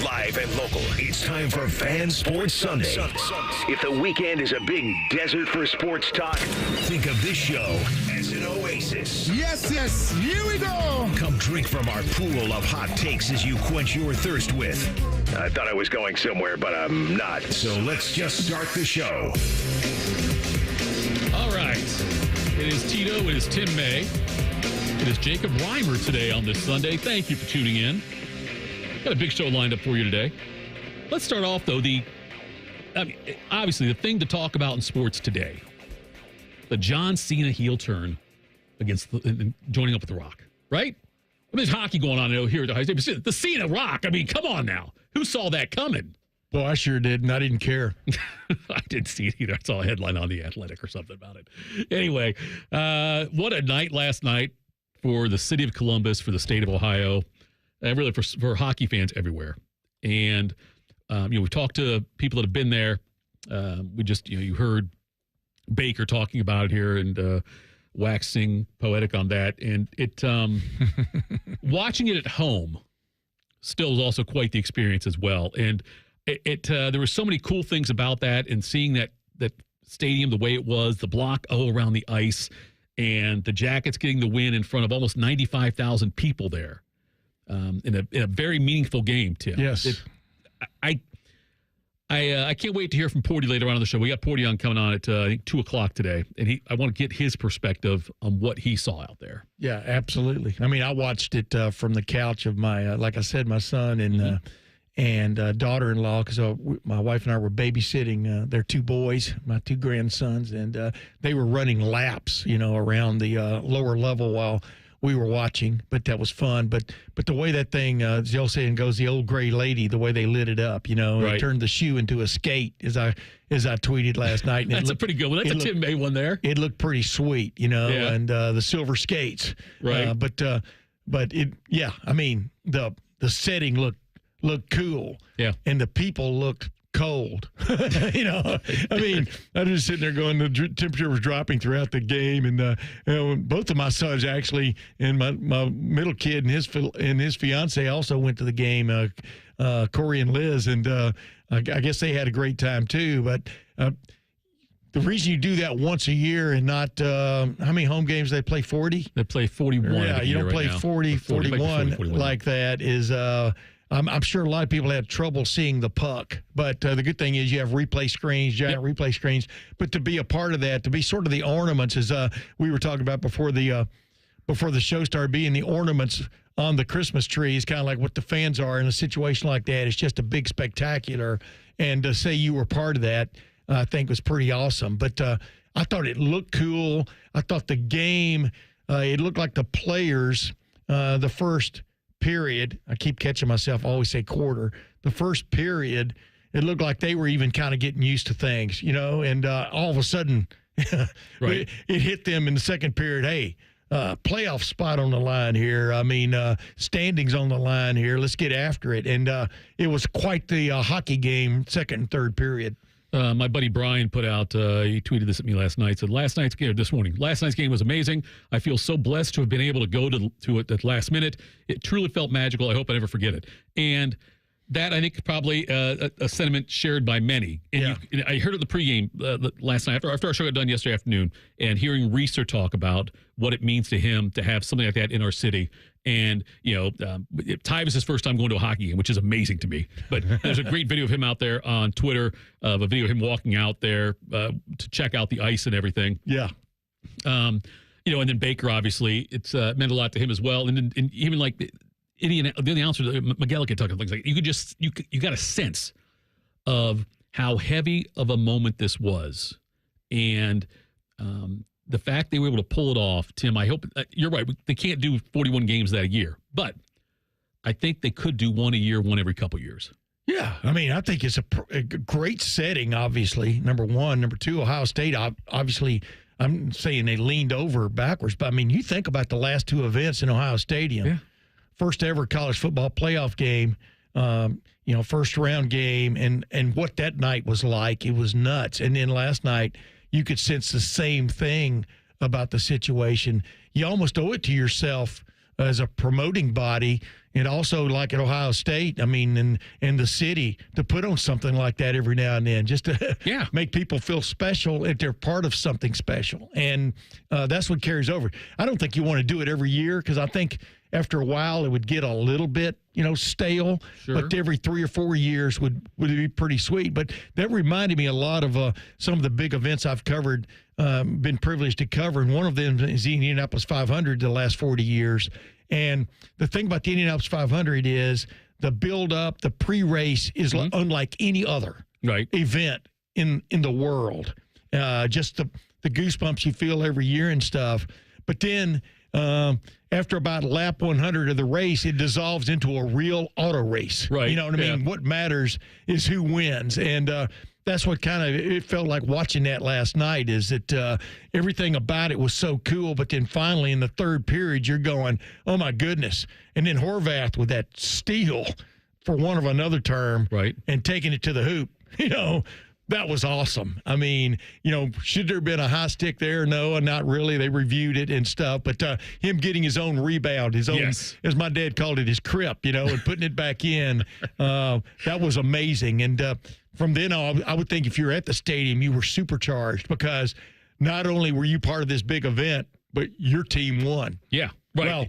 Live and local, it's time for Fan Sports Sunday. If the weekend is a big desert for sports talk, think of this show as an oasis. Yes, here we go. Come drink from our pool of hot takes as you quench your thirst with. I thought I was going somewhere, but I'm not. So let's just start the show. All right. It is Tito. It is Tim May. It is Jacob Reimer today on this Sunday. Thank you for tuning in. Got a big show lined up for you today. Let's start off, though. Obviously, the thing to talk about in sports today, the John Cena heel turn against joining up with The Rock, right? I mean, there's hockey going on here at the High State. The Cena Rock. I mean, come on now. Who saw that coming? Well, I sure did, and I didn't care. I didn't see it either. I saw a headline on The Athletic or something about it. Anyway, what a night last night for the city of Columbus, for the state of Ohio, and really for hockey fans everywhere. And, we've talked to people that have been there. We just, you heard Baker talking about it here and waxing poetic on that. And it, watching it at home still is also quite the experience as well. And there were so many cool things about that, and seeing that stadium the way it was, the block around the ice, and the Jackets getting the win in front of almost 95,000 people there in a very meaningful game, Tim. Yes. I can't wait to hear from Porty later on in the show. We got Porty on coming on at I think 2:00 today, and I want to get his perspective on what he saw out there. Yeah, absolutely. I mean, I watched it from the couch of my, like I said, my son and daughter-in-law, because my wife and I were babysitting their two boys, my two grandsons, and they were running laps, around the lower level while we were watching. But that was fun. But the way that thing, as the old saying goes, the old gray lady, the way they lit it up, right. It turned the shoe into a skate, as I tweeted last night. And That's a pretty good one. That's a Tim May one there. It looked pretty sweet, Yeah. and the silver skates. Right. But it, yeah, I mean, the setting looked cool. Yeah. And the people looked cold. I mean, I was just sitting there going, the temperature was dropping throughout the game, and both of my sons actually, and my middle kid and his fiance also went to the game, Corey and Liz, and I guess they had a great time too. But the reason you do that once a year and not how many home games they play? 40? They play 41. Yeah, you don't play 40, 41 like that is I'm sure a lot of people had trouble seeing the puck, but the good thing is you have replay screens, giant replay screens. But to be a part of that, to be sort of the ornaments, as we were talking about before the show started, being the ornaments on the Christmas tree is kind of like what the fans are in a situation like that. It's just a big spectacular, and to say you were part of that, I think was pretty awesome. But I thought it looked cool. I thought the game, it looked like the players, the first period, I keep catching myself, I always say quarter. The first period, it looked like they were even kind of getting used to things, and all of a sudden, right. it hit them in the second period. Hey, playoff spot on the line here. I mean, standings on the line here. Let's get after it. And it was quite the hockey game, second and third period. My buddy Brian put out, he tweeted this at me last night, said, last night's game was amazing. I feel so blessed to have been able to go to it at last minute. It truly felt magical. I hope I never forget it. And that, I think, probably a sentiment shared by many. And I heard it the pregame last night after our show got done yesterday afternoon, and hearing Reeser talk about what it means to him to have something like that in our city. And, Ty was his first time going to a hockey game, which is amazing to me. But there's a great video of him out there on Twitter, of a video of him walking out there to check out the ice and everything. Yeah. And then Baker, obviously, it's meant a lot to him as well. And even like the announcer, McGillicuddy, talking things like you got a sense of how heavy of a moment this was. And the fact they were able to pull it off, Tim, I hope you're right. They can't do 41 games that a year, but I think they could do one a year, one every couple years. Yeah. I mean, I think it's a great setting, obviously, number one. Number two, Ohio State, obviously, I'm saying they leaned over backwards, but I mean, you think about the last two events in Ohio Stadium. Yeah. First ever college football playoff game, first round game, and what that night was like. It was nuts. And then last night, you could sense the same thing about the situation. You almost owe it to yourself as a promoting body, and also like at Ohio State, I mean, in the city, to put on something like that every now and then, just to make people feel special if they're part of something special. And that's what carries over. I don't think you want to do it every year, because I think after a while it would get a little bit, stale. Sure. But every 3 or 4 years would be pretty sweet. But that reminded me a lot of some of the big events I've covered, been privileged to cover. And one of them is the Indianapolis 500 the last 40 years. And the thing about the Indianapolis 500 is the build-up, the pre-race is unlike any other event in the world. Just the goosebumps you feel every year and stuff. But then after about lap 100 of the race, it dissolves into a real auto race. Right. You know what I mean? What matters is who wins. And that's what it felt like watching that last night, is that everything about it was so cool. But then finally in the third period, you're going, oh, my goodness. And then Horvath with that steal, for want of another term, and taking it to the hoop, that was awesome. I mean, should there have been a high stick there? No, not really. They reviewed it and stuff. But him getting his own rebound, his own, as my dad called it, his crip, and putting it back in, that was amazing. And from then on, I would think if you're at the stadium, you were supercharged, because not only were you part of this big event, but your team won. Yeah, right. Well,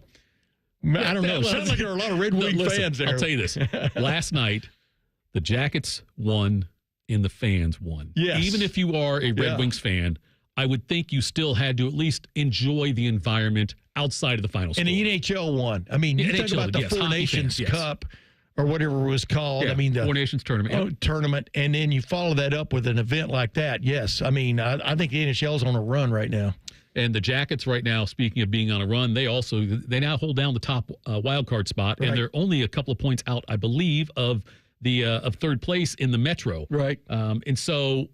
I don't know. It sounds like there are a lot of Red Wing fans there. I'll tell you this. Last night, the Jackets won and the fans won. Yes. Even if you are a Red Wings fan, I would think you still had to at least enjoy the environment outside of the final score. And the NHL won. I mean, you talk about the Four Nations Cup or whatever it was called. I mean, the Four Nations tournament. Tournament, and then you follow that up with an event like that. Yes. I mean, I think the NHL's on a run right now. And the Jackets right now, speaking of being on a run, they now hold down the top wild card spot, and they're only a couple of points out, I believe, of third place in the Metro. Right. And so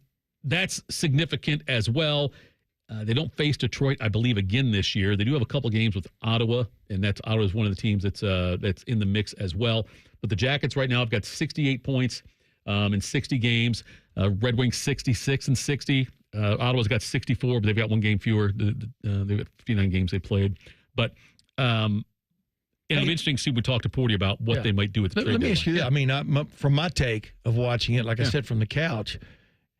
that's significant as well. They don't face Detroit, I believe, again this year. They do have a couple games with Ottawa, and Ottawa is one of the teams that's in the mix as well. But the Jackets right now have got 68 points in 60 games. Red Wings 66 and 60. Ottawa's got 64, but they've got one game fewer. They've got 59 games they played. But and it'll be interesting to see. We talk to Porty about what they might do with the trade. Let me ask you that. I mean, from my take of watching it, like I said from the couch,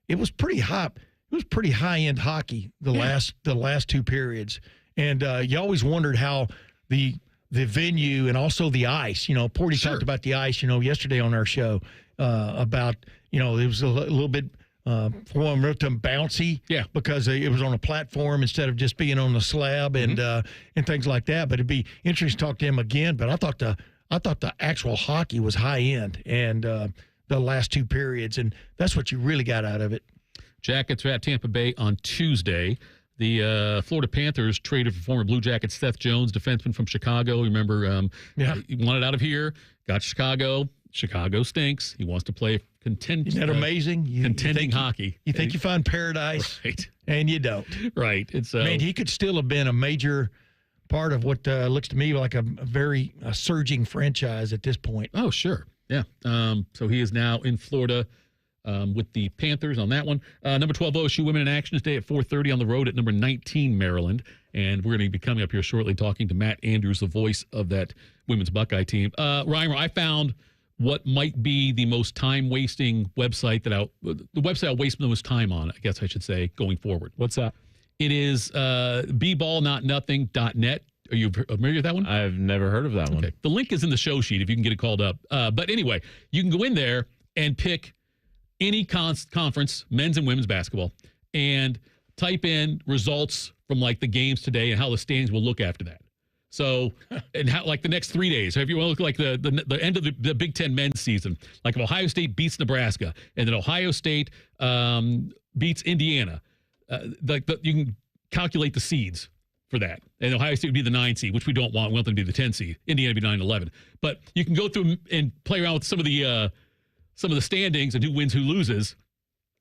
it was pretty hot. It was pretty high-end hockey the last two periods, and you always wondered how the venue and also the ice. Porty talked about the ice. Yesterday on our show about it was a little bit. Bouncy, because it was on a platform instead of just being on the slab and things like that. But it'd be interesting to talk to him again. But I thought the actual hockey was high end, and the last two periods, and that's what you really got out of it. Jackets are at Tampa Bay on Tuesday. The Florida Panthers traded for former Blue Jackets Seth Jones, defenseman from Chicago. Remember, he wanted out of here, got Chicago. Chicago stinks. He wants to play Isn't that amazing? Contending hockey. You think you find paradise, and you don't. Right. It's man, he could still have been a major part of what looks to me like a very surging franchise at this point. Oh, sure. Yeah. So he is now in Florida with the Panthers on that one. Number 12 OSU Women in Action today at 4:30 on the road at number 19 Maryland. And we're going to be coming up here shortly talking to Matt Andrews, the voice of that women's Buckeye team. Reimer, I found what might be the most time-wasting website the website I'll waste the most time on, I guess I should say, going forward. What's that? It is bballnotnothing.net. Are you familiar with that one? I've never heard of that one. Okay. The link is in the show sheet if you can get it called up. But anyway, you can go in there and pick any conference, men's and women's basketball, and type in results from like the games today and how the standings will look after that. So, and how like the next 3 days, if you want to look like the end of the Big Ten men's season, like if Ohio State beats Nebraska and then Ohio State beats Indiana, you can calculate the seeds for that. And Ohio State would be the 9 seed, which we don't want. We want them to be the 10 seed. Indiana would be 9-11. But you can go through and play around with some of the standings and who wins, who loses.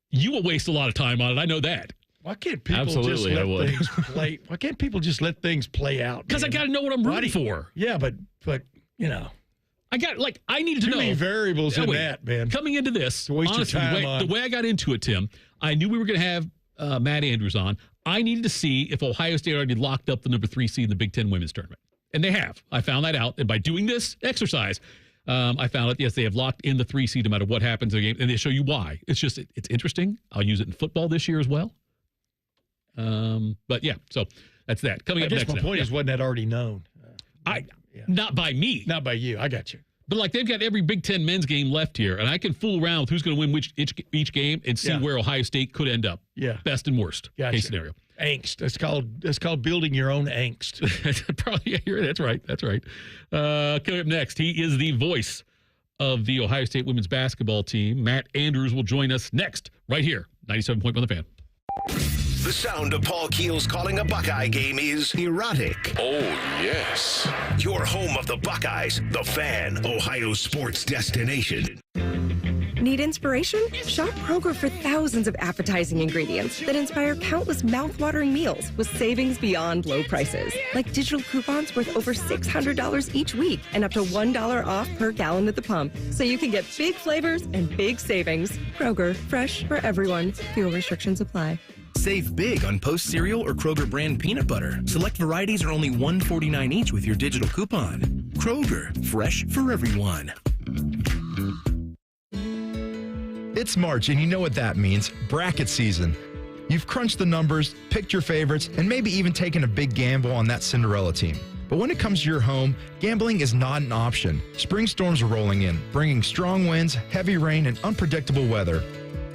You will waste a lot of time on it. I know that. Why can't people just let things play? Why can't people just let things play out? Because I got to know what I'm rooting for. Yeah, but I needed to know. Too many variables in that, man. Coming into this, honestly, the way I got into it, Tim, I knew we were going to have Matt Andrews on. I needed to see if Ohio State already locked up the number 3 seed in the Big Ten women's tournament. And they have. I found that out. And by doing this exercise, I found out, yes, they have locked in the 3 seed no matter what happens in the game. And they show you why. It's just, it's interesting. I'll use it in football this year as well. But yeah, so that's that. Coming up next. My point is, wasn't that already known? Not by me. Not by you. I got you. But like they've got every Big Ten men's game left here, and I can fool around with who's going to win each game and see where Ohio State could end up. Yeah. Best and worst case scenario. Angst. It's called building your own angst. Probably. That's right. That's right. Coming up next, he is the voice of the Ohio State women's basketball team. Matt Andrews will join us next, right here, 97.1 The Fan. The sound of Paul Keels calling a Buckeye game is erotic. Oh, yes. Your home of the Buckeyes, The Fan, Ohio sports destination. Need inspiration? Shop Kroger for thousands of appetizing ingredients that inspire countless mouth-watering meals with savings beyond low prices. Like digital coupons worth over $600 each week and up to $1 off per gallon at the pump. So you can get big flavors and big savings. Kroger, fresh for everyone. Fuel restrictions apply. Save big on Post cereal or Kroger brand peanut butter. Select varieties are only $1.49 each with your digital coupon. Kroger, fresh for everyone. It's March, and you know what that means. Bracket season. You've crunched the numbers, picked your favorites, and maybe even taken a big gamble on that Cinderella team. But when it comes to your home, gambling is not an option. Spring storms are rolling in, bringing strong winds, heavy rain, and unpredictable weather.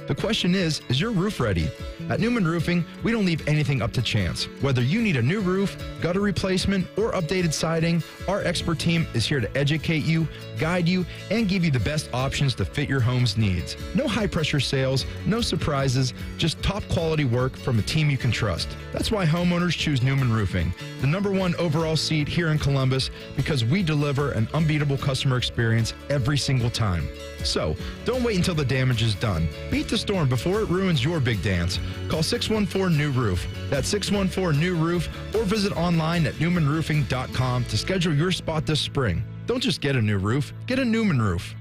The question is your roof ready? At Newman Roofing, we don't leave anything up to chance. Whether you need a new roof, gutter replacement, or updated siding, our expert team is here to educate you, guide you, and give you the best options to fit your home's needs. No high-pressure sales, no surprises, just top-quality work from a team you can trust. That's why homeowners choose Newman Roofing, the #1 overall seed here in Columbus, because we deliver an unbeatable customer experience every single time. So, don't wait until the damage is done. Beat the storm before it ruins your big dance. Call 614-NEW-ROOF. That's 614-NEW-ROOF, or visit online at newmanroofing.com to schedule your spot this spring. Don't just get a new roof, get a Newman roof.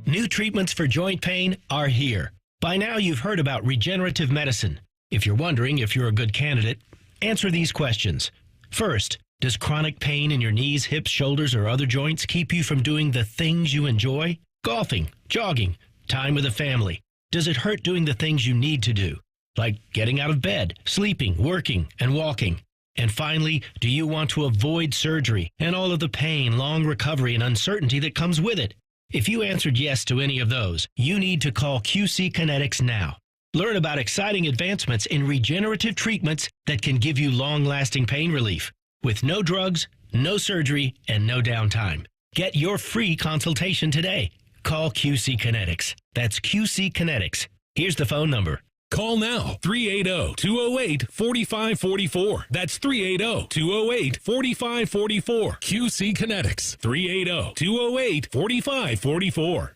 New treatments for joint pain are here. By now you've heard about regenerative medicine. If you're wondering if you're a good candidate, answer these questions. First, does chronic pain in your knees, hips, shoulders, or other joints keep you from doing the things you enjoy? Golfing, jogging, time with the family. Does it hurt doing the things you need to do, like getting out of bed, sleeping, working, and walking? And finally, do you want to avoid surgery and all of the pain, long recovery, and uncertainty that comes with it? If you answered yes to any of those, you need to call QC Kinetics now. Learn about exciting advancements in regenerative treatments that can give you long-lasting pain relief with no drugs, no surgery, and no downtime. Get your free consultation today. Call QC Kinetics. That's QC Kinetics. Here's the phone number. Call now, 380-208-4544. That's 380-208-4544. QC Kinetics, 380-208-4544.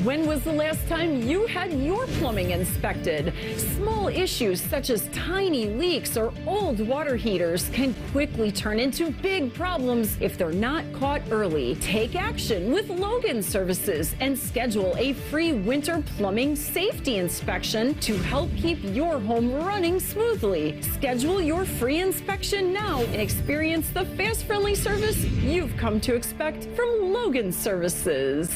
When was the last time you had your plumbing inspected? Small issues such as tiny leaks or old water heaters can quickly turn into big problems if they're not caught early. Take action with Logan Services and schedule a free winter plumbing safety inspection to help keep your home running smoothly. Schedule your free inspection now and experience the fast, friendly service you've come to expect from Logan Services.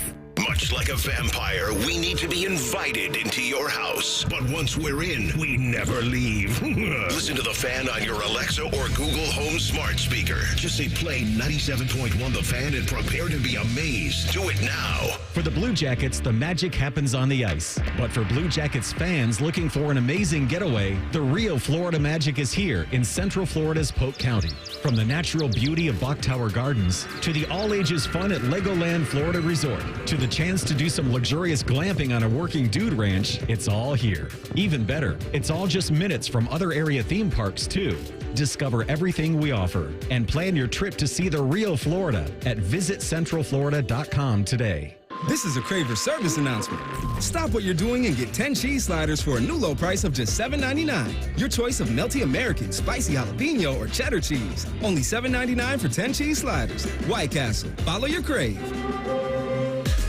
Much like a vampire, we need to be invited into your house. But once we're in, we never leave. Listen to The Fan on your Alexa or Google Home smart speaker. Just say play 97.1 The Fan and prepare to be amazed. Do it now. For the Blue Jackets, the magic happens on the ice. But for Blue Jackets fans looking for an amazing getaway, the real Florida magic is here in Central Florida's Polk County. From the natural beauty of Bok Tower Gardens to the all-ages fun at Legoland Florida Resort to the chance to do some luxurious glamping on a working dude ranch, it's all here. Even better, it's all just minutes from other area theme parks too. Discover everything we offer and plan your trip to see the real Florida at visitcentralflorida.com today. This is a Craver service announcement. Stop what you're doing and get 10 cheese sliders for a new low price of just $7.99. Your choice of melty American, spicy jalapeno, or cheddar cheese. Only $7.99 for 10 cheese sliders. White Castle. Follow your crave.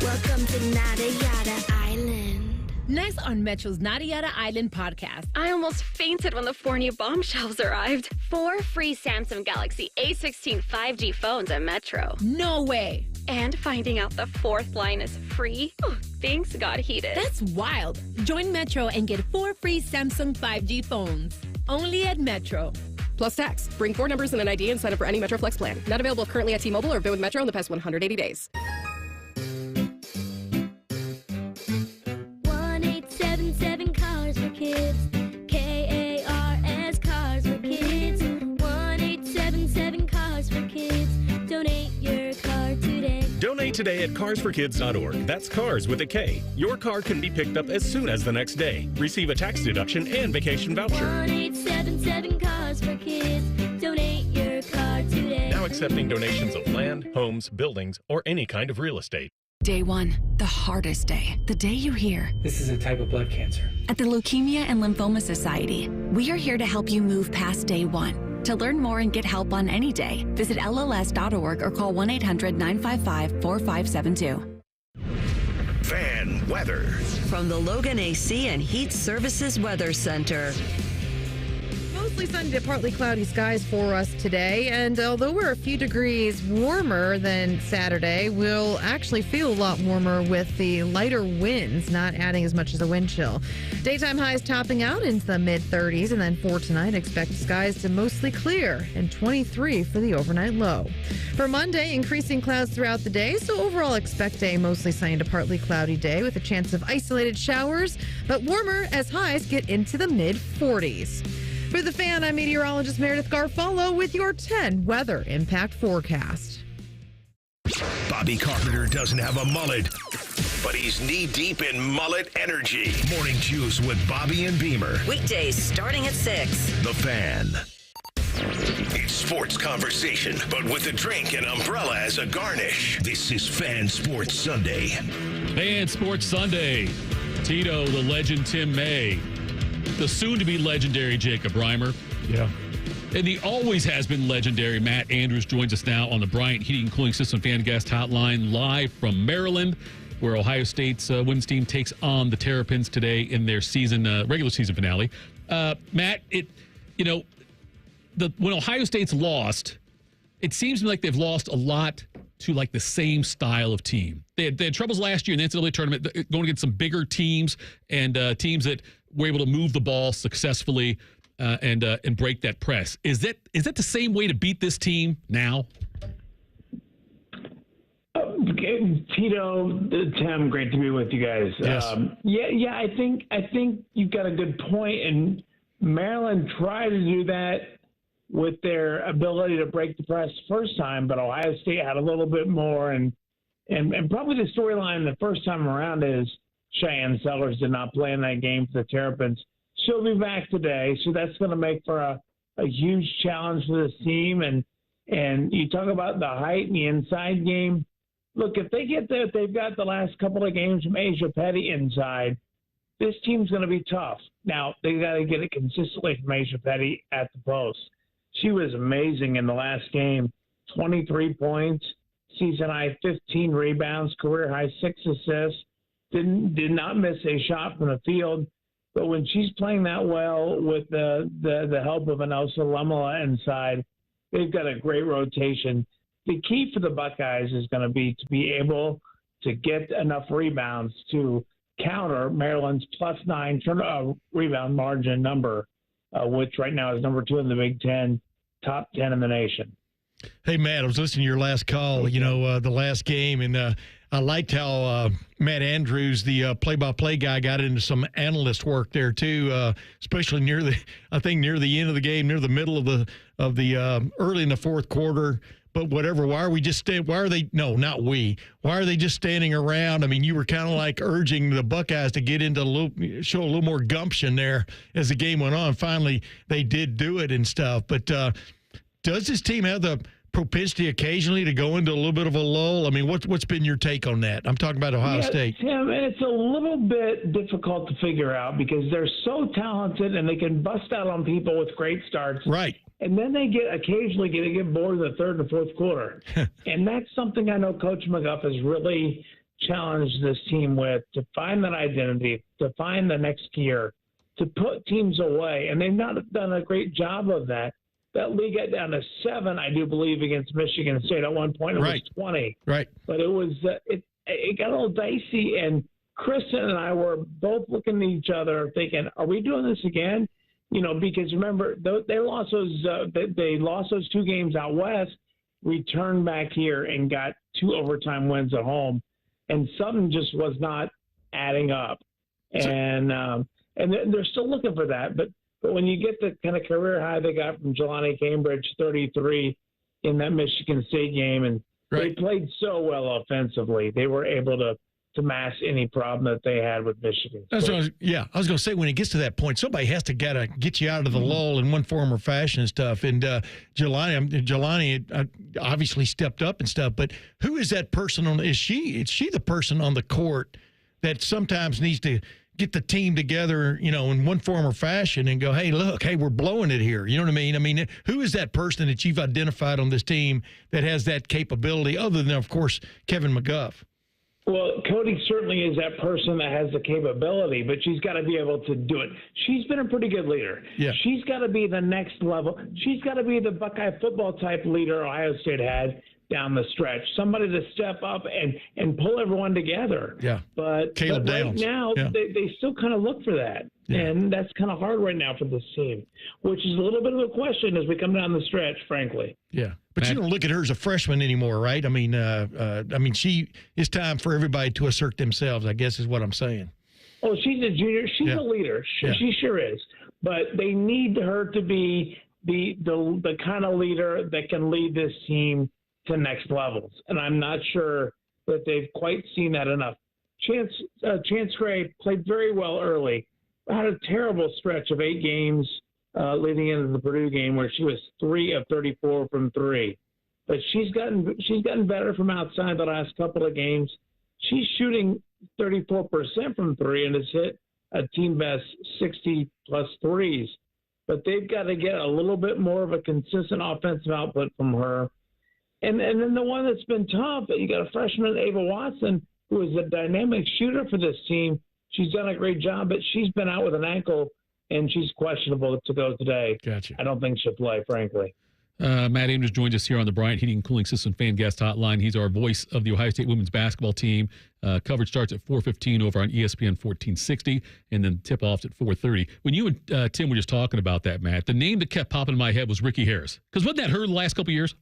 Welcome to Nada Yada Island. Next on Metro's Nadiata Island podcast. I almost fainted when the 4 new bombshells arrived. 4 free Samsung Galaxy A16 5G phones at Metro. No way. And finding out the 4th line is free. Oh, things got heated. That's wild. Join Metro and get 4 free Samsung 5G phones. Only at Metro. Plus tax. Bring 4 numbers and an ID and sign up for any Metro Flex plan. Not available currently at T-Mobile or been with Metro in the past 180 days. 1877 Cars for Kids. KARS Cars for Kids. 1877 Cars for Kids. Donate your car today. Donate today at carsforkids.org. That's cars with a K. Your car can be picked up as soon as the next day. Receive a tax deduction and vacation voucher. 1877 Cars for Kids. Donate your car today. Now accepting donations of land, homes, buildings, or any kind of real estate. Day 1, the hardest day. The day you hear, "This is a type of blood cancer." At the Leukemia and Lymphoma Society, we are here to help you move past day 1. To learn more and get help on any day, visit LLS.org or call 1-800-955-4572. Fan weather. From the Logan AC and Heat Services Weather Center. Mostly sunny to partly cloudy skies for us today, and although we're a few degrees warmer than Saturday, we'll actually feel a lot warmer with the lighter winds, not adding as much as a wind chill. Daytime highs topping out into the mid-30s, and then for tonight, expect skies to mostly clear and 23 for the overnight low. For Monday, increasing clouds throughout the day, so overall expect a mostly sunny to partly cloudy day with a chance of isolated showers, but warmer as highs get into the mid-40s. For The Fan, I'm meteorologist Meredith Garfolo with your 10 weather impact forecast. Bobby Carpenter doesn't have a mullet, but he's knee-deep in mullet energy. Morning Juice with Bobby and Beamer. Weekdays starting at 6. The Fan. It's sports conversation, but with a drink and umbrella as a garnish. This is Fan Sports Sunday. Fan Sports Sunday. Tito, the legend Tim May. The soon-to-be legendary Jacob Reimer. Yeah. And the always has been legendary Matt Andrews joins us now on the Bryant Heating and Cooling System Fan Guest Hotline, live from Maryland, where Ohio State's women's team takes on the Terrapins today in their regular season finale. Matt, when Ohio State's lost, it seems like they've lost a lot to like the same style of team. They had troubles last year in the NCAA tournament going against some bigger teams and teams that were able to move the ball successfully and break that press. Is that the same way to beat this team now? Tito, Tim, great to be with you guys. Yes. I think you've got a good point, and Maryland tried to do that with their ability to break the press first time, but Ohio State had a little bit more, and probably the storyline the first time around is Cheyenne Sellers did not play in that game for the Terrapins. She'll be back today, so that's going to make for a huge challenge for this team. And you talk about the height and the inside game. Look, if they get there, they've got the last couple of games from Asia Petty inside. This team's going to be tough. Now, they got to get it consistently from Asia Petty at the post. She was amazing in the last game. 23 points, season high 15 rebounds, career high 6 assists. Did not miss a shot from the field. But when she's playing that well with the help of an Elsa Lemela inside, they've got a great rotation. The key for the Buckeyes is going to be able to get enough rebounds to counter Maryland's +9 rebound margin number, which right now is number 2 in the Big Ten, top 10 in the nation. Hey, Matt, I was listening to your last call, the last game, and I liked how Matt Andrews, the play-by-play guy, got into some analyst work there too, especially near the end of the game, near the middle of the early in the fourth quarter. But whatever, why are they just standing around? I mean, you were kind of like urging the Buckeyes to get into show a little more gumption there as the game went on. Finally, they did do it and stuff. But does this team have the propensity occasionally to go into a little bit of a lull? I mean, what's been your take on that? I'm talking about Ohio State. Tim, and it's a little bit difficult to figure out because they're so talented and they can bust out on people with great starts. Right. And then they occasionally get bored in the third and fourth quarter. And that's something I know Coach McGuff has really challenge this team with, to find that identity, to find the next gear, to put teams away. And they've not done a great job of that. That league got down to 7, I do believe, against Michigan State. At one point, it was 20. Right. But it was it got a little dicey, and Kristen and I were both looking at each other thinking, are we doing this again? Because remember, they lost those 2 games out west, returned back here and got 2 overtime wins at home, and something just was not adding up. And they're still looking for that. But when you get the kind of career high they got from Jelani Cambridge, 33 in that Michigan State game, and they played so well offensively, they were able to mask any problem that they had with Michigan. I was going to say, when it gets to that point, somebody has to get you out of the lull in one form or fashion and stuff. And Jelani obviously stepped up and stuff. But who is that person is she the person on the court that sometimes needs to get the team together, in one form or fashion and go, hey, look, we're blowing it here. You know what I mean? I mean, who is that person that you've identified on this team that has that capability other than, of course, Kevin McGuff? Well, Cody certainly is that person that has the capability, but she's got to be able to do it. She's been a pretty good leader. Yeah. She's got to be the next level. She's got to be the Buckeye football type leader Ohio State had down the stretch. Somebody to step up and pull everyone together. Yeah. But right now, they still kind of look for that. Yeah. And that's kind of hard right now for this team, which is a little bit of a question as we come down the stretch, frankly. Yeah. But you don't look at her as a freshman anymore, right? I mean, it's time for everybody to assert themselves, I guess is what I'm saying. Oh, she's a junior. She's a leader. She sure is. But they need her to be the kind of leader that can lead this team to next levels. And I'm not sure that they've quite seen that enough. Chance Gray played very well early. Had a terrible stretch of 8 games leading into the Purdue game where she was 3 of 34 from 3. But she's gotten better from outside the last couple of games. She's shooting 34% from 3 and has hit a team best 60-plus threes. But they've got to get a little bit more of a consistent offensive output from her. And then the one that's been tough, you got a freshman, Ava Watson, who is a dynamic shooter for this team. She's done a great job, but she's been out with an ankle, and she's questionable to go today. Gotcha. I don't think she'll play, frankly. Matt Ames joins us here on the Bryant Heating and Cooling System Fan Guest Hotline. He's our voice of the Ohio State women's basketball team. Coverage starts at 4:15 over on ESPN 1460, and then tip-offs at 4:30. When you and Tim were just talking about that, Matt, the name that kept popping in my head was Ricky Harris. Because wasn't that her the last couple of years?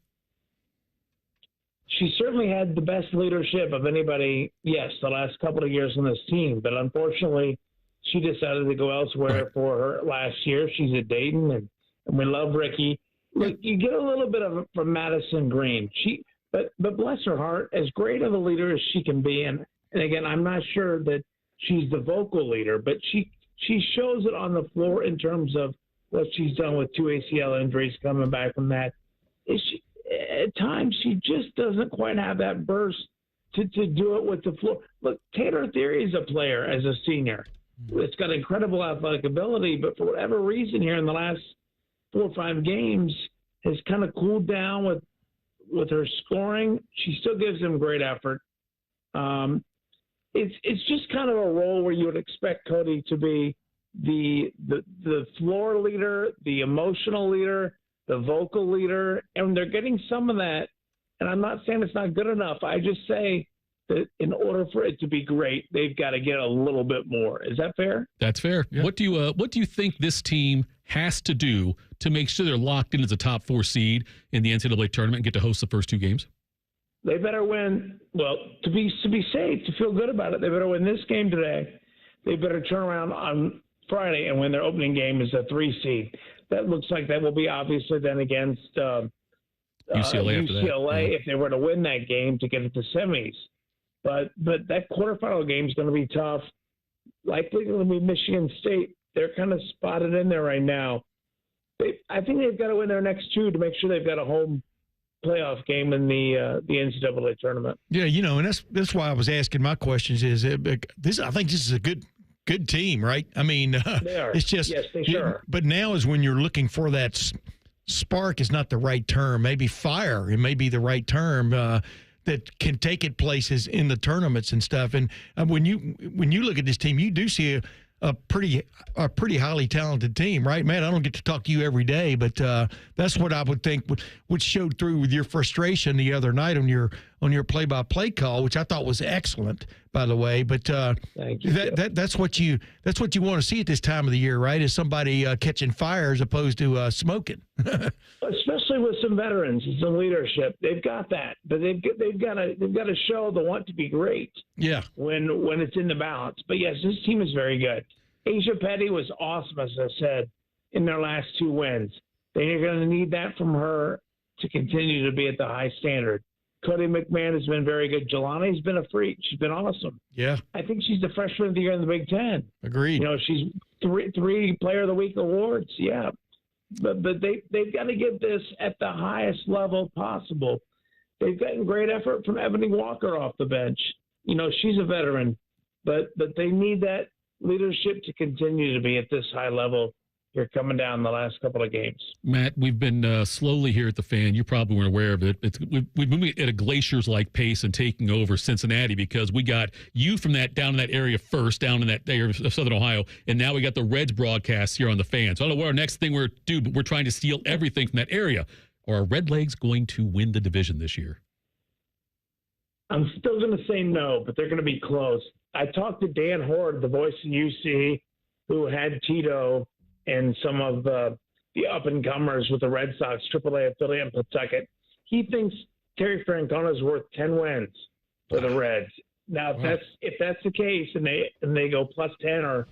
She certainly had the best leadership of anybody, the last couple of years on this team. But unfortunately, she decided to go elsewhere for her last year. She's at Dayton, and we love Ricky. Look, you get a little bit of it from Madison Green. But bless her heart, as great of a leader as she can be, and again, I'm not sure that she's the vocal leader, but she shows it on the floor in terms of what she's done with 2 ACL injuries coming back from that. At times, she just doesn't quite have that burst to do it with the floor. Look, Taylor Theory is a player as a senior. It's got incredible athletic ability, but for whatever reason here in the last 4 or 5 games has kind of cooled down with her scoring. She still gives them great effort. It's just kind of a role where you would expect Cody to be the floor leader, the emotional leader, the vocal leader, and they're getting some of that. And I'm not saying it's not good enough. I just say that in order for it to be great, they've got to get a little bit more. Is that fair? That's fair. Yeah. What do you think this team has to do to make sure they're locked in as a top 4 seed in the NCAA tournament and get to host the first 2 games? They better win. Well, to be safe, to feel good about it, they better win this game today. They better turn around on Friday and win their opening game as a 3 seed. That looks like that will be obviously then against UCLA if they were to win that game to get it to semis. But that quarterfinal game is going to be tough. Likely going to be Michigan State. They're kind of spotted in there right now. I think they've got to win their next 2 to make sure they've got a home playoff game in the NCAA tournament. Yeah, and that's why I was asking my questions. I think this is a good team, right? I mean, they are. It's just yes, they sure are. But now is when you're looking for that spark is not the right term. Maybe fire, it may be the right term. that can take it places in the tournaments and stuff. And when you look at this team, you do see a pretty highly talented team, right, Matt? I don't get to talk to you every day, but that's what I would think would showed through with your frustration the other night on your play-by-play call, which I thought was excellent, by the way. But thank you. That's what you want to see at this time of the year, right? Is somebody catching fire as opposed to smoking. Especially with some veterans and some leadership, they've got that, but they've got to show the want to be great. Yeah. When it's in the balance. But yes, this team is very good. Asia Petty was awesome, as I said, in their last 2 wins. They're going to need that from her to continue to be at the high standard. Cody McMahon has been very good. Jelani's been a freak. She's been awesome. Yeah. I think she's the freshman of the year in the Big Ten. Agreed. You know, she's three Player of the Week awards. Yeah. But they've got to get this at the highest level possible. They've gotten great effort from Ebony Walker off the bench. You know, she's a veteran, but they need that leadership to continue to be at this high level here coming down the last couple of games. Matt, we've been slowly here at the Fan. You probably weren't aware of it. We've been at a glaciers-like pace and taking over Cincinnati because we got you from that down in that area first, down in that area of Southern Ohio, and now we got the Reds broadcast here on the Fan. So I don't know what our next thing we're do, but we're trying to steal everything from that area. Are our Red Legs going to win the division this year? I'm still going to say no, but they're going to be close. I talked to Dan Horde, the voice in UC, who had Tito and some of the up-and-comers with the Red Sox, AAA affiliate in Pawtucket. He thinks Terry Francona is worth 10 wins for the Reds. Now, if that's the case, and they go plus 10 or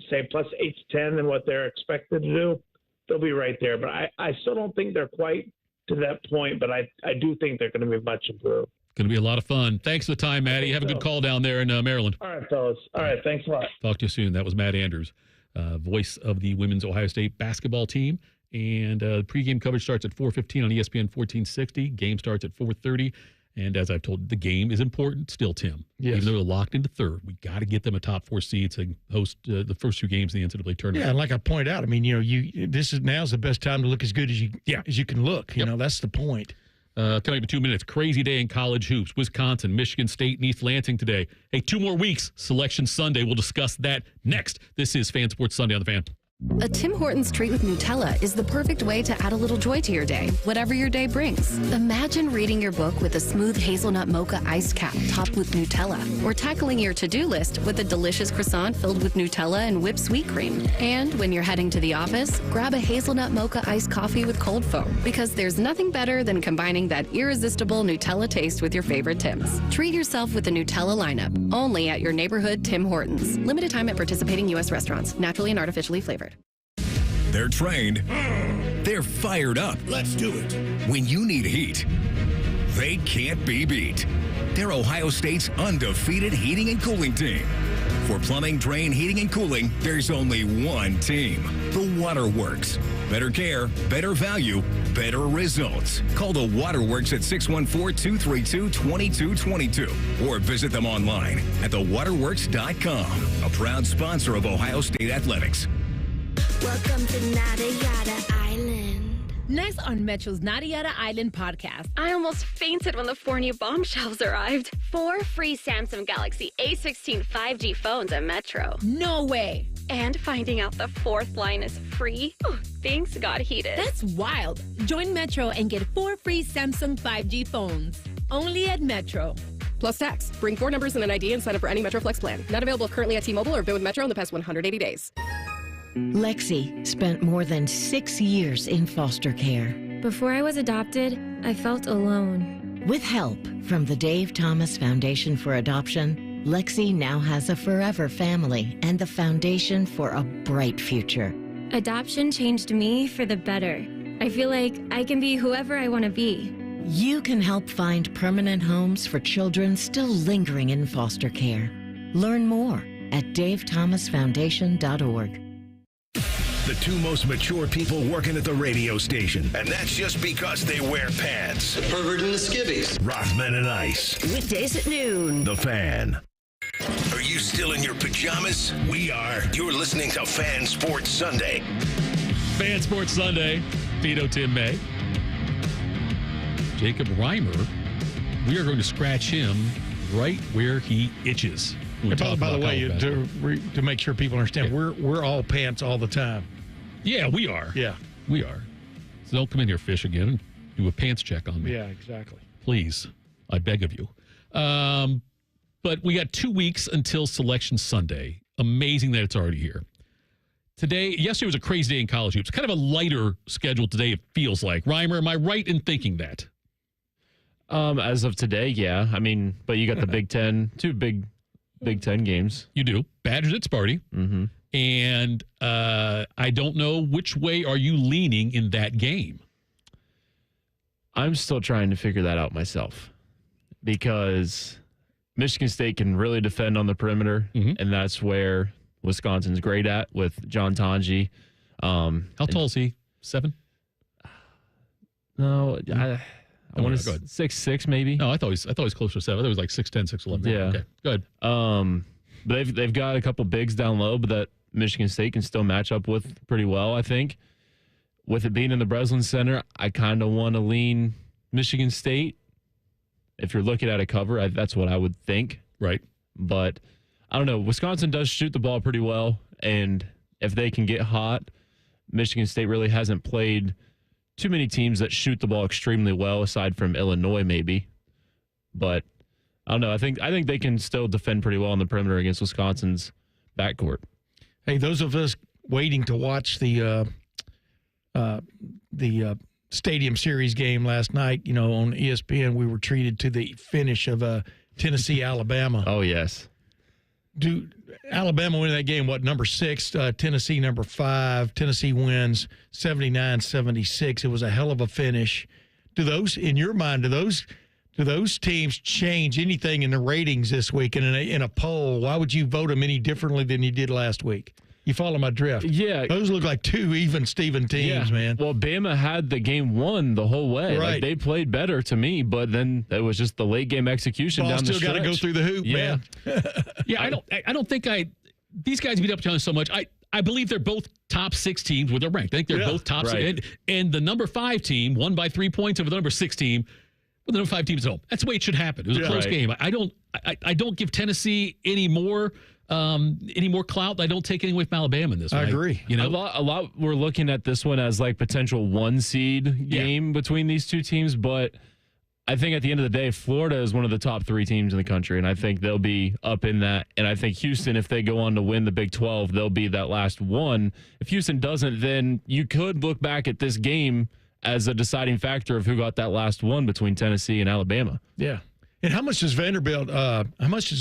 say plus 8 to 10 than what they're expected to do, they'll be right there. But I still don't think they're quite to that point, but I do think they're going to be much improved. Going to be a lot of fun. Thanks for the time, Matty. Have a good call down there in Maryland. All right, fellas. All right, thanks a lot. Talk to you soon. That was Matt Andrews, voice of the women's Ohio State basketball team. And pregame coverage starts at 4:15 on ESPN 1460. Game starts at 4:30. And as I've told, the game is important still, Tim. Yes. Even though they're locked into third, we got to get them a top 4 seed to host the first 2 games in the NCAA tournament. Yeah, and like I point out, I mean, now's the best time to look as good as you can look. You know, that's the point. Coming up in 2 minutes, crazy day in college hoops. Wisconsin, Michigan State, and East Lansing today. Hey, 2 more weeks, Selection Sunday. We'll discuss that next. This is Fan Sports Sunday on the Fan. A Tim Hortons treat with Nutella is the perfect way to add a little joy to your day, whatever your day brings. Imagine reading your book with a smooth hazelnut mocha iced cap topped with Nutella, or tackling your to-do list with a delicious croissant filled with Nutella and whipped sweet cream. And when you're heading to the office, grab a hazelnut mocha iced coffee with cold foam, because there's nothing better than combining that irresistible Nutella taste with your favorite Tims. Treat yourself with the Nutella lineup, only at your neighborhood Tim Hortons. Limited time at participating U.S. restaurants, naturally and artificially flavored. They're trained. They're fired up. Let's do it. When you need heat, they can't be beat. They're Ohio State's undefeated heating and cooling team. For plumbing, drain, heating, and cooling, there's only one team. The Waterworks. Better care, better value, better results. Call the Waterworks at 614-232-2222 or visit them online at thewaterworks.com. A proud sponsor of Ohio State Athletics. Welcome to Nada Yada Island. Next on Metro's Nada Yada Island podcast. I almost fainted when the 4 new bombshells arrived. 4 free Samsung Galaxy A16 5G phones at Metro. No way. And finding out the 4th line is free. Oh, things got heated. That's wild. Join Metro and get 4 free Samsung 5G phones. Only at Metro. Plus tax. Bring 4 numbers and an ID and sign up for any Metro Flex plan. Not available currently at T-Mobile or been with Metro in the past 180 days. Lexi spent more than 6 years in foster care. Before I was adopted, I felt alone. With help from the Dave Thomas Foundation for Adoption, Lexi now has a forever family and the foundation for a bright future. Adoption changed me for the better. I feel like I can be whoever I want to be. You can help find permanent homes for children still lingering in foster care. Learn more at davethomasfoundation.org. The 2 most mature people working at the radio station. And that's just because they wear pants. The pervert and the skivvies. Rothman and Ice. Weekdays at noon. The Fan. Are you still in your pajamas? We are. You're listening to Fan Sports Sunday. Fan Sports Sunday. Tito, Tim May. Jacob Reimer we are going to scratch him right where he itches. By the way, to make sure people understand, we're all pants all the time. Yeah, we are. Yeah. We are. So don't come in here, Fish, again, and do a pants check on me. Yeah, exactly. Please. I beg of you. But we got 2 weeks until Selection Sunday. Amazing that it's already here. Yesterday was a crazy day in college hoops. Kind of a lighter schedule today, it feels like. Reimer, am I right in thinking that? As of today, yeah. I mean, but you got the Big Ten, two Big Ten games. You do. Badgers at Sparty. Mm-hmm. And I don't know, which way are you leaning in that game? I'm still trying to figure that out myself because Michigan State can really defend on the perimeter, and that's where Wisconsin's great at with John Tanji. How tall is he? 7? No, I want to 6'6" maybe. No, I thought he was closer to 7. I thought he was like 6'10", 6'11". Yeah. Okay, good. But they've got a couple bigs down low, but that Michigan State can still match up with pretty well, I think. With it being in the Breslin Center, I kind of want to lean Michigan State. If you're looking at a cover, that's what I would think. Right. But I don't know. Wisconsin does shoot the ball pretty well, and if they can get hot, Michigan State really hasn't played too many teams that shoot the ball extremely well, aside from Illinois maybe. But I don't know. I think they can still defend pretty well on the perimeter against Wisconsin's backcourt. Hey, those of us waiting to watch the Stadium Series game last night, on ESPN, we were treated to the finish of Tennessee-Alabama. Oh, yes. Alabama winning that game, number 6, Tennessee number 5. Tennessee wins 79-76. It was a hell of a finish. In your mind, do those teams change anything in the ratings this week in a poll? Why would you vote them any differently than you did last week? You follow my drift? Yeah. Those look like two even Steven teams, man. Well, Bama had the game won the whole way. Right. Like, they played better to me, but then it was just the late game execution down the stretch. Still got to go through the hoop, man. Yeah, I don't think these guys beat up each other so much. I believe they're both top 6 teams where they're ranked. I think they're both top 6. And the number 5 team won by 3 points over the number 6 team. But the number 5 team's home. That's the way it should happen. It was a close game. I don't give Tennessee any more clout. I don't take anything away from Alabama in this one. I agree. A lot we're looking at this one as like potential 1 seed game between these two teams, but I think at the end of the day, Florida is one of the top 3 teams in the country, and I think they'll be up in that. And I think Houston, if they go on to win the Big 12, they'll be that last one. If Houston doesn't, then you could look back at this game as a deciding factor of who got that last one between Tennessee and Alabama. Yeah. And how much does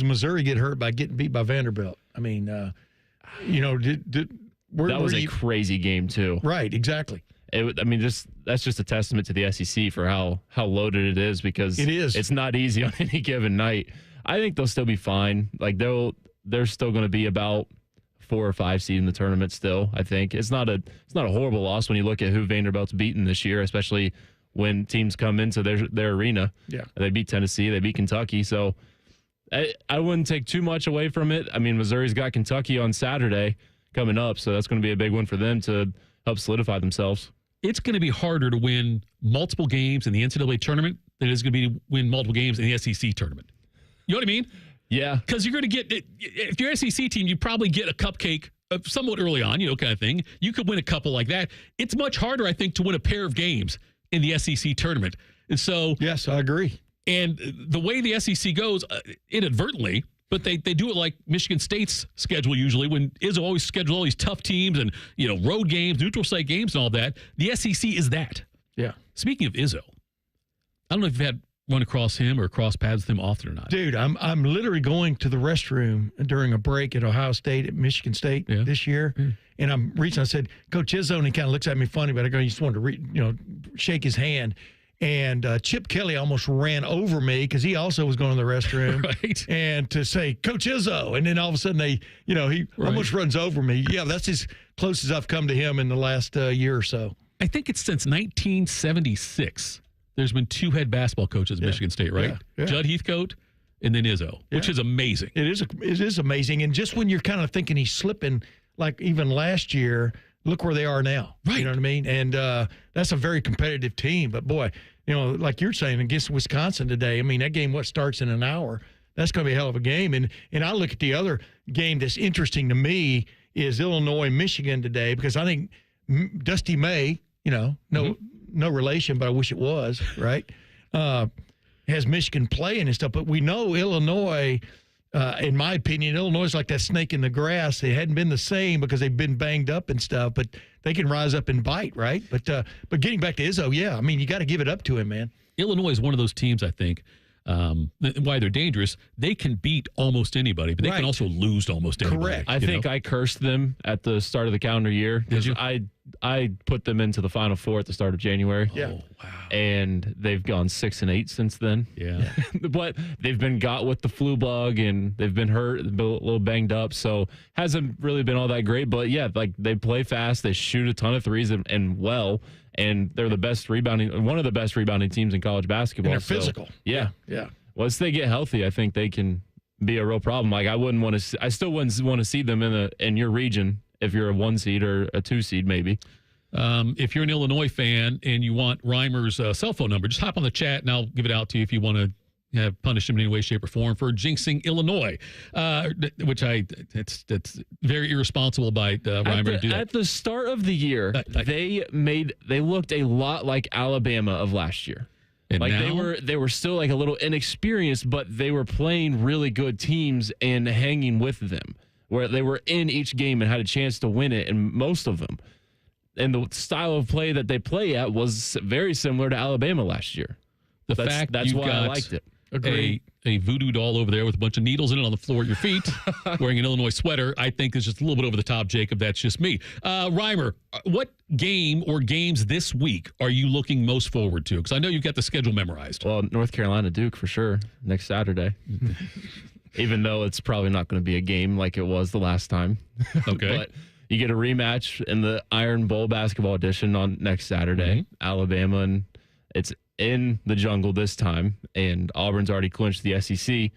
Missouri get hurt by getting beat by Vanderbilt? I mean, that was a crazy game too. Right, exactly. That's just a testament to the SEC for how loaded it is, because it's not easy on any given night. I think they'll still be fine. Like they're still going to be about 4 or 5 seed in the tournament still. I think it's not a horrible loss when you look at who Vanderbilt's beaten this year, especially when teams come into their arena. Yeah, they beat Tennessee, they beat Kentucky, so I wouldn't take too much away from it. I mean, Missouri's got Kentucky on Saturday coming up, so that's going to be a big one for them to help solidify themselves. It's going to be harder to win multiple games in the NCAA tournament than it is going to be to win multiple games in the SEC tournament. You know what I mean? Yeah. Because you're going to get, if you're an SEC team, you probably get a cupcake somewhat early on, kind of thing. You could win a couple like that. It's much harder, I think, to win a pair of games in the SEC tournament. And so. Yes, I agree. And the way the SEC goes, inadvertently, but they do it like Michigan State's schedule usually, when Izzo always schedules all these tough teams and, road games, neutral site games and all that. The SEC is that. Yeah. Speaking of Izzo, I don't know if you've had run across him or cross paths with him often or not. Dude, I'm literally going to the restroom during a break at Ohio State, at Michigan State this year, and I'm reaching. I said, Coach Izzo, and he kind of looks at me funny, but I just wanted to shake his hand. And Chip Kelly almost ran over me because he also was going to the restroom. Right. And to say, Coach Izzo. And then all of a sudden he almost runs over me. Yeah, that's as close as I've come to him in the last year or so. I think it's since 1976. There's been 2 head basketball coaches at Michigan State, right? Yeah. Judd Heathcote and then Izzo, which is amazing. It is amazing. And just when you're kind of thinking he's slipping, like even last year, look where they are now. Right. You know what I mean? And that's a very competitive team. But, boy, like you're saying, against Wisconsin today. I mean, that game starts in an hour. That's going to be a hell of a game. And I look at the other game that's interesting to me is Illinois-Michigan today, because I think Dusty May, no relation, but I wish it was, right? Has Michigan playing and stuff. But we know Illinois, in my opinion, Illinois is like that snake in the grass. They hadn't been the same because they've been banged up and stuff, but they can rise up and bite, right? But getting back to Izzo, yeah, I mean, you got to give it up to him, man. Illinois is one of those teams, I think, why they're dangerous. They can beat almost anybody, but they can also lose to almost anybody. Correct. I think I cursed them at the start of the calendar year. Did you? I put them into the Final Four at the start of January. Yeah. Oh, wow. And they've gone 6-8 since then. Yeah. But they've been got with the flu bug, and they've been hurt, been a little banged up. So hasn't really been all that great. But yeah, like they play fast, they shoot a ton of threes and well. And they're one of the best rebounding teams in college basketball. And they're physical. Yeah. Once they get healthy, I think they can be a real problem. Like I still wouldn't want to see them in your region if you're a 1 seed or a 2 seed, maybe. If you're an Illinois fan and you want Reimer's cell phone number, just hop on the chat and I'll give it out to you if you want to punish him in any way, shape, or form for jinxing Illinois, which that's very irresponsible by Reimer to do that. At the start of the year, they looked a lot like Alabama of last year. And like now? they were still like a little inexperienced, but they were playing really good teams and hanging with them, where they were in each game and had a chance to win it, and most of them. And the style of play that they play at was very similar to Alabama last year. That's why I liked it. A voodoo doll over there with a bunch of needles in it on the floor at your feet, wearing an Illinois sweater, I think is just a little bit over the top, Jacob. That's just me. Reimer, what game or games this week are you looking most forward to? Because I know you've got the schedule memorized. Well, North Carolina Duke for sure next Saturday. Even though it's probably not going to be a game like it was the last time. Okay. But you get a rematch in the Iron Bowl basketball edition on next Saturday. Alabama, and it's in the jungle this time, and Auburn's already clinched the SEC,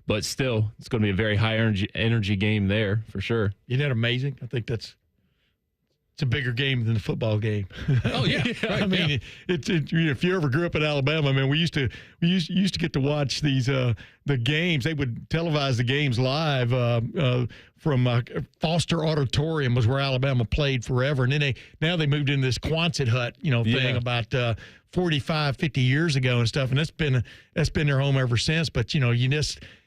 but still, it's going to be a very high energy game there for sure. Isn't that amazing? I think it's a bigger game than the football game. Oh yeah, right, I mean, if you ever grew up in Alabama, man, we used to get to watch these the games. They would televise the games live from Foster Auditorium was where Alabama played forever, and then now they moved into this Quonset hut, thing about 45, 50 years ago and stuff, and that's been their home ever since. But you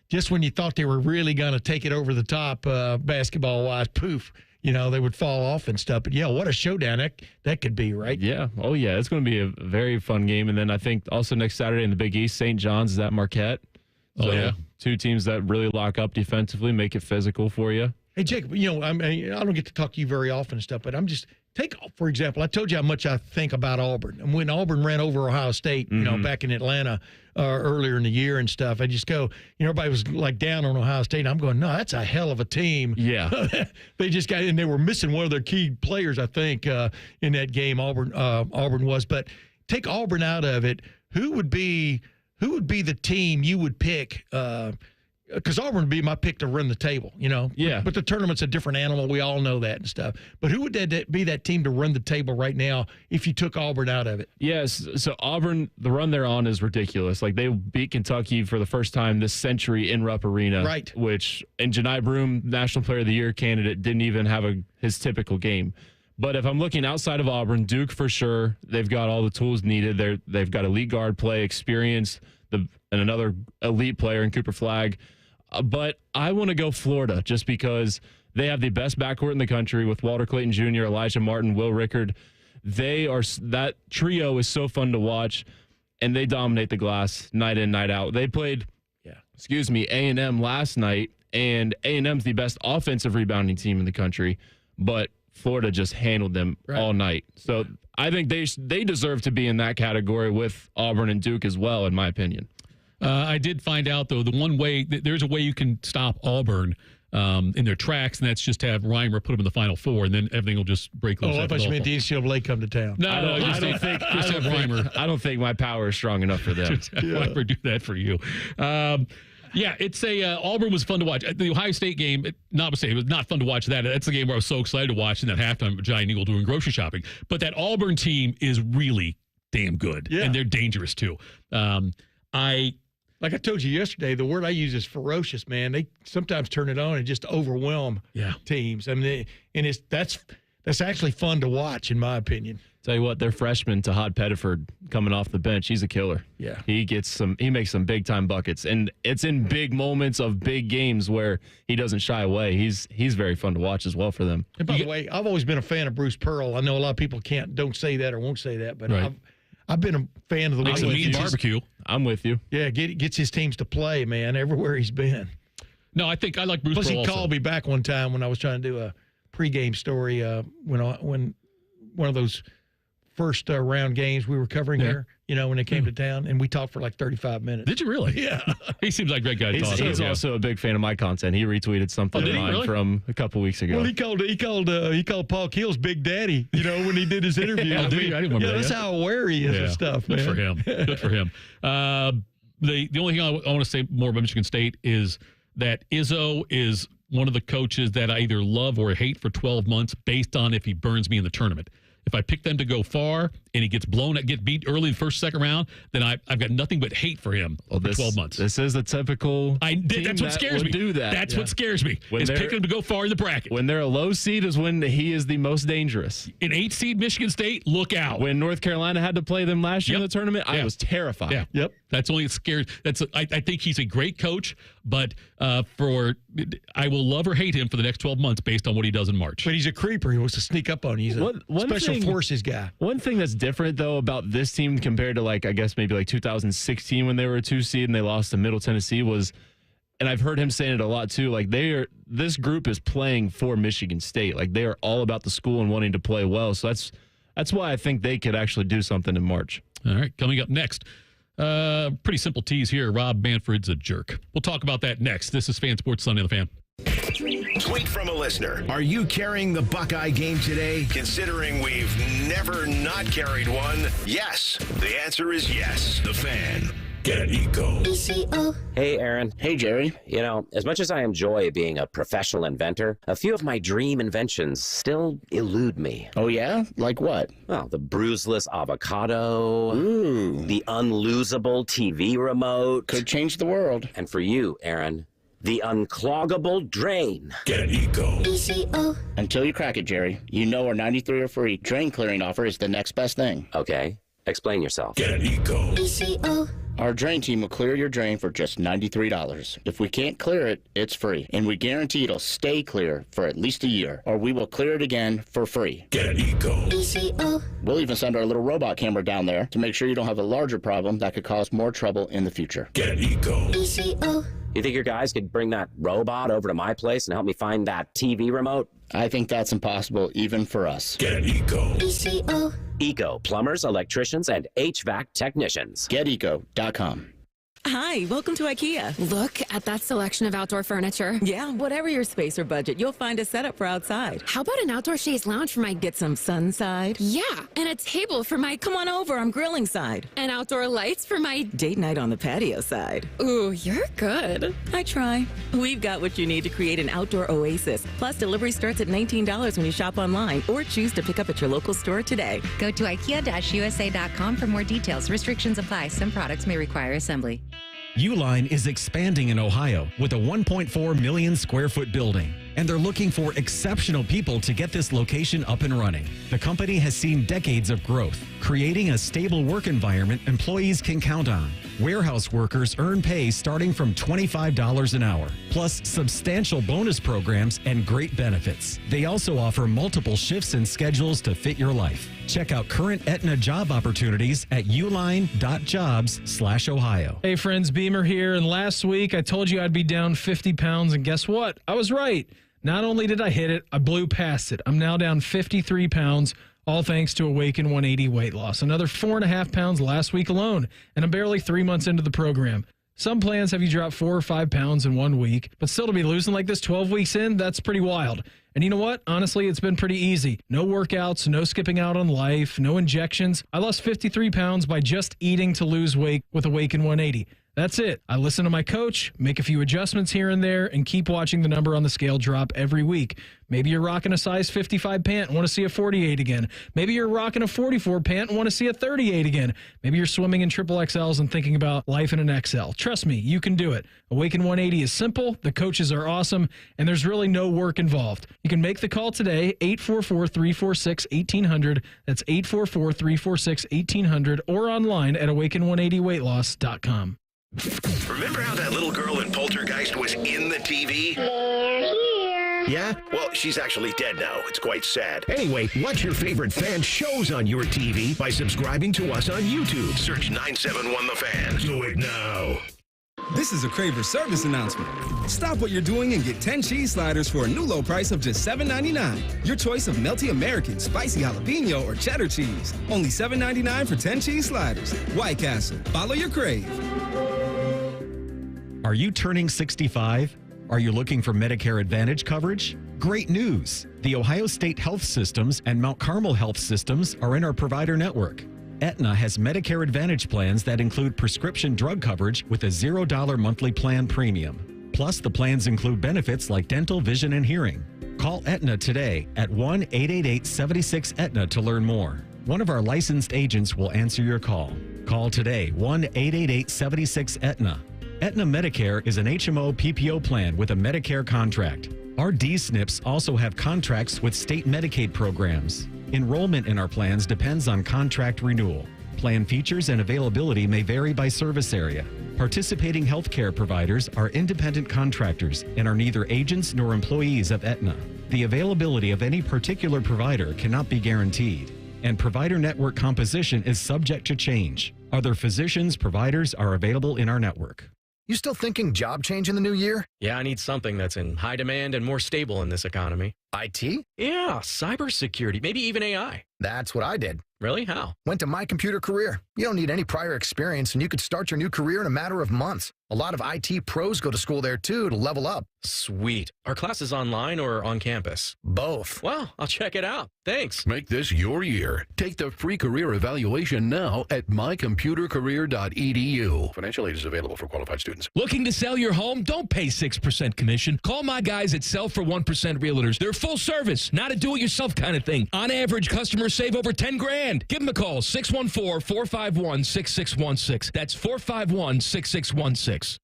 just when you thought they were really going to take it over the top basketball wise, poof. They would fall off and stuff. But, yeah, what a showdown that could be, right? Yeah. Oh, yeah. It's going to be a very fun game. And then I think also next Saturday in the Big East, St. John's is at Marquette. So, yeah. Two teams that really lock up defensively, make it physical for you. Hey, Jacob, I don't get to talk to you very often and stuff, but take, for example, I told you how much I think about Auburn. And when Auburn ran over Ohio State, back in Atlanta earlier in the year and stuff, I just go, everybody was like down on Ohio State. And I'm going, no, that's a hell of a team. Yeah. They just got in. They were missing one of their key players, I think, in that game, Auburn was. But take Auburn out of it. Who would be the team you would pick? Because Auburn would be my pick to run the table, Yeah. But the tournament's a different animal. We all know that and stuff. But who would be that team to run the table right now if you took Auburn out of it? Yes. So Auburn, the run they're on is ridiculous. Like they beat Kentucky for the first time this century in Rupp Arena. Right. And Janai Broome, National Player of the Year candidate, didn't even have his typical game. But if I'm looking outside of Auburn, Duke for sure, they've got all the tools needed. They've got elite guard play, experience, and another elite player in Cooper Flagg. But I want to go Florida just because they have the best backcourt in the country with Walter Clayton Jr., Elijah Martin, Will Rickard. That trio is so fun to watch, and they dominate the glass night in, night out. They played, A&M last night, and A&M's the best offensive rebounding team in the country, but Florida just handled them all night. So I think they deserve to be in that category with Auburn and Duke as well, in my opinion. I did find out, though, there's a way you can stop Auburn in their tracks, and that's just have Reimer put them in the Final Four, and then everything will just break loose. Oh, I thought you meant the NCAA come to town. No, I don't think my power is strong enough for them. Just have Reimer do that for you. It's Auburn was fun to watch. The Ohio State game, notwithstanding, it was not fun to watch that. That's the game where I was so excited to watch in that halftime of Giant Eagle doing grocery shopping. But that Auburn team is really damn good. Yeah. And they're dangerous, too. Like I told you yesterday, the word I use is ferocious, man. They sometimes turn it on and just overwhelm teams. I mean, that's actually fun to watch, in my opinion. Tell you what, their freshman, Tahad Pettiford, coming off the bench, he's a killer. Yeah. He makes some big-time buckets, and it's in big moments of big games where he doesn't shy away. He's very fun to watch as well for them. And by the way, I've always been a fan of Bruce Pearl. I know a lot of people don't say that or won't say that, but I've been a fan of the way he barbecue. I'm with you. Yeah, gets his teams to play, man, everywhere he's been. No, I think I like Bruce Pearl. Plus, he called me back one time when I was trying to do a pregame story when one of those first round games we were covering there, when they came to town, and we talked for like 35 minutes. Did you really? Yeah. He seems like a great guy to talk to. He's also a big fan of my content. He retweeted something of mine from a couple weeks ago. Well, he called Paul Keels Big Daddy, when he did his interview. I didn't remember that. That's how aware he is of stuff, man. Good for him. Good for him. The only thing I want to say more about Michigan State is that Izzo is one of the coaches that I either love or hate for 12 months based on if he burns me in the tournament. If I pick them to go far and he gets beat early in the first, second round, then I've got nothing but hate for him for 12 months. This is a typical that's what scares me. That's what scares me. Is picking him to go far in the bracket. When they're a low seed is when he is the most dangerous. An 8-seed Michigan State, look out. When North Carolina had to play them last year in the tournament, I was terrified. Yeah. Yep. That's only scared. I think he's a great coach, but I will love or hate him for the next 12 months based on what he does in March. But he's a creeper. He wants to sneak up on you. He's a special forces guy. One thing that's different, though, about this team compared to, maybe 2016 when they were a 2-seed and they lost to Middle Tennessee was, and I've heard him saying it a lot, too, this group is playing for Michigan State. They are all about the school and wanting to play well. So that's why I think they could actually do something in March. All right, coming up next. Pretty simple tease here. Rob Manfred's a jerk. We'll talk about that next. This is Fan Sports Sunday on the Fan. Tweet from a listener. Are you carrying the Buckeye game today? Considering we've never not carried one, yes. The answer is yes. The Fan. Get Eco. Hey, Aaron. Hey, Jerry. As much as I enjoy being a professional inventor, a few of my dream inventions still elude me. Oh, yeah? Like what? Well, the bruiseless avocado. Ooh. The unlosable TV remote. Could change the world. And for you, Aaron, the uncloggable drain. Get Eco. Until you crack it, Jerry. Our 93 or free drain clearing offer is the next best thing. Okay. Explain yourself. Get Eco. Our drain team will clear your drain for just $93. If we can't clear it, it's free. And we guarantee it'll stay clear for at least a year, or we will clear it again for free. Get Eco. We'll even send our little robot camera down there to make sure you don't have a larger problem that could cause more trouble in the future. Get Eco. You think your guys could bring that robot over to my place and help me find that TV remote? I think that's impossible even for us. Get Eco. Eco, plumbers, electricians, and HVAC technicians. GetEco.com. Hi, welcome to IKEA. Look at that selection of outdoor furniture. Yeah, whatever your space or budget, you'll find a setup for outside. How about an outdoor chaise lounge for my get some sun side? Yeah, and a table for my come on over, I'm grilling side. And outdoor lights for my date night on the patio side. Ooh, you're good. I try. We've got what you need to create an outdoor oasis. Plus, delivery starts at $19 when you shop online or choose to pick up at your local store today. Go to IKEA-USA.com for more details. Restrictions apply. Some products may require assembly. Uline is expanding in Ohio with a 1.4 million square foot building, and they're looking for exceptional people to get this location up and running. The company has seen decades of growth, creating a stable work environment employees can count on. Warehouse workers earn pay starting from $25 an hour, plus substantial bonus programs and great benefits. They also offer multiple shifts and schedules to fit your life. Check out current Aetna job opportunities at uline.jobs/Ohio. Hey friends, Beamer here, and last week I told you I'd be down 50 pounds, and guess what? I was right. Not only did I hit it, I blew past it. I'm now down 53 pounds, all thanks to Awaken 180 weight loss. Another 4.5 pounds last week alone, and I'm barely 3 months into the program. Some plans have you drop 4 or 5 pounds in 1 week, but still to be losing like this 12 weeks in, that's pretty wild. And you know what? Honestly, it's been pretty easy. No workouts, no skipping out on life, no injections. I lost 53 pounds by just eating to lose weight with Awaken 180. That's it. I listen to my coach, make a few adjustments here and there, and keep watching the number on the scale drop every week. Maybe you're rocking a size 55 pant and want to see a 48 again. Maybe you're rocking a 44 pant and want to see a 38 again. Maybe you're swimming in triple XLs and thinking about life in an XL. Trust me, you can do it. Awaken 180 is simple, the coaches are awesome, and there's really no work involved. You can make the call today, 844-346-1800. That's 844-346-1800, or online at awaken180weightloss.com. Remember how that little girl in Poltergeist was in the TV? Yeah? Well, she's actually dead now. It's quite sad. Anyway, watch your favorite fan shows on your TV by subscribing to us on YouTube. Search 971 The Fan. Do it now. This is a Craver service announcement. Stop what you're doing and get 10 cheese sliders for a new low price of just $7.99. Your choice of melty American, spicy jalapeno, or cheddar cheese. Only $7.99 for 10 cheese sliders. White Castle. Follow your crave. Are you turning 65? Are you looking for Medicare Advantage coverage? Great news! The Ohio State Health Systems and Mount Carmel Health Systems are in our provider network. Aetna has Medicare Advantage plans that include prescription drug coverage with a $0 monthly plan premium. Plus, the plans include benefits like dental, vision, and hearing. Call Aetna today at 1-888-76-AETNA to learn more. One of our licensed agents will answer your call. Call today, 1-888-76-AETNA. Aetna Medicare is an HMO PPO plan with a Medicare contract. Our D-SNPs also have contracts with state Medicaid programs. Enrollment in our plans depends on contract renewal. Plan features and availability may vary by service area. Participating healthcare providers are independent contractors and are neither agents nor employees of Aetna. The availability of any particular provider cannot be guaranteed, and provider network composition is subject to change. Other physicians, providers are available in our network. You still thinking job change in the new year? Yeah, I need something that's in high demand and more stable in this economy. IT? Yeah, cybersecurity, maybe even AI. That's what I did. Really? How? Went to My Computer Career. You don't need any prior experience, and you could start your new career in a matter of months. A lot of IT pros go to school there, too, to level up. Sweet. Are classes online or on campus? Both. Well, I'll check it out. Thanks. Make this your year. Take the free career evaluation now at mycomputercareer.edu. Financial aid is available for qualified students. Looking to sell your home? Don't pay 6% commission. Call my guys at Sell for 1% Realtors. They're full service, not a do-it-yourself kind of thing. On average, customers save over $10,000. Give them a call, 614-451-6616. That's 451-6616.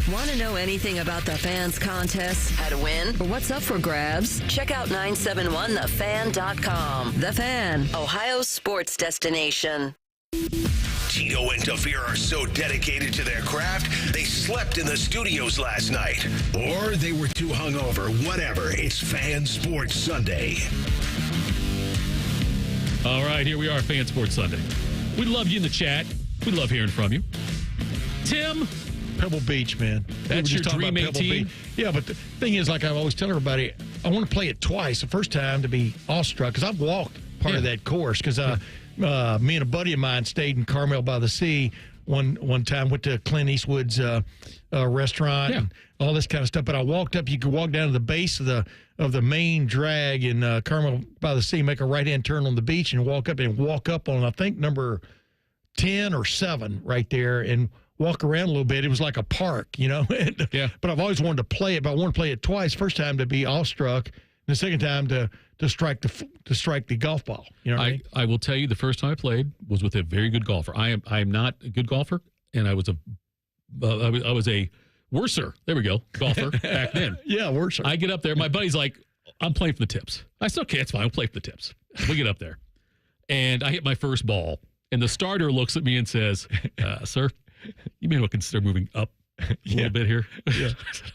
Want to know anything about the Fans contest? How to win? Or what's up for grabs? Check out 971thefan.com. The Fan, Ohio's sports destination. Tito and Tafir are so dedicated to their craft, they slept in the studios last night. Or they were too hungover. Whatever. It's Fan Sports Sunday. All right, here we are, Fan Sports Sunday. We love you in the chat. We love hearing from you. Tim? Pebble Beach, man. That's your dream 18? Yeah, but the thing is, like I always tell everybody, I want to play it twice. The first time to be awestruck, because I've walked part of that course, because me and a buddy of mine stayed in Carmel by the Sea one time, went to Clint Eastwood's restaurant and all this kind of stuff. But I walked up, you could walk down to the base of the main drag in Carmel by the Sea, make a right-hand turn on the beach and walk up on, I think, number 10 or 7 right there, and walk around a little bit. It was like a park, you know. But I've always wanted to play it, but I want to play it twice. First time to be awestruck, and the second time to strike the golf ball. You know what I mean? I will tell you, the first time I played was with a very good golfer. I am not a good golfer, and I was a worser. There we go, golfer back then. Yeah, worser. I get up there. My buddy's like, "I'm playing for the tips." I said, "Okay, it's fine. I'll play for the tips." We get up there, and I hit my first ball, and the starter looks at me and says, "Sir, you may well consider moving up a little bit here." Yeah.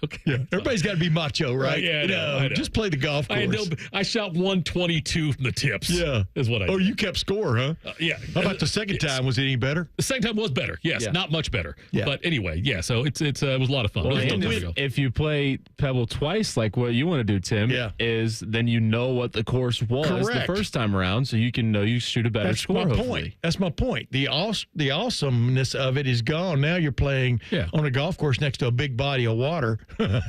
Okay. Yeah. Everybody's got to be macho, right? Yeah, I know. Just play the golf course. I shot 122 from the tips. Yeah. Is what I Oh, did. you kept score, huh? Yeah. How about the second time? Was it any better? The second time was better. Yes. Yeah. Not much better. Yeah. But anyway, yeah. So it was a lot of fun. Well, It was and a long time ago. if you play Pebble twice, like what you want to do, Tim, is then you know what the course was Correct. the first time around, so you can know you shoot a better That's score. my hopefully. point. That's my point. The awesomeness of it is gone. Now you're playing on a golf course next to a big body of water. I'm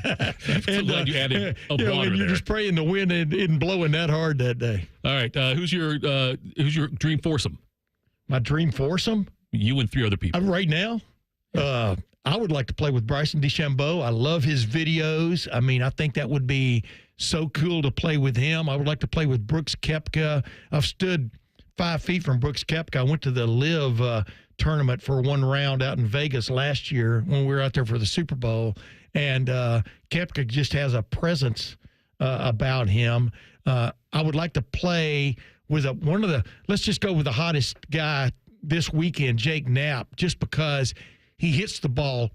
so glad you added of water and you're there. just praying the wind isn't blowing that hard that day. All right. Who's your dream foursome? My dream foursome? You and 3 other people. Right now? I would like to play with Bryson DeChambeau. I love his videos. I mean, I think that would be so cool to play with him. I would like to play with Brooks Koepka. I've stood 5 feet from Brooks Koepka. I went to the Live tournament for one round out in Vegas last year when we were out there for the Super Bowl. And Koepka just has a presence about him. I would like to play with let's just go with the hottest guy this weekend, Jake Knapp, just because he hits the ball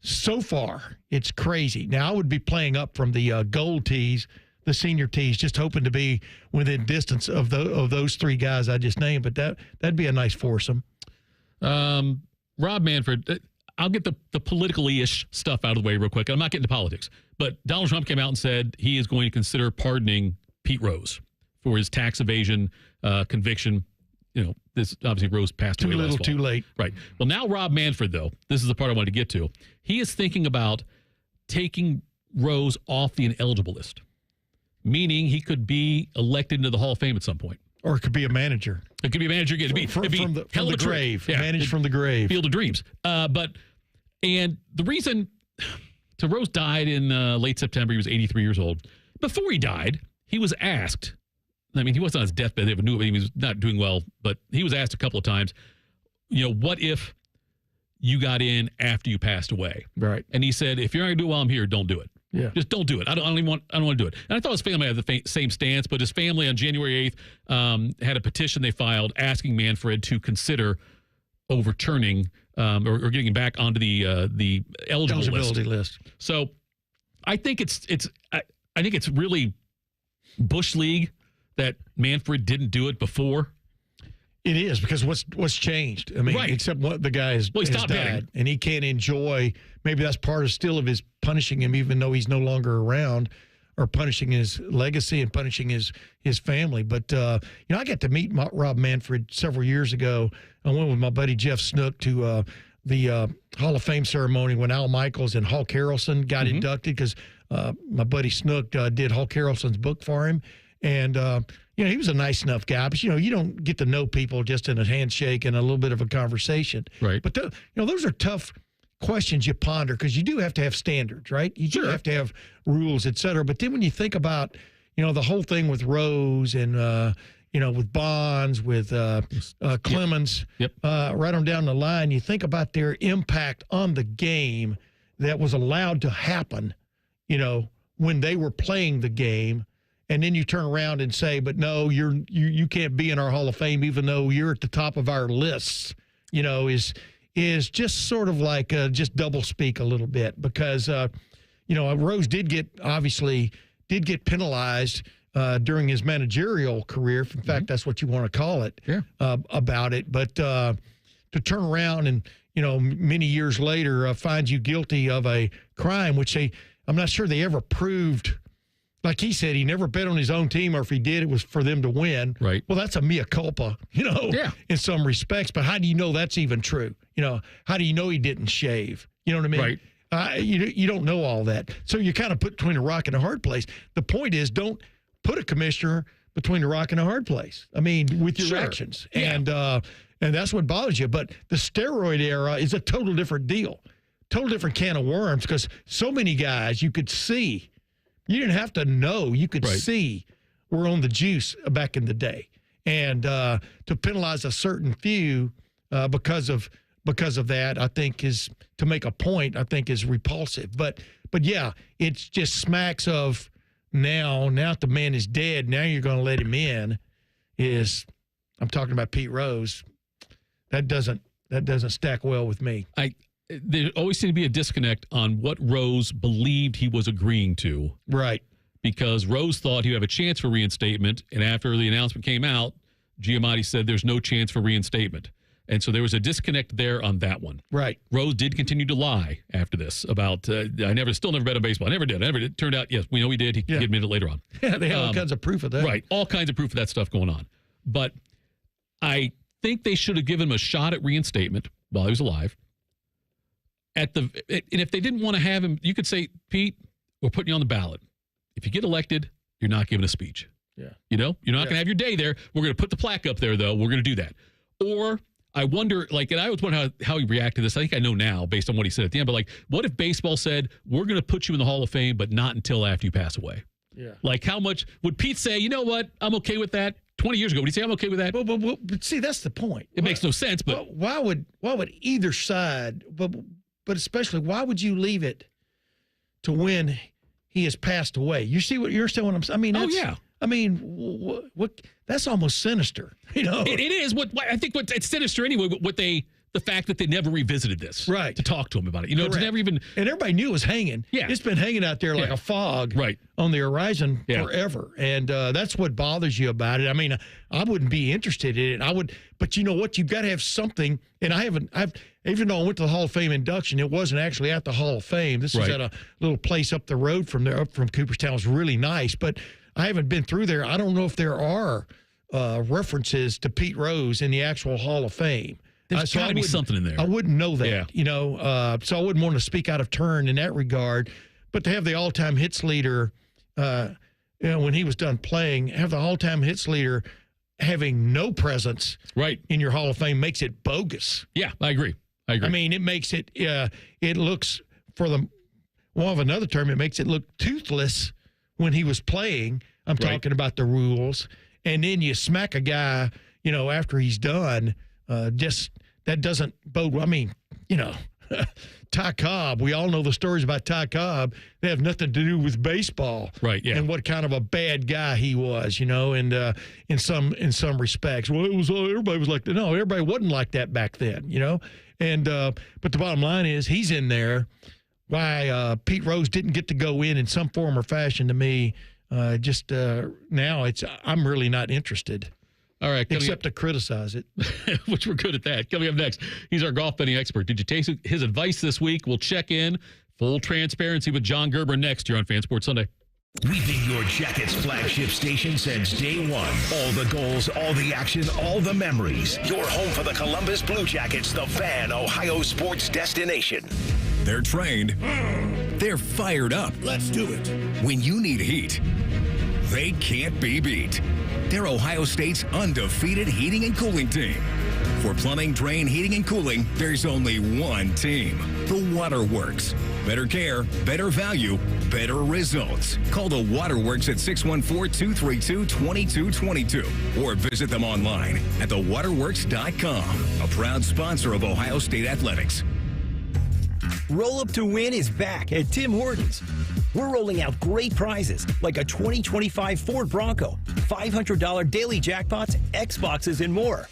so far. It's crazy. Now, I would be playing up from the gold tees, the senior tees, just hoping to be within distance of those 3 guys I just named, but that'd be a nice foursome. Rob Manfred, I'll get the political-ish stuff out of the way real quick. I'm not getting to politics, but Donald Trump came out and said he is going to consider pardoning Pete Rose for his tax evasion conviction. You know, this obviously Rose passed away last fall. Too late. Right. Well, now Rob Manfred, though, this is the part I wanted to get to. He is thinking about taking Rose off the ineligible list, meaning he could be elected into the Hall of Fame at some point. Or it could be a manager. It could be a manager again. From the grave. Yeah, managed from the grave. Field of Dreams. And the reason, so Rose died in late September. He was 83 years old. Before he died, he was asked, I mean, he wasn't on his deathbed. They knew he was not doing well, but he was asked a couple of times, you know, what if you got in after you passed away? Right. And he said, if you're not going to do it while I'm here, don't do it. Yeah. Just don't do it. I don't want to do it. And I thought his family had the same stance, but his family on January 8th had a petition they filed asking Manfred to consider overturning or getting him back onto the eligibility list. So I think I think it's really Bush League that Manfred didn't do it before. It is, because what's changed? I mean, right. Except what the guy has stopped died, betting. and he can't enjoy. Maybe that's part of his punishing him, even though he's no longer around, or punishing his legacy and punishing his family. But I got to meet Rob Manfred several years ago. I went with my buddy Jeff Snook to the Hall of Fame ceremony when Al Michaels and Hawk Harrelson got inducted, because my buddy Snook did Hawk Harrelson's book for him. And, he was a nice enough guy, but, you don't get to know people just in a handshake and a little bit of a conversation. Right. But, those are tough questions you ponder, because you do have to have standards, right? You do have to have rules, et cetera. But then when you think about, the whole thing with Rose and, with Bonds, with Clemens, right on down the line, you think about their impact on the game that was allowed to happen, when they were playing the game. And then you turn around and say, but no, you can't be in our Hall of Fame, even though you're at the top of our lists, is just sort of like just double speak a little bit, because, Rose did get penalized during his managerial career. In fact, that's what you want to call it, about it. But to turn around and, many years later find you guilty of a crime, which I'm not sure they ever proved. Like he said, he never bet on his own team, or if he did, it was for them to win. Right. Well, that's a mea culpa, in some respects. But how do you know that's even true? How do you know he didn't shave? You know what I mean? Right. You don't know all that. So you kind of put between a rock and a hard place. The point is, don't put a commissioner between a rock and a hard place. I mean, with your actions. Yeah. And that's what bothers you. But the steroid era is a total different deal. Total different can of worms, because so many guys you could see. You didn't have to know. You could see were on the juice back in the day. And to penalize a certain few because of that, I think is, to make a point, I think is repulsive. But yeah, it's just smacks of now that the man is dead, now you're going to let him in. I'm talking about Pete Rose. That doesn't stack well with me. There always seemed to be a disconnect on what Rose believed he was agreeing to. Right. Because Rose thought he would have a chance for reinstatement, and after the announcement came out, Giamatti said there's no chance for reinstatement. And so there was a disconnect there on that one. Right. Rose did continue to lie after this about, I still never bet on baseball. I never did. It turned out, yes, we know he did. He admitted it later on. Yeah, they have all kinds of proof of that. Right. All kinds of proof of that stuff going on. But I think they should have given him a shot at reinstatement while he was alive. And if they didn't want to have him, you could say, Pete, we're putting you on the ballot. If you get elected, you're not giving a speech. Yeah. You're not going to have your day there. We're going to put the plaque up there, though. We're going to do that. Or I wonder, like, and I always wonder how he reacted to this. I think I know now based on what he said at the end, but like, what if baseball said, we're going to put you in the Hall of Fame, but not until after you pass away? Yeah. Like, how much would Pete say, you know what, I'm okay with that? 20 years ago, would he say, I'm okay with that? But see, that's the point. It makes no sense, but. Why would either side, but especially, why would you leave it to when he has passed away? You see what you're saying? What I'm saying? I mean, yeah. I mean, what? That's almost sinister. You know, it is. I think it's sinister anyway. The fact that they never revisited this, right? To talk to him about it. You know, to never even. And everybody knew it was hanging. Yeah, it's been hanging out there like a fog, right, on the horizon forever. And that's what bothers you about it. I mean, I wouldn't be interested in it. But you know what? You've got to have something. And even though I went to the Hall of Fame induction, it wasn't actually at the Hall of Fame. This was at a little place up the road from there, up from Cooperstown. It was really nice, but I haven't been through there. I don't know if there are references to Pete Rose in the actual Hall of Fame. There's got to be something in there. I wouldn't know that, yeah. You know, so I wouldn't want to speak out of turn in that regard. But to have the all-time hits leader, when he was done playing, have the all-time hits leader having no presence in your Hall of Fame makes it bogus. Yeah, I agree. I mean, it makes it, it looks, for the want of another term, it makes it look toothless when he was playing. I'm talking about the rules. And then you smack a guy, you know, after he's done, just that doesn't bode. I mean, you know, Ty Cobb, we all know the stories about Ty Cobb. They have nothing to do with baseball. Right, yeah. And what kind of a bad guy he was, you know, and in some respects. Well, it was everybody was like that. No, everybody wasn't like that back then, you know. And but the bottom line is he's in there. Why Pete Rose didn't get to go in some form or fashion, to me, now I'm really not interested. All right. Except to criticize it. Which we're good at that. Coming up next, he's our golf betting expert. Did you take his advice this week? We'll check in. Full transparency with John Gerber next here on Fan Sports Sunday. We've been your Jackets flagship station since day one. All the goals, all the action, all the memories. Your home for the Columbus Blue Jackets, the Fan, Ohio sports destination. They're trained. They're fired up. Let's do it. When you need heat, they can't be beat. They're Ohio State's undefeated heating and cooling team. For plumbing, drain, heating, and cooling, there's only one team. The Waterworks. Better care, better value, better results. Call the Waterworks at 614-232-2222 or visit them online at thewaterworks.com. A proud sponsor of Ohio State Athletics. Roll Up to Win is back at Tim Hortons. We're rolling out great prizes like a 2025 Ford Bronco, $500 daily jackpots, Xboxes, and more.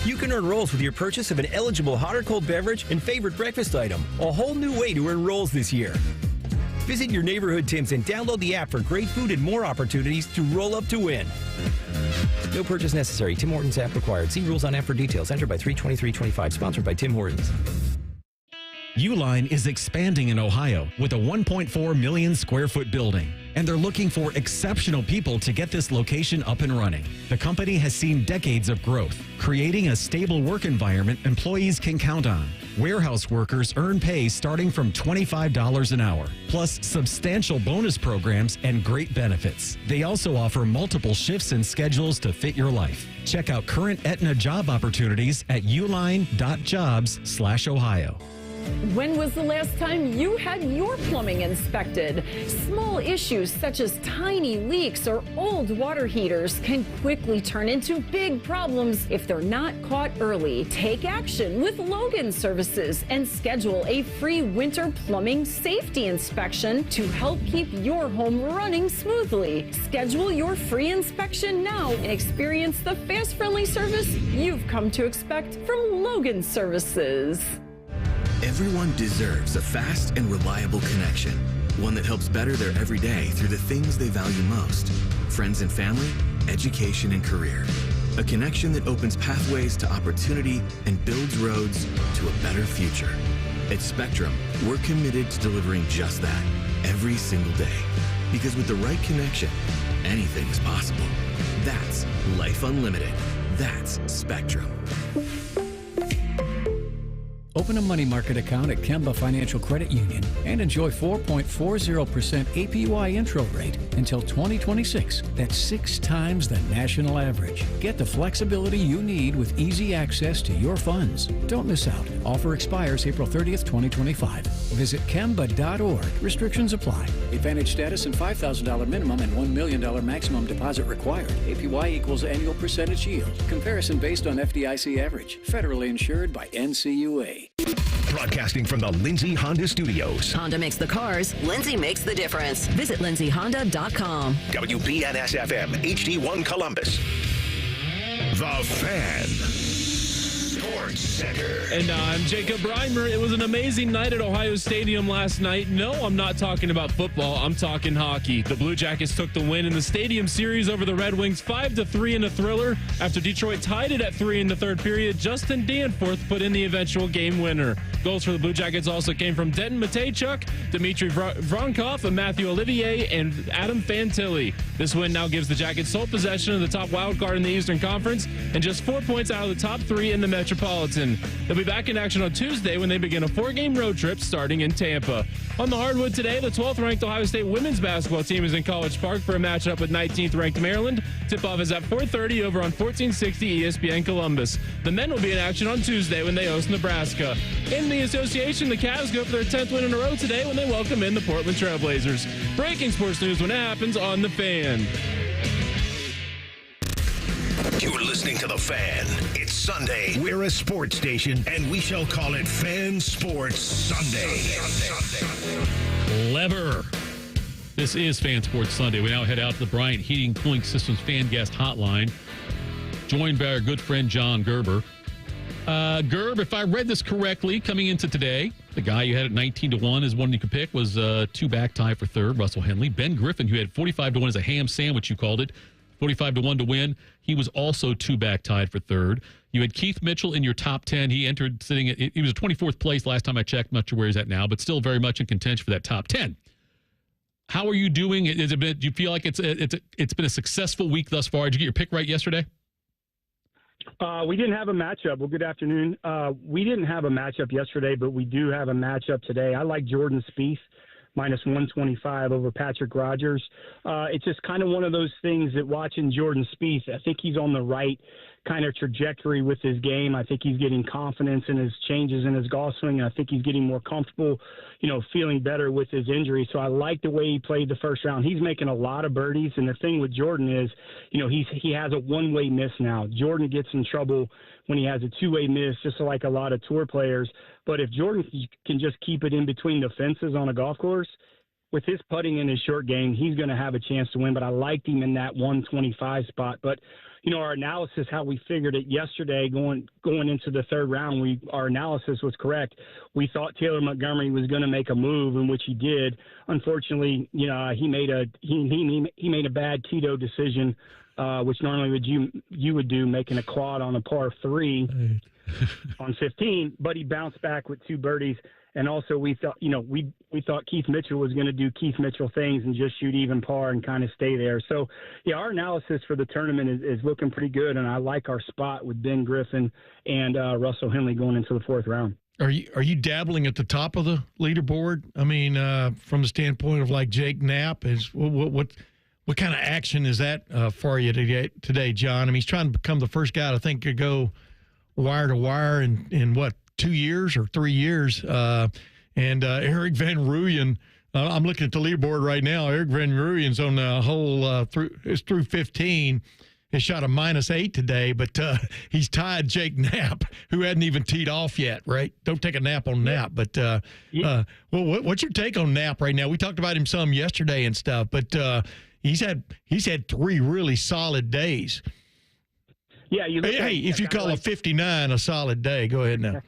You can earn rolls with your purchase of an eligible hot or cold beverage and favorite breakfast item. A whole new way to earn rolls this year. Visit your neighborhood Tim's and download the app for great food and more opportunities to roll up to win. No purchase necessary. Tim Hortons app required. See rules on app for details. Entered by 3/23/25. Sponsored by Tim Hortons. Uline is expanding in Ohio with a 1.4 million square foot building, and they're looking for exceptional people to get this location up and running. The company has seen decades of growth, creating a stable work environment employees can count on. Warehouse workers earn pay starting from $25 an hour, plus substantial bonus programs and great benefits. They also offer multiple shifts and schedules to fit your life. Check out current Aetna job opportunities at uline.jobs/Ohio. When was the last time you had your plumbing inspected? Small issues such as tiny leaks or old water heaters can quickly turn into big problems if they're not caught early. Take action with Logan Services and schedule a free winter plumbing safety inspection to help keep your home running smoothly. Schedule your free inspection now and experience the fast, friendly service you've come to expect from Logan Services. Everyone deserves a fast and reliable connection, one that helps better their everyday through the things they value most: friends and family, education and career. A connection that opens pathways to opportunity and builds roads to a better future. At Spectrum, we're committed to delivering just that every single day. Because with the right connection, anything is possible. That's Life Unlimited. That's Spectrum. Open a money market account at Kemba Financial Credit Union and enjoy 4.40% APY intro rate until 2026. That's 6 times the national average. Get the flexibility you need with easy access to your funds. Don't miss out. Offer expires April 30th, 2025. Visit Kemba.org. Restrictions apply. Advantage status and $5,000 minimum and $1 million maximum deposit required. APY equals annual percentage yield. Comparison based on FDIC average. Federally insured by NCUA. Broadcasting from the Lindsay Honda Studios. Honda makes the cars. Lindsay makes the difference. Visit lindsayhonda.com. WBNS-FM, HD1 Columbus. The Fan. Sports Center. And I'm Jacob Reimer. It was an amazing night at Ohio Stadium last night. No, I'm not talking about football. I'm talking hockey. The Blue Jackets took the win in the Stadium Series over the Red Wings 5-3 in a thriller. After Detroit tied it at 3 in the third period, Justin Danforth put in the eventual game winner. Goals for the Blue Jackets also came from Denton Matejchuk, Dmitry Vronkov, and Matthew Olivier, and Adam Fantilli. This win now gives the Jackets sole possession of the top wild card in the Eastern Conference and just 4 points out of the top 3 in the Metropolitan. They'll be back in action on Tuesday when they begin a 4-game road trip starting in Tampa. On the hardwood today, the 12th-ranked Ohio State women's basketball team is in College Park for a matchup with 19th-ranked Maryland. Tip-off is at 4:30 over on 1460 ESPN Columbus. The men will be in action on Tuesday when they host Nebraska. In the association, the Cavs go for their 10th win in a row today when they welcome in the Portland Trailblazers. Breaking sports news when it happens on The Fan. You're listening to The Fan. It's Sunday. We're a sports station, and we shall call it Fan Sports Sunday. Clever. This is Fan Sports Sunday. We now head out to the Bryant Heating Cooling Systems Fan Guest Hotline, joined by our good friend John Gerber. Gerb, if I read this correctly, coming into today, the guy you had at 19-1 is one you could pick, was 2-back tie for third, Russell Henley. Ben Griffin, who had 45-1 as a ham sandwich, you called it, 45-1 to win. He was also 2-back tied for third. You had Keith Mitchell in your top 10. He entered sitting at, he was 24th place last time I checked. Not sure where he's at now, but still very much in contention for that top 10. How are you doing? Do you feel like it's been a successful week thus far? Did you get your pick right yesterday? We didn't have a matchup. Well, good afternoon. We didn't have a matchup yesterday, but we do have a matchup today. I like Jordan Spieth minus 125 over Patrick Rogers. It's just kind of one of those things that watching Jordan Spieth, I think he's on the right kind of trajectory with his game. I think he's getting confidence in his changes in his golf swing. I think he's getting more comfortable, feeling better with his injury. So I like the way he played the first round. He's making a lot of birdies. And the thing with Jordan is, he has a one-way miss now. Jordan gets in trouble when he has a two-way miss, just like a lot of tour players. But if Jordan can just keep it in between the fences on a golf course, with his putting in his short game, he's going to have a chance to win. But I liked him in that 125 spot. But our analysis, how we figured it yesterday, going into the third round, our analysis was correct. We thought Taylor Montgomery was going to make a move, in which he did. Unfortunately, he made a bad Tito decision, which normally you would do, making a quad on a par 3 on 15. But he bounced back with 2 birdies. And also, we thought, we thought Keith Mitchell was going to do Keith Mitchell things and just shoot even par and kind of stay there. So, our analysis for the tournament is looking pretty good, and I like our spot with Ben Griffin and Russell Henley going into the fourth round. Are you dabbling at the top of the leaderboard? I mean, from the standpoint of like Jake Knapp, what kind of action is that for you today, John? I mean, he's trying to become the first guy to think could go wire to wire in what? 2 years or 3 years. And Eric Van Rooyen, I'm looking at the leaderboard right now. Eric Van Rooyen's on the whole through 15. He shot a -8 today, but he's tied Jake Knapp, who hadn't even teed off yet, right? Don't take a nap on Knapp. But well, what's your take on Knapp right now? We talked about him some yesterday and stuff, but he's had 3 really solid days. Yeah. If you call a 59 a solid day, go ahead now.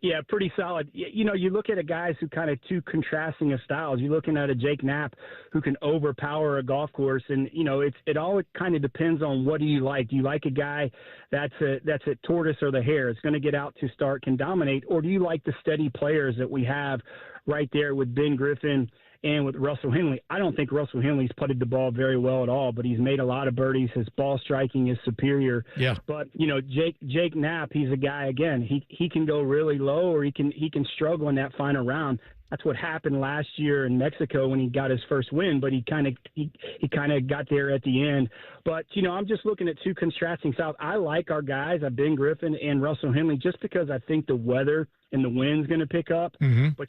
Yeah, pretty solid. You look at a guys who kind of two contrasting of styles. You're looking at a Jake Knapp who can overpower a golf course, and it all kind of depends on what do you like. Do you like a guy that's a tortoise or the hare? It's going to get out to start, can dominate, or do you like the steady players that we have right there with Ben Griffin and with Russell Henley? I don't think Russell Henley's putted the ball very well at all, but he's made a lot of birdies. His ball striking is superior. Yeah. But Jake Knapp, he's a guy, again, he can go really low, or he can struggle in that final round. That's what happened last year in Mexico when he got his first win, but he kind of got there at the end. But, I'm just looking at two contrasting styles. I like our guys, Ben Griffin and Russell Henley, just because I think the weather and the wind's going to pick up. Mm-hmm. But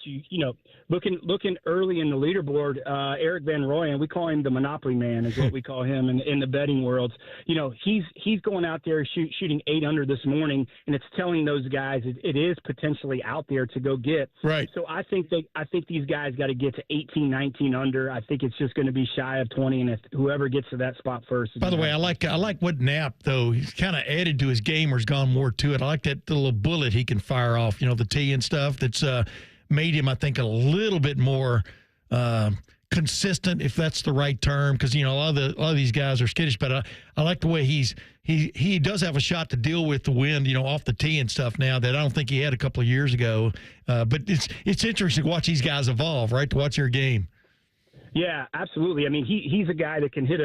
looking early in the leaderboard, Eric Van Rooyen, we call him the Monopoly Man, is what we call him in the betting world. He's going out there shooting 8 under this morning, and it's telling those guys it is potentially out there to go get. Right. So I think these guys got to get to 18, 19 under. I think it's just going to be shy of 20, and if whoever gets to that spot first. By the way, I like what Knapp, though. He's kind of added to his game or has gone more to it. I like that little bullet he can fire off, the tee and stuff. That's made him, I think, a little bit more consistent, if that's the right term, because a lot of these guys are skittish. But I like the way he does have a shot to deal with the wind, off the tee and stuff now that I don't think he had a couple of years ago. But it's interesting to watch these guys evolve, right? To watch their game. Yeah, absolutely. I mean, he's a guy that can hit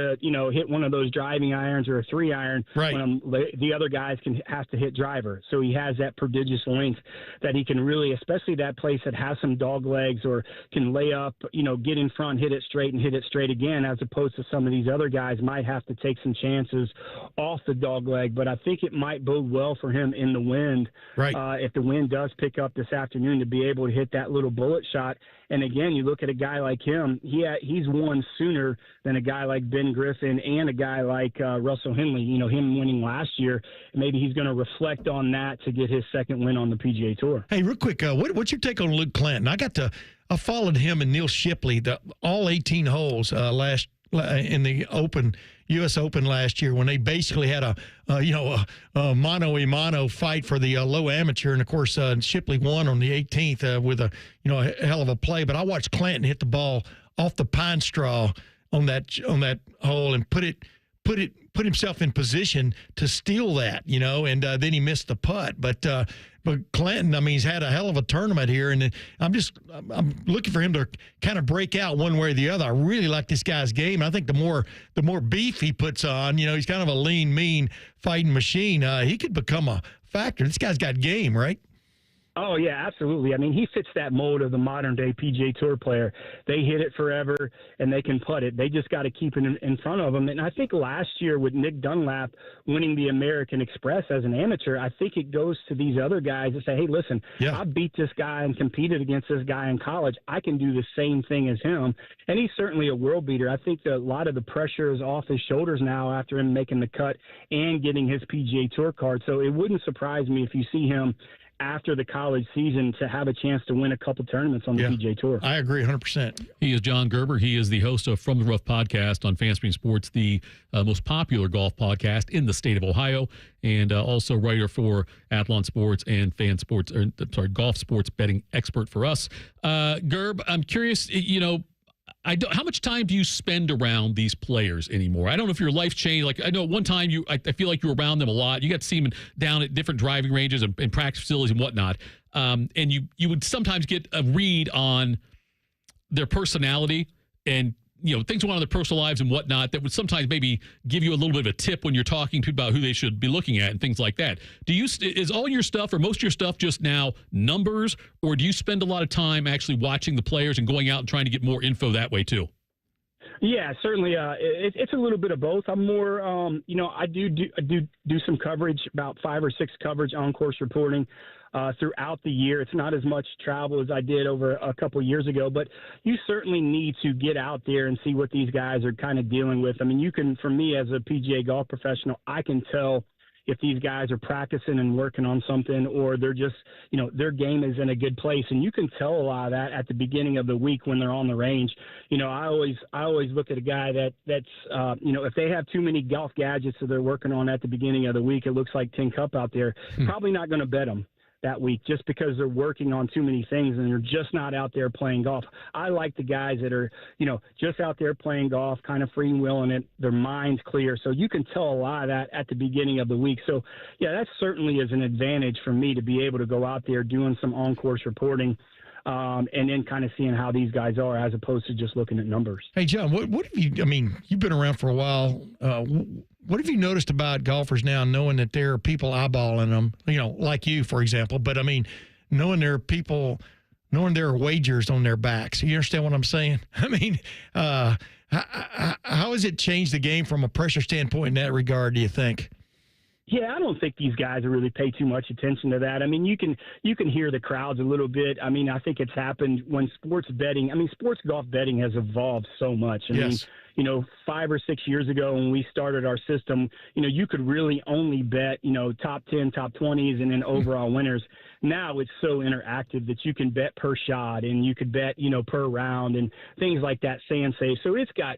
one of those driving irons or a 3-iron. Right. When the other guys has to hit driver. So he has that prodigious length that he can really, especially that place that has some dog legs or can lay up, get in front, hit it straight and hit it straight again, as opposed to some of these other guys might have to take some chances off the dog leg. But I think it might bode well for him in the wind. Right. If the wind does pick up this afternoon, to be able to hit that little bullet shot. And again, you look at a guy like him, he's won sooner than a guy like Ben Griffin and a guy like Russell Henley, him winning last year. Maybe he's going to reflect on that to get his second win on the PGA Tour. Hey, real quick, what's your take on Luke Clinton? I followed him and Neil Shipley, all 18 holes in the U.S. Open last year, when they basically had a mano-a-mano fight for the low amateur. And, of course, Shipley won on the 18th with a hell of a play. But I watched Clinton hit the ball off the pine straw on that hole and put himself in position to steal that, and then he missed the putt. But Clinton, he's had a hell of a tournament here, and I'm looking for him to kind of break out one way or the other. I really like this guy's game. I think the more beef he puts on, he's kind of a lean, mean fighting machine. He could become a factor. This guy's got game, right? Oh, yeah, absolutely. I mean, he fits that mold of the modern-day PGA Tour player. They hit it forever, and they can putt it. They just got to keep it in front of them. And I think last year with Nick Dunlap winning the American Express as an amateur, I think it goes to these other guys that say, hey, listen, I beat this guy and competed against this guy in college. I can do the same thing as him. And he's certainly a world beater. I think that a lot of the pressure is off his shoulders now after him making the cut and getting his PGA Tour card. So it wouldn't surprise me if you see him after the college season to have a chance to win a couple tournaments on the PGA Tour. I agree 100%. He is John Gerber. He is the host of From the Rough podcast on Fanstream Sports, the most popular golf podcast in the state of Ohio, and also writer for Athlon Sports and Golf Sports Betting expert for us. Gerb, I'm curious, how much time do you spend around these players anymore? I don't know if your life changed. Like, I know one time I feel like you were around them a lot. You got to see them down at different driving ranges and practice facilities and whatnot. And you would sometimes get a read on their personality and, things going on in their personal lives and whatnot that would sometimes maybe give you a little bit of a tip when you're talking to people about who they should be looking at and things like that. Is all your stuff or most of your stuff just now numbers, or do you spend a lot of time actually watching the players and going out and trying to get more info that way too? Yeah, certainly. It's a little bit of both. I'm more, I do some coverage, about 5 or 6 coverage on course reporting throughout the year. It's not as much travel as I did over a couple of years ago, but you certainly need to get out there and see what these guys are kind of dealing with. I mean, for me as a PGA golf professional, I can tell if these guys are practicing and working on something, or they're just, their game is in a good place. And you can tell a lot of that at the beginning of the week when they're on the range. I always look at a guy that's if they have too many golf gadgets that they're working on at the beginning of the week, it looks like Tin Cup out there, probably not going to bet them that week just because they're working on too many things and they're just not out there playing golf. I like the guys that are, just out there playing golf, kind of freewheeling it, their mind's clear. So you can tell a lot of that at the beginning of the week. So, yeah, that certainly is an advantage for me to be able to go out there doing some on-course reporting and then kind of seeing how these guys are as opposed to just looking at numbers. Hey, John, what have you, you've been around for a while. What have you noticed about golfers now knowing that there are people eyeballing them, like you, for example, but knowing there are people knowing there are wagers on their backs. You understand what I'm saying? I mean, how has it changed the game from a pressure standpoint in that regard, do you think? Yeah, I don't think these guys really pay too much attention to that. I mean, you can hear the crowds a little bit. I mean, I think it's happened when sports golf betting has evolved so much. I mean, 5 or 6 years ago when we started our system, you could really only bet, top 10, top 20s, and then overall winners. Now it's so interactive that you can bet per shot and you could bet, per round and things like that, sand safe. So it's got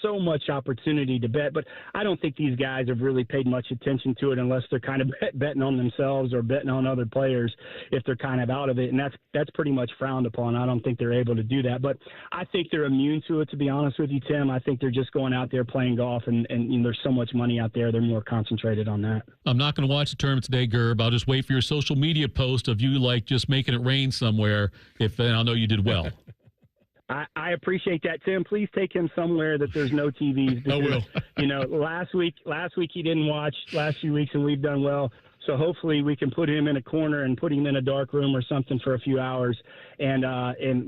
so much opportunity to bet, but I don't think these guys have really paid much attention to it unless they're kind of betting on themselves or betting on other players if they're kind of out of it. And that's pretty much frowned upon. I don't think they're able to do that, but I think they're immune to it, to be honest with you, Tim. I think they're just going out there playing golf and there's so much money out there. They're more concentrated on that. I'm not going to watch the tournament today, Gerb. I'll just wait for your social media post of you just making it rain somewhere. Then I'll know you did well. I appreciate that, Tim. Please take him somewhere that there's no TVs. Because, I will. Last week he didn't watch last few weeks, and we've done well. So hopefully we can put him in a corner and put him in a dark room or something for a few hours, and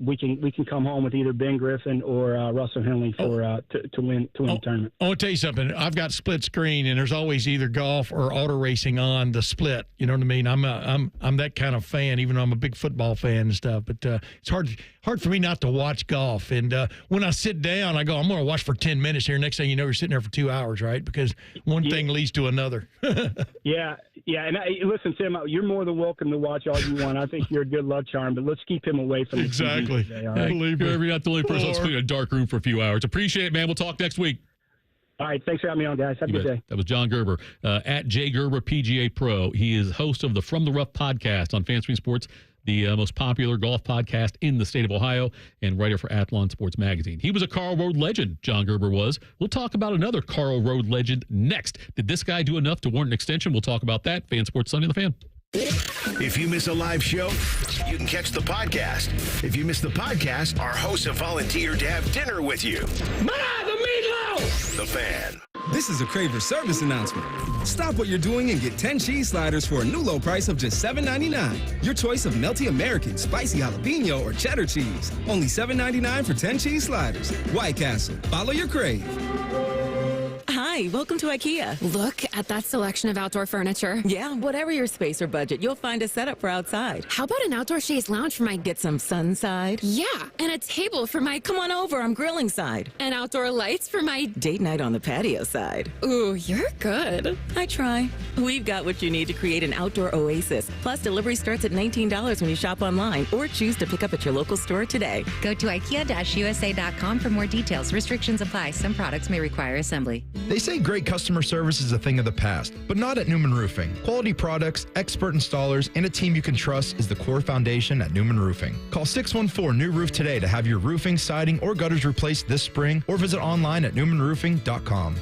we can come home with either Ben Griffin or Russell Henley for to win the tournament. I want to tell you something. I've got split screen, and there's always either golf or auto racing on the split. You know what I mean? I'm that kind of fan, even though I'm a big football fan and stuff. But it's hard for me not to watch golf. And when I sit down, I go, I'm going to watch for 10 minutes here. Next thing you know, you're sitting there for 2 hours, right? Because one thing leads to another. Yeah, and listen, Tim, you're more than welcome to watch all you want. I think you're a good luck charm, but let's keep him away from the exactly. TV today, all right? You're not the only person that's in a dark room for a few hours. Appreciate it, man. We'll talk next week. All right, thanks for having me on, guys. Have a good day. That was John Gerber, at J Gerber PGA Pro. He is host of the From the Rough podcast on Fanstream Sports, the most popular golf podcast in the state of Ohio, and writer for Athlon Sports Magazine. He was a Carl Road legend, John Gerber was. We'll talk about another Carl Road legend next. Did this guy do enough to warrant an extension? We'll talk about that. Fan Sports Sunday on the Fan. If you miss a live show, you can catch the podcast. If you miss the podcast, our hosts have volunteered to have dinner with you. The meatloaf! The Fan. This is a Craver service announcement. Stop what you're doing and get 10 cheese sliders for a new low price of just $7.99. Your choice of melty American, spicy jalapeno, or cheddar cheese. Only $7.99 for 10 cheese sliders. White Castle. Follow your crave. Hi, welcome to IKEA. Look at that selection of outdoor furniture. Yeah, whatever your space or budget, you'll find a setup for outside. How about an outdoor chaise lounge for my get some sun side? Yeah, and a table for my come on over, I'm grilling side. And outdoor lights for my date night on the patio side. Ooh, you're good. I try. We've got what you need to create an outdoor oasis. Plus, delivery starts at $19 when you shop online or choose to pick up at your local store today. Go to IKEA-USA.com for more details. Restrictions apply. Some products may require assembly. They say great customer service is a thing of the past, but not at Newman Roofing. Quality products, expert installers, and a team you can trust is the core foundation at Newman Roofing. Call 614-NEW-ROOF today to have your roofing, siding, or gutters replaced this spring, or visit online at newmanroofing.com.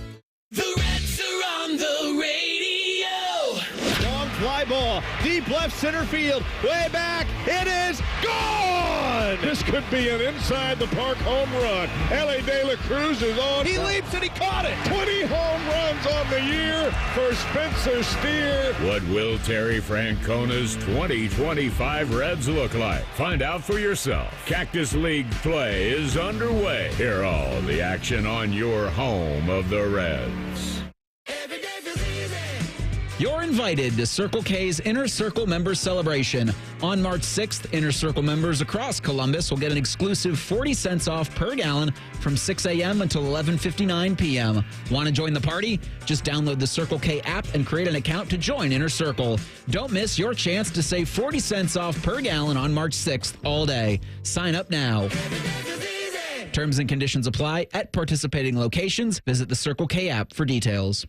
The Reds are on the radio. Long fly ball, deep left center field, way back. It is gone. This could be an inside the park home run. L.A. De La Cruz is on. He leaps and he caught it. 20 home runs on the year for Spencer Steer. What will Terry Francona's 2025 Reds look like? Find out for yourself. Cactus League play is underway. Hear all the action on your home of the Reds. You're invited to Circle K's Inner Circle Members Celebration. On March 6th, Inner Circle members across Columbus will get an exclusive 40 cents off per gallon from 6 a.m. until 11:59 p.m. Want to join the party? Just download the Circle K app and create an account to join Inner Circle. Don't miss your chance to save 40 cents off per gallon on March 6th all day. Sign up now. Terms and conditions apply at participating locations. Visit the Circle K app for details.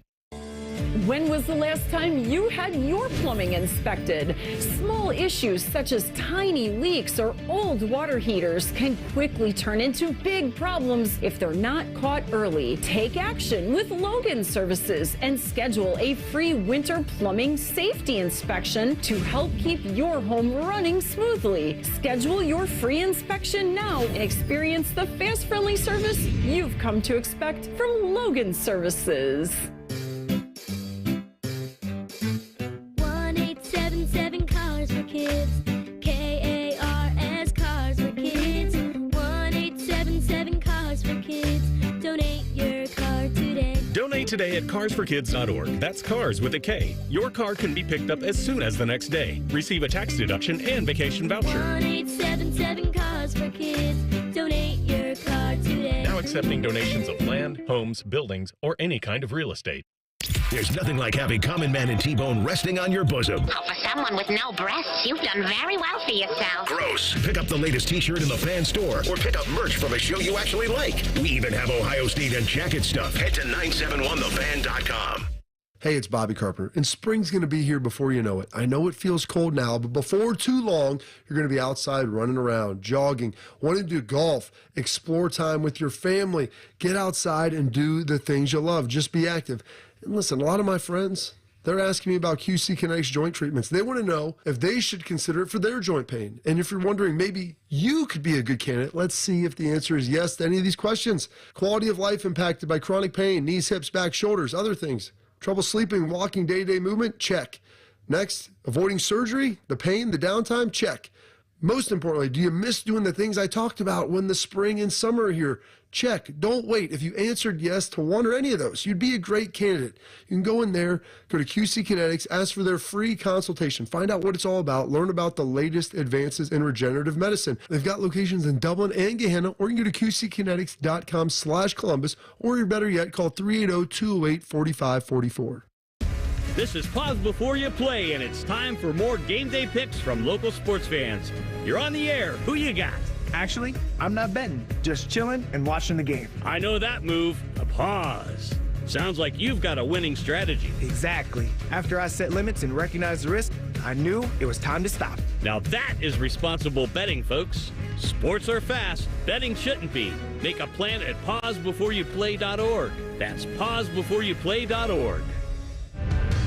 When was the last time you had your plumbing inspected? Small issues such as tiny leaks or old water heaters can quickly turn into big problems if they're not caught early. Take action with Logan Services and schedule a free winter plumbing safety inspection to help keep your home running smoothly. Schedule your free inspection now and experience the fast, friendly service you've come to expect from Logan Services. 1-877 Cars for Kids. KARS today at carsforkids.org. That's cars with a K. Your car can be picked up as soon as the next day. Receive a tax deduction and vacation voucher. 1-877-CARS-FOR-KIDS. Donate your car today. Now accepting donations of land, homes, buildings, or any kind of real estate. There's nothing like having Common Man and T-Bone resting on your bosom. Oh, for someone with no breasts, you've done very well for yourself. Gross. Pick up the latest T-shirt in the fan store or pick up merch from a show you actually like. We even have Ohio State and jacket stuff. Head to 971thefan.com. Hey, it's Bobby Carpenter, and spring's going to be here before you know it. I know it feels cold now, but before too long, you're going to be outside running around, jogging, wanting to do golf, explore time with your family. Get outside and do the things you love. Just be active. And listen, a lot of my friends, they're asking me about QC Kinetics joint treatments. They want to know if they should consider it for their joint pain. And if you're wondering, maybe you could be a good candidate, let's see if the answer is yes to any of these questions. Quality of life impacted by chronic pain, knees, hips, back, shoulders, other things. Trouble sleeping, walking, day-to-day movement? Check. Next, avoiding surgery, the pain, the downtime? Check. Most importantly, do you miss doing the things I talked about when the spring and summer are here? Check. Don't wait. If you answered yes to one or any of those, you'd be a great candidate. You can go in there, go to QC Kinetics, ask for their free consultation, find out what it's all about, learn about the latest advances in regenerative medicine. They've got locations in Dublin and Gehenna, or you can go to qckinetics.com/Columbus, or better yet, call 380-208-4544. This is Pause Before You Play, and it's time for more game day picks from local sports fans. You're on the air. Who you got? Actually, I'm not betting, just chilling and watching the game. I know that move. A pause. Sounds like you've got a winning strategy. Exactly. After I set limits and recognized the risk, I knew it was time to stop. Now that is responsible betting, folks. Sports are fast. Betting shouldn't be. Make a plan at pausebeforeyouplay.org. That's pausebeforeyouplay.org.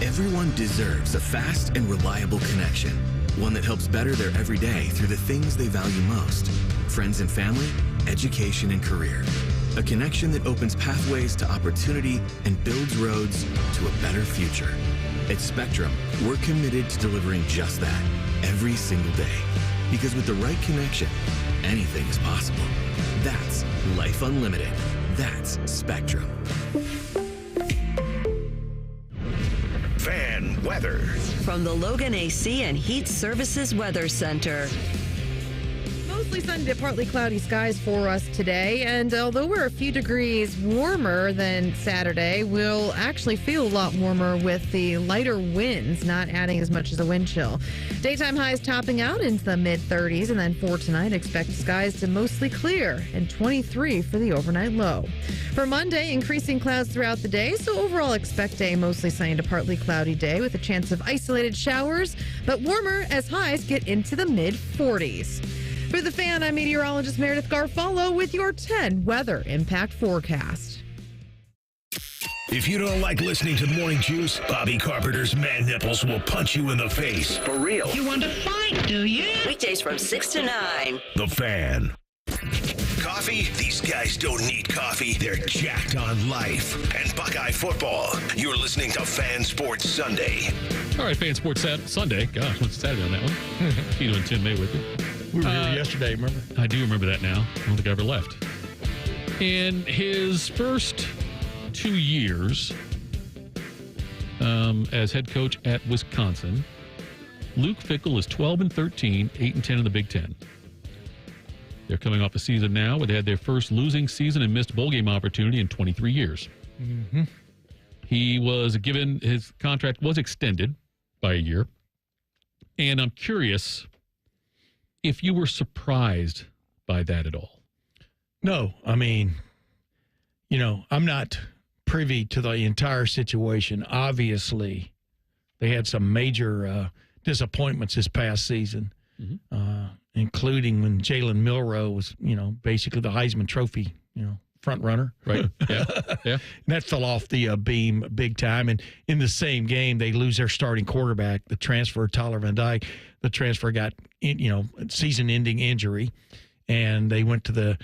Everyone deserves a fast and reliable connection, one that helps better their everyday through the things they value most: friends and family, education and career. A connection that opens pathways to opportunity and builds roads to a better future. At Spectrum, we're committed to delivering just that every single day. Because with the right connection, anything is possible. That's Life Unlimited. That's Spectrum. Fan weather. From the Logan AC and Heat Services Weather Center. Mostly sunny to partly cloudy skies for us today, and although we're a few degrees warmer than Saturday, we'll actually feel a lot warmer with the lighter winds not adding as much as a wind chill. Daytime highs topping out into the mid-30s, and then for tonight, expect skies to mostly clear and 23 for the overnight low. For Monday, increasing clouds throughout the day, so overall expect a mostly sunny to partly cloudy day with a chance of isolated showers, but warmer as highs get into the mid-40s. For the Fan, I'm meteorologist Meredith Garfalo with your 10 weather impact forecast. If you don't like listening to Morning Juice, Bobby Carpenter's man nipples will punch you in the face. For real. You want to fight, do you? Weekdays from 6 to 9. The Fan. Coffee? These guys don't need coffee. They're jacked on life. And Buckeye football. You're listening to Fan Sports Sunday. All right, Fan Sports Sunday. Gosh, what's Saturday on that one? Tito and Tim May with you. We were here yesterday, remember? I do remember that now. I don't think I ever left. In his first 2 years as head coach at Wisconsin, Luke Fickell is 12-13, 8-10 in the Big Ten. They're coming off a season now where they had their first losing season and missed bowl game opportunity in 23 years. Mm-hmm. He was given, his contract was extended by a year. And I'm curious if you were surprised by that at all. No, I mean, I'm not privy to the entire situation. Obviously, they had some major disappointments this past season, including when Jalen Milroe was, basically the Heisman Trophy, front runner. Right. Yeah. And that fell off the beam big time. And in the same game, they lose their starting quarterback, the transfer, Tyler Van Dyke. The transfer got, season-ending injury. And they went to their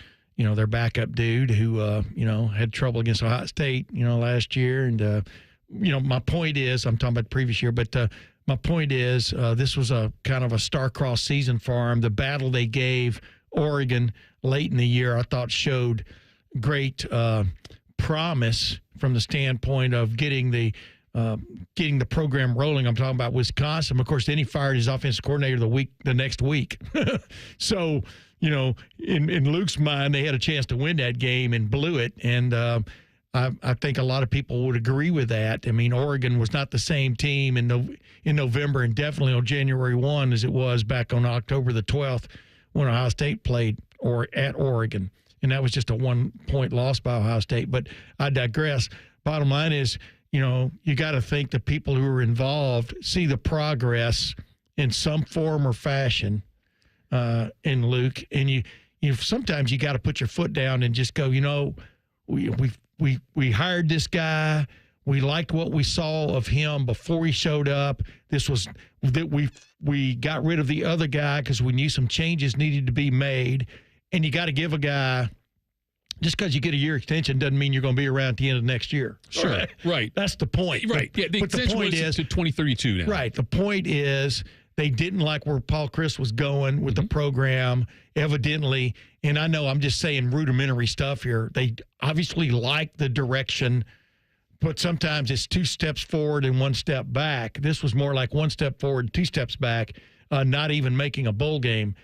backup dude who, had trouble against Ohio State, last year. And, my point is, I'm talking about the previous year, but my point is this was a kind of a star-crossed season for him. The battle they gave Oregon late in the year, I thought showed great promise from the standpoint of getting the program rolling. I'm talking about Wisconsin. Of course, then he fired his offensive coordinator the next week. So, in Luke's mind, they had a chance to win that game and blew it. And I think a lot of people would agree with that. I mean, Oregon was not the same team in November and definitely on January 1 as it was back on October the 12th when Ohio State played at Oregon. And that was just a 1-point loss by Ohio State. But I digress. Bottom line is, you got to think the people who are involved see the progress in some form or fashion in Luke. And you sometimes you got to put your foot down and just go, we hired this guy. We liked what we saw of him before he showed up. This was that we got rid of the other guy because we knew some changes needed to be made. And you got to give a guy, just because you get a year extension doesn't mean you're going to be around at the end of next year. Sure, right. That's the point. Right. Yeah, the extension was to 2032 now. Right. The point is they didn't like where Paul Chris was going with the program, evidently. And I know I'm just saying rudimentary stuff here. They obviously like the direction, but sometimes it's 2 steps forward and 1 step back. This was more like 1 step forward, 2 steps back, not even making a bowl game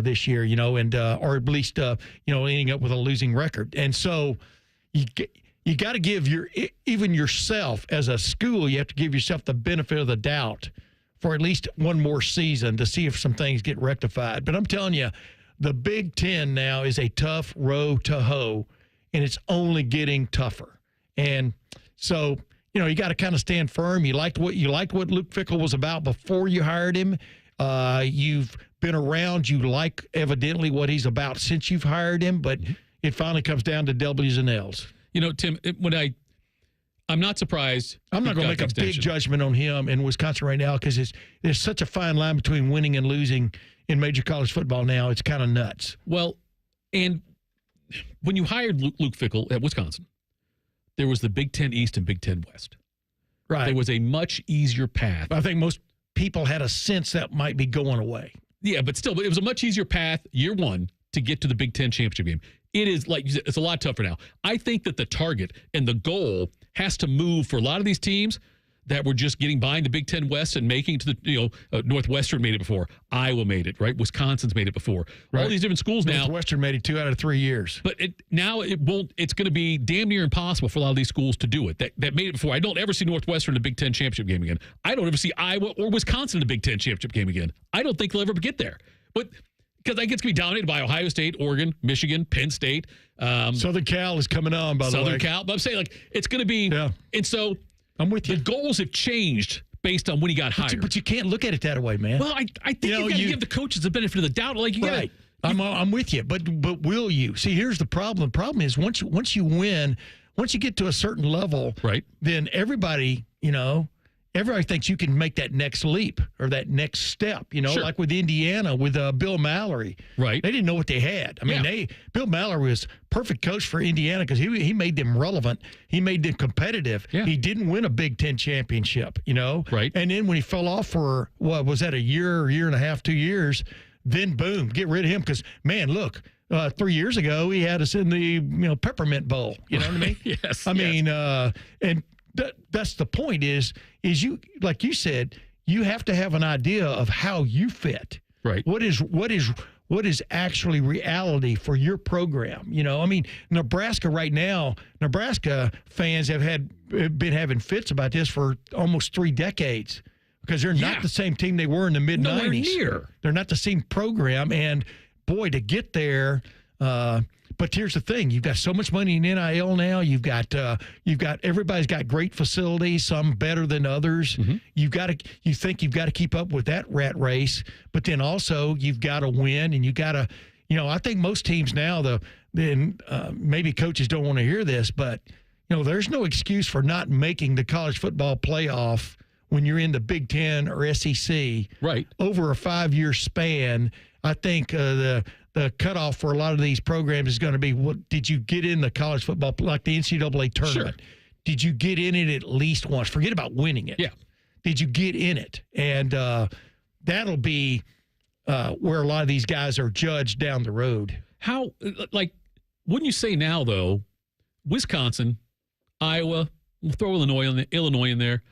this year, and or at least, ending up with a losing record. And so you got to give even yourself as a school, you have to give yourself the benefit of the doubt for at least one more season to see if some things get rectified. But I'm telling you, the Big Ten now is a tough row to hoe, and it's only getting tougher. And so, you got to kind of stand firm. You liked what Luke Fickell was about before you hired him. You've been around. You like evidently what he's about since you've hired him, but it finally comes down to W's and L's. Tim, I'm not surprised. I'm not going to make a big judgment on him in Wisconsin right now because there's such a fine line between winning and losing in major college football now. It's kind of nuts. Well, and when you hired Luke Fickell at Wisconsin, there was the Big Ten East and Big Ten West. Right. There was a much easier path. I think most people had a sense that might be going away. Yeah, but still, it was a much easier path year one to get to the Big Ten championship game. It is, like you said, it's a lot tougher now. I think that the target and the goal has to move for a lot of these teams that were just getting by in the Big Ten West and making it to the, Northwestern made it before. Iowa made it, right? Wisconsin's made it before. Right. All these different schools now. Northwestern made it 2 out of 3 years. But it's going to be damn near impossible for a lot of these schools to do it. That made it before. I don't ever see Northwestern in the Big Ten championship game again. I don't ever see Iowa or Wisconsin in the Big Ten championship game again. I don't think they'll ever get there. But because I think it's going to be dominated by Ohio State, Oregon, Michigan, Penn State. Southern Cal is coming on, by the way. Southern Cal. But I'm saying, it's going to be. Yeah. And so I'm with you. The goals have changed based on when he got hired. But you can't look at it that way, man. Well, I think you got to give the coaches the benefit of the doubt. Right. I'm with you. But will you? See, here's the problem. The problem is once you win, once you get to a certain level, right, then everybody thinks you can make that next leap or that next step, sure. Like with Indiana, with Bill Mallory. Right. They didn't know what they had. I mean, Bill Mallory was perfect coach for Indiana because he made them relevant. He made them competitive. Yeah. He didn't win a Big Ten championship, Right. And then when he fell off for, was that a year and a half, 2 years, then boom, get rid of him because, man, look, 3 years ago he had us in the, Peppermint Bowl. You know what I mean? Yes. I mean, and that's the point is you, like you said, you have to have an idea of how you fit. Right. What is actually reality for your program? I mean, Nebraska right now, Nebraska fans have been having fits about this for almost 3 decades because they're not the same team they were in the mid-90s. Nowhere near. They're not the same program. And boy, to get there, but here's the thing: you've got so much money in NIL now. You've got everybody's got great facilities, some better than others. Mm-hmm. You think you've got to keep up with that rat race, but then also you've got to win, and you got to, I think most teams now, maybe coaches don't want to hear this, but there's no excuse for not making the college football playoff when you're in the Big Ten or SEC. Right. Over a 5-year span. I think the cutoff for a lot of these programs is going to be, what did you get in the college football, like the NCAA tournament? Sure. Did you get in it at least once? Forget about winning it. Yeah. Did you get in it? And that'll be where a lot of these guys are judged down the road. How, wouldn't you say now, though, Wisconsin, Iowa, we'll throw Illinois in there.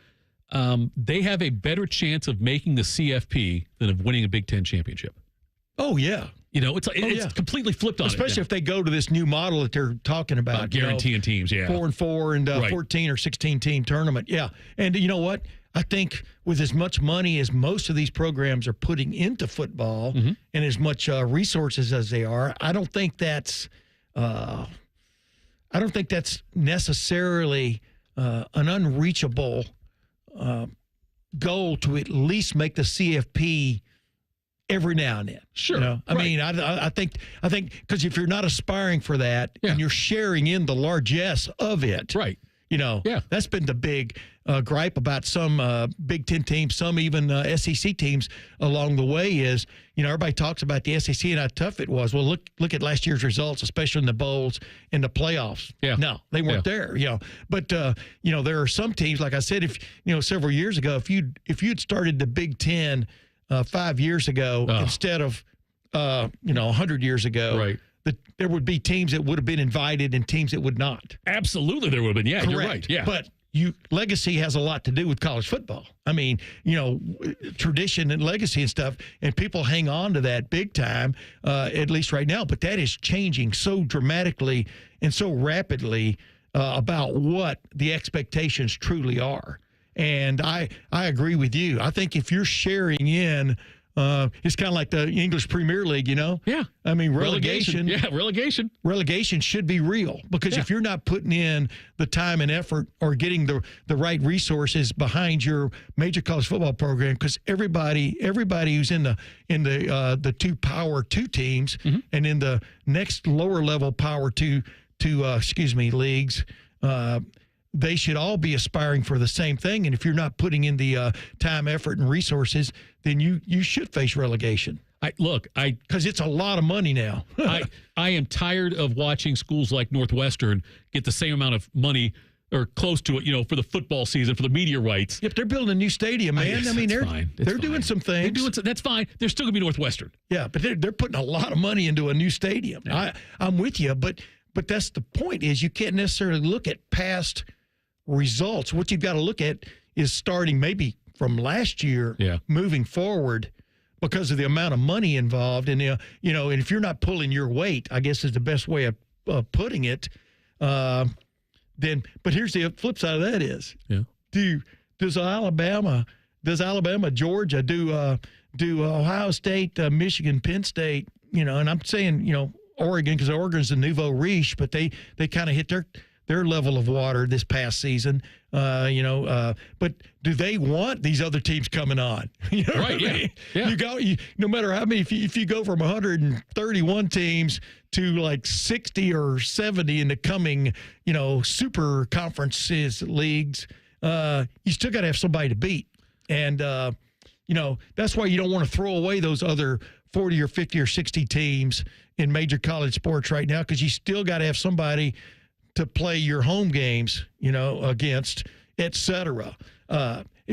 They have a better chance of making the CFP than of winning a Big Ten championship. Oh, yeah. It's completely flipped on Especially if they go to this new model that they're talking about. Guaranteeing teams, 4-4 and 14 or 16 team tournament. Yeah. And you know what? I think with as much money as most of these programs are putting into football and as much resources as they are, I don't think that's necessarily an unreachable goal to at least make the CFP every now and then. Sure. I mean, I think because if you're not aspiring for that and you're sharing in the largesse of it, right? That's been the big gripe about some Big Ten teams, some even SEC teams along the way is, everybody talks about the SEC and how tough it was. Well, look at last year's results, especially in the bowls and the playoffs. Yeah. No, they weren't there. But there are some teams, like I said, if several years ago, if you'd started the Big Ten 5 years ago instead of 100 years ago, right? There would be teams that would have been invited and teams that would not. Absolutely, there would have been. Yeah, Correct. You're right. Yeah, but legacy has a lot to do with college football. I mean, tradition and legacy and stuff, and people hang on to that big time, at least right now. But that is changing so dramatically and so rapidly about what the expectations truly are. And I agree with you. I think if you're sharing in, it's kind of like the English Premier League, Yeah. I mean, relegation. Yeah, relegation. Relegation should be real because if you're not putting in the time and effort or getting the right resources behind your major college football program, because everybody who's in the two Power 2 teams and in the next lower level Power 2 leagues, they should all be aspiring for the same thing. And if you're not putting in the time, effort, and resources, then you should face relegation. Because it's a lot of money now. I am tired of watching schools like Northwestern get the same amount of money or close to it, for the football season, for the media rights. Yep, they're building a new stadium, man. They're doing some things. That's fine. They're still going to be Northwestern. Yeah, but they're putting a lot of money into a new stadium. Yeah. I'm with you, but that's the point is you can't necessarily look at past results. What you've got to look at is starting maybe from last year, moving forward, because of the amount of money involved, and and if you're not pulling your weight, I guess is the best way of putting it. Then, but here's the flip side of that is, does Alabama, Georgia, do Ohio State, Michigan, Penn State, and I'm saying Oregon because Oregon's the nouveau riche, but they kind of hit their level of water this past season, but do they want these other teams coming on? Right, yeah. No matter how many, if you go from 131 teams to like 60 or 70 in the coming, super conferences, leagues, you still got to have somebody to beat. And, that's why you don't want to throw away those other 40 or 50 or 60 teams in major college sports right now, because you still got to have somebody to play your home games, against, et cetera.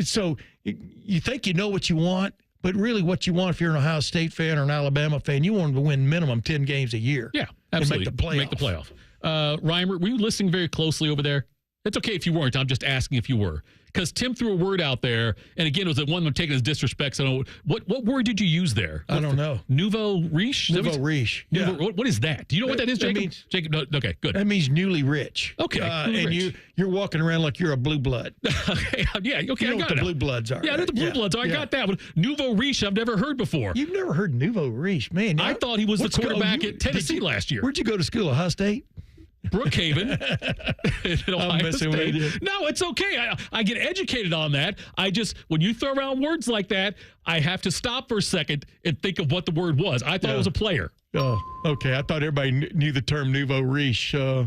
So you think you know what you want, but really what you want, if you're an Ohio State fan or an Alabama fan, you want them to win minimum 10 games a year. Yeah, absolutely. And make the playoff. Reimer, were you listening very closely over there? It's okay if you weren't. I'm just asking if you were. Because Tim threw a word out there, and again, it was the one I'm taking as disrespect. So I don't know, what word did you use there? I don't know. Nouveau riche? Nouveau riche. Yeah. What is that? Do you know what that is, Jacob? Jacob, no, okay, good. That means newly rich. Okay, and rich. You're walking around like you're a blue blood. Okay, yeah, okay, you know what the blue bloods are. Yeah, I know the blue bloods are. I got that one. Nouveau riche, I've never heard before. You've never heard nouveau riche, man? I thought he was the quarterback at Tennessee last year. Where'd you go to school? Ohio State? Brookhaven. I'm messing with you. No, it's okay. I get educated on that. When you throw around words like that, I have to stop for a second and think of what the word was. I thought it was a player. Oh, okay. I thought everybody knew the term nouveau riche. I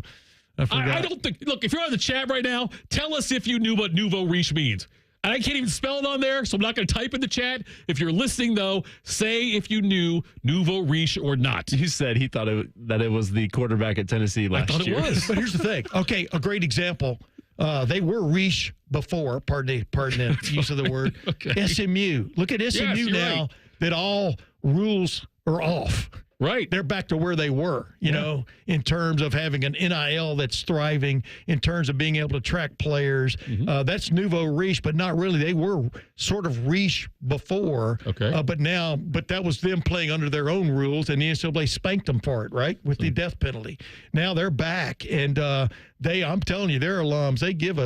forgot. I don't think. Look, if you're on the chat right now, tell us if you knew what nouveau riche means. I can't even spell it on there, so I'm not going to type in the chat. If you're listening, though, say if you knew nouveau riche or not. You said he thought that it was the quarterback at Tennessee last year. I thought it was. But here's the thing. Okay, a great example. They were riche before, pardon the use of the word. Okay. SMU. Look at SMU now that all rules are off. Right. They're back to where they were, you know, in terms of having an NIL that's thriving, in terms of being able to track players. That's nouveau riche, but not really. They were sort of riche before. Okay. But that was them playing under their own rules, and the NCAA spanked them for it, right, with the death penalty. Now they're back, and I'm telling you, they're alums. They give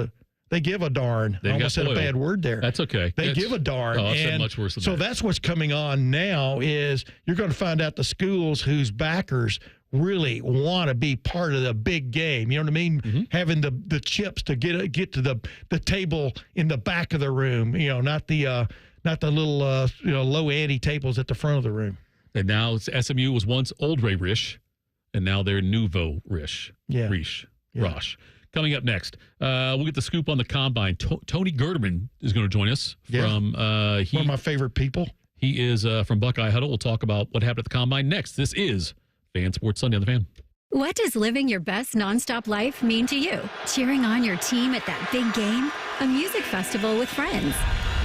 a darn. I almost said a bad word there. That's okay. They give a darn. Oh, I said much worse than so that. that's what's coming on now is you're going to find out the schools whose backers really want to be part of the big game. You know what I mean? Having the chips to get to the table in the back of the room. You know, not the little low ante tables at the front of the room. And now SMU was once Old Ray Rish, and now they're Nouveau Rish. Yeah. Rish. Rosh. Coming up next, we'll get the scoop on the combine. Tony Gerdeman is going to join us from one of my favorite people. He is from Buckeye Huddle. We'll talk about what happened at the combine next. This is Fan Sports Sunday on the Fan. What does living your best nonstop life mean to you? Cheering on your team at that big game? A music festival with friends?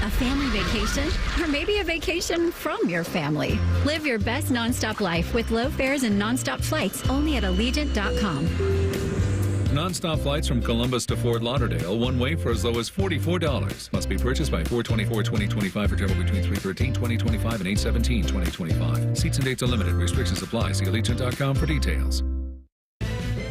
A family vacation? Or maybe a vacation from your family? Live your best nonstop life with low fares and nonstop flights only at Allegiant.com. Non-stop flights from Columbus to Fort Lauderdale, one way for as low as $44. Must be purchased by 4/24/2025 for travel between 3/13/2025 and 8/17/2025. Seats and dates are limited. Restrictions apply. See Allegiant.com for details.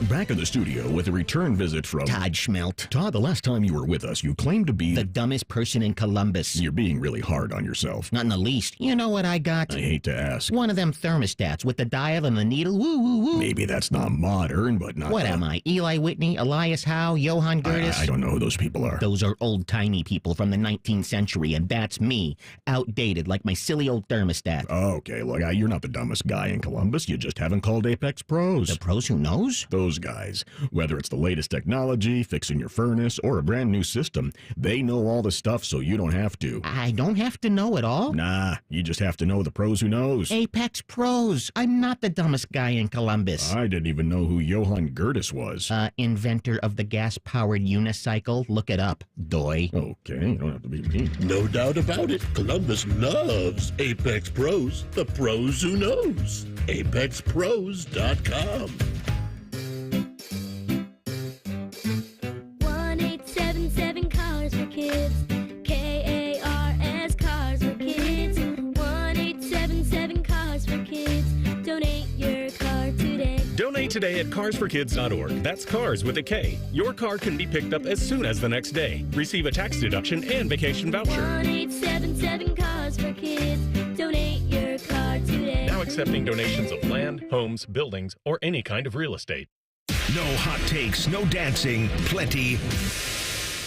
Back in the studio with a return visit from Todd Schmelt. Todd, the last time you were with us, you claimed to be the dumbest person in Columbus. You're being really hard on yourself. Not in the least. You know what I got? I hate to ask. One of them thermostats with the dial and the needle. Woo, woo, woo. Maybe that's not modern, but not... What am I? Eli Whitney, Elias Howe, Johann Gerdes? I don't know who those people are. Those are old-timey people from the 19th century, and that's me. Outdated, like my silly old thermostat. Okay, look, you're not the dumbest guy in Columbus. You just haven't called Apex Pros. The pros who knows? Those guys. Whether it's the latest technology, fixing your furnace, or a brand new system, they know all the stuff so you don't have to. I don't have to know it all? Nah, you just have to know the pros who knows. Apex Pros. I'm not the dumbest guy in Columbus. I didn't even know who Johann Gerdes was. Inventor of the gas-powered unicycle. Look it up, doy. Okay, you don't have to be me. No doubt about it. Columbus loves Apex Pros. The pros who knows. ApexPros.com. 1-877 Cars for Kids. KARS Cars for Kids. 1-877 Cars for Kids. Donate your car today. Donate today at carsforkids.org. That's cars with a K. Your car can be picked up as soon as the next day. Receive a tax deduction and vacation voucher. 1-877 Cars for Kids. Donate your car today. Now accepting donations of land, homes, buildings, or any kind of real estate. No hot takes, no dancing, plenty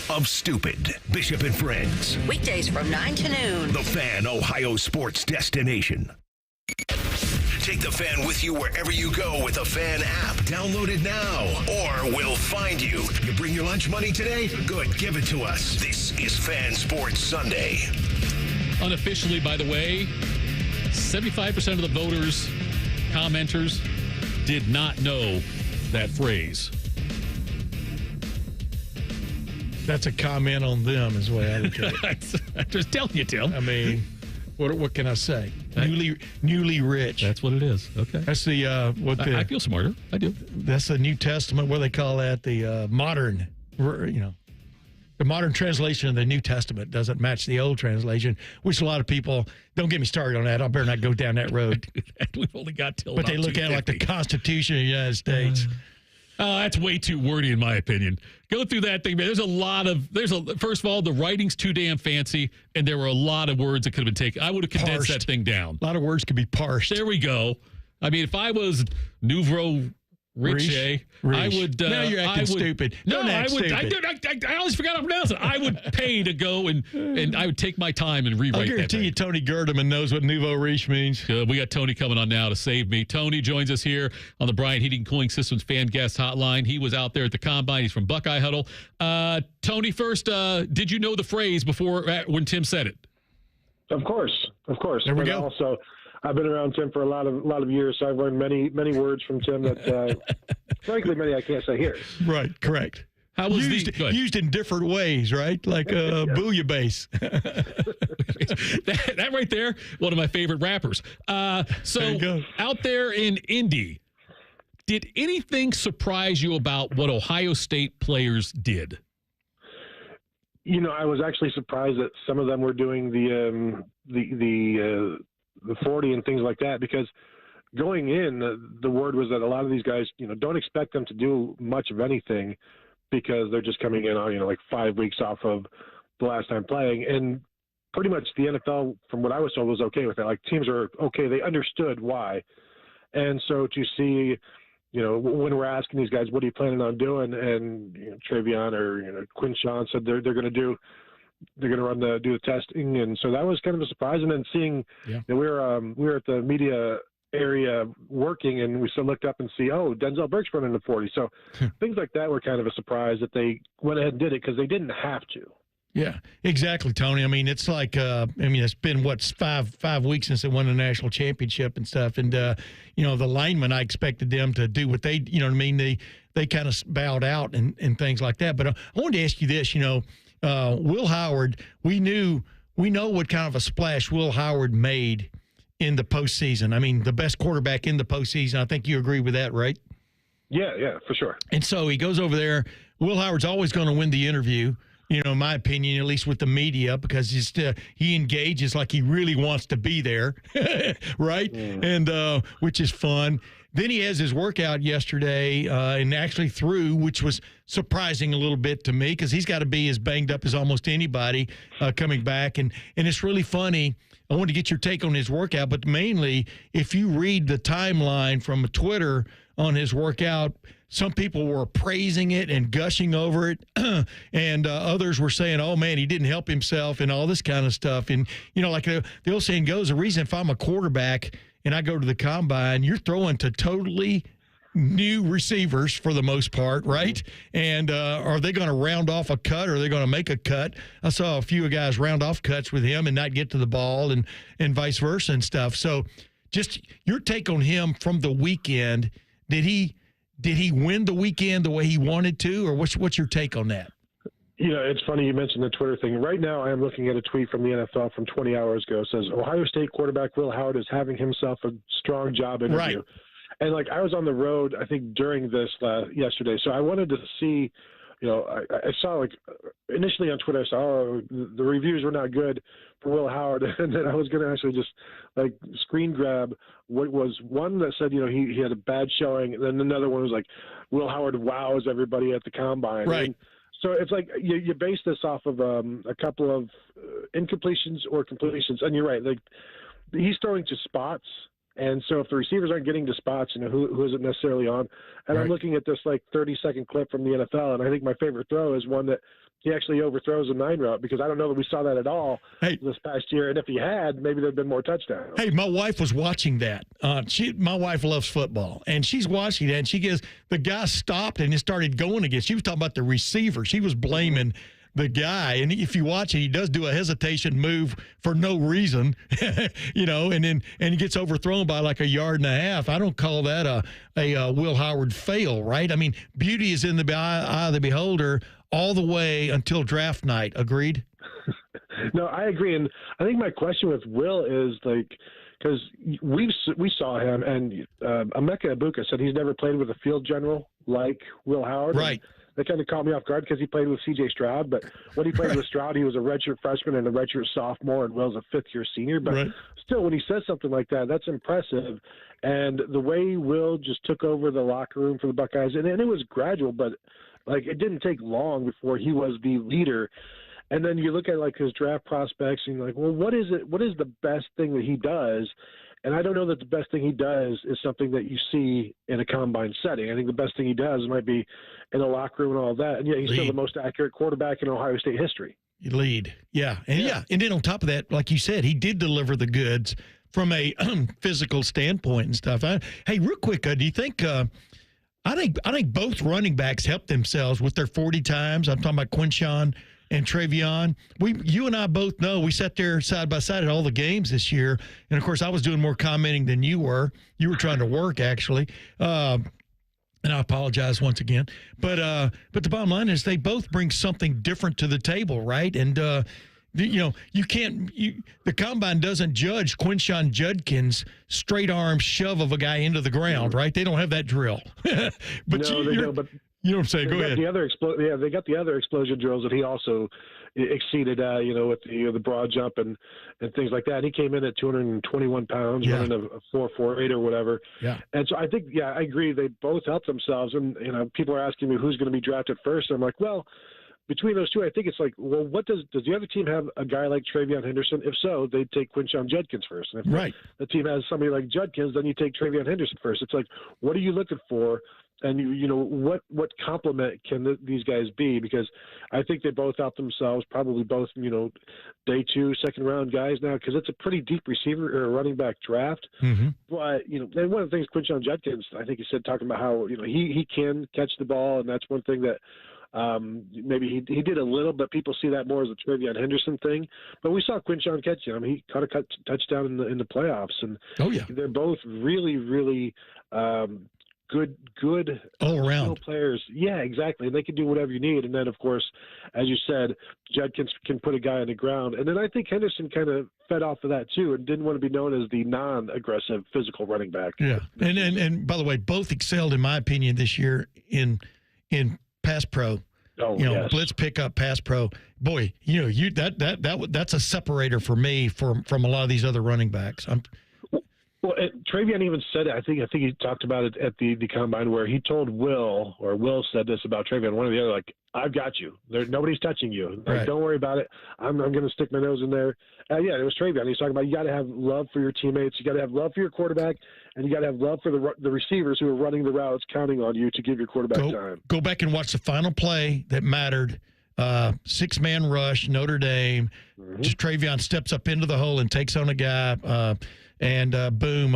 of stupid. Bishop and Friends. Weekdays from 9 to noon. The Fan, Ohio sports destination. Take the Fan with you wherever you go with the Fan app. Download it now, or we'll find you. You bring your lunch money today? Good, give it to us. This is Fan Sports Sunday. Unofficially, by the way, 75% of the voters, commenters, did not know that phrase. That's a comment on them, is the way I look at it. I'm just telling you, Tim. I mean, what can I say? Newly rich. That's what it is. Okay. That's the I feel smarter. I do. That's the New Testament. What do they call that? The modern. The modern translation of the New Testament doesn't match the old translation, which a lot of people, don't get me started on that. I better not go down that road. We've only got till But they look at it like the Constitution of the United States. That's way too wordy, in my opinion. Go through that thing, man. First of all, the writing's too damn fancy, and there were a lot of words that could have been taken. I would have condensed that thing down. A lot of words could be parsed. There we go. I mean, if I was Nouveau Riche, I would. Now you're acting stupid. I always forgot how to pronounce it. I would pay to go and I would take my time and rewrite that. I guarantee you, Tony Gerdeman knows what Nouveau Riche means. We got Tony coming on now to save me. Tony joins us here on the Bryant Heating and Cooling Systems Fan Guest Hotline. He was out there at the Combine. He's from Buckeye Huddle. Tony, first, did you know the phrase before when Tim said it? Of course. There we go. Also, I've been around Tim for a lot of years, so I've learned many words from Tim that, frankly, many I can't say here. Right, correct. How was used in different ways, right? Like bouillabaisse. that right there, one of my favorite rappers. So out there in Indy, did anything surprise you about what Ohio State players did? I was actually surprised that some of them were doing the 40 and things like that, because going in, the word was that a lot of these guys, don't expect them to do much of anything because they're just coming in on, like 5 weeks off of the last time playing. And pretty much the NFL, from what I was told, was okay with that. Like, teams are okay. They understood why. And so to see, when we're asking these guys, what are you planning on doing? And Travion or Quinshawn said they're going to do the testing, and so that was kind of a surprise. And then seeing, we were at the media area working, and we still looked up and see, Denzel Burke's running the 40. So things like that were kind of a surprise that they went ahead and did it, because they didn't have to. Yeah, exactly, Tony. I mean, it's like, it's been, five weeks since they won the national championship and stuff. And, the linemen, I expected them to do what they, they kind of bowed out and things like that. But I wanted to ask you this, Will Howard, we know what kind of a splash Will Howard made in the postseason. I mean, the best quarterback in the postseason. I think you agree with that, right? Yeah, for sure. And so he goes over there. Will Howard's always going to win the interview, in my opinion, at least with the media, because he engages like he really wants to be there, right? And which is fun. Then he has his workout yesterday and actually threw, which was surprising a little bit to me, because he's got to be as banged up as almost anybody coming back. And it's really funny. I wanted to get your take on his workout, but mainly if you read the timeline from Twitter on his workout, some people were praising it and gushing over it, and others were saying, oh, man, he didn't help himself and all this kind of stuff. And, like the old saying goes, the reason if I'm a quarterback and I go to the combine, you're throwing to totally new receivers for the most part, right? And are they going to round off a cut, or are they going to make a cut? I saw a few guys round off cuts with him and not get to the ball, and vice versa and stuff. So just your take on him from the weekend. Did he win the weekend the way he wanted to, or what's your take on that? It's funny you mentioned the Twitter thing. Right now, I am looking at a tweet from the NFL from 20 hours ago. It says, Ohio State quarterback Will Howard is having himself a strong job interview. Right. And, I was on the road, I think, during this yesterday. So I wanted to see, I saw, initially on Twitter, I saw, the reviews were not good for Will Howard. And then I was going to actually just, screen grab what was one that said, he had a bad showing. And then another one was Will Howard wows everybody at the combine. Right. And so it's you base this off of a couple of incompletions or completions. And you're right. He's throwing to spots. And so if the receivers aren't getting to spots, who is it necessarily on? And I'm looking at this 30-second clip from the NFL, and I think my favorite throw is one that he actually overthrows a 9 route, because I don't know that we saw that at all this past year. And if he had, maybe there'd been more touchdowns. Hey, my wife was watching that. My wife loves football, and she's watching that, and she goes, the guy stopped and it started going again. She was talking about the receiver. She was blaming the guy, and if you watch it, he does do a hesitation move for no reason, and he gets overthrown by 1.5 yards. I don't call that a Will Howard fail, right? I memean, beauty is in the eye of the beholder all the way until draft night. Agreed? No, I agree, and I think my question with Will is because we saw him, and Emeka Egbuka said he's never played with a field general like Will Howard, right? That kind of caught me off guard, because he played with C.J. Stroud. But when he played with Stroud, he was a redshirt freshman and a redshirt sophomore, and Will's a fifth-year senior. But still, when he says something like that, that's impressive. And the way Will just took over the locker room for the Buckeyes, and it was gradual, but it didn't take long before he was the leader. And then you look at his draft prospects, and you're like, well, what is it? What is the best thing that he does? And I don't know that the best thing he does is something that you see in a combine setting. I think the best thing he does might be in a locker room and all that. And he's still the most accurate quarterback in Ohio State history. Lead. Yeah. And then on top of that, like you said, he did deliver the goods from a physical standpoint and stuff. Hey, real quick, do you think I think both running backs helped themselves with their 40 times. I'm talking about Quinshawn and Travion. You and I both know we sat there side by side at all the games this year. And, of course, I was doing more commenting than you were. You were trying to work, actually. And I apologize once again. But the bottom line is they both bring something different to the table, right? And You can't. The combine doesn't judge Quinshon Judkins' straight arm shove of a guy into the ground, right? They don't have that drill. But no, they don't. But you know what I'm saying? Go ahead. They got the other explosion drills that he also exceeded. With the broad jump and things like that. He came in at 221 pounds, running a 4.48 or whatever. Yeah. And so I think, I agree. They both helped themselves. And people are asking me who's going to be drafted first. I'm like, well, between those two, I think it's like, well, what does the other team have a guy like Travion Henderson? If so, they'd take Quinshon Judkins first. And if the team has somebody like Judkins, then you take Travion Henderson first. It's like, what are you looking for? And what complement can these guys be? Because I think they both out themselves, probably both, day 2, second round guys now, because it's a pretty deep receiver or running back draft. Mm-hmm. But and one of the things Quinshon Judkins, I think he said, talking about how he can catch the ball, and that's one thing that maybe he did a little, but people see that more as a Travion Henderson thing. But we saw Quinshon catch him. He caught a touchdown in the playoffs, and they're both really, really good all around players. Yeah, exactly. And they can do whatever you need. And then, of course, as you said, Judkins can put a guy on the ground. And then I think Henderson kind of fed off of that too, and didn't want to be known as the non-aggressive physical running back. Yeah, and by the way, both excelled in my opinion this year in pass pro. Blitz pickup, pass pro. Boy, that's a separator for me from a lot of these other running backs. Well, Travion even said it. I think he talked about it at the combine, where he told Will said this about Travion, one or the other, like, I've got you. Nobody's touching you. Like, don't worry about it. I'm going to stick my nose in there. It was Travion. He's talking about you got to have love for your teammates. You got to have love for your quarterback, and you got to have love for the receivers who are running the routes, counting on you to give your quarterback time. Go back and watch the final play that mattered. 6-man rush, Notre Dame. Mm-hmm. Just Travion steps up into the hole and takes on a guy. And boom,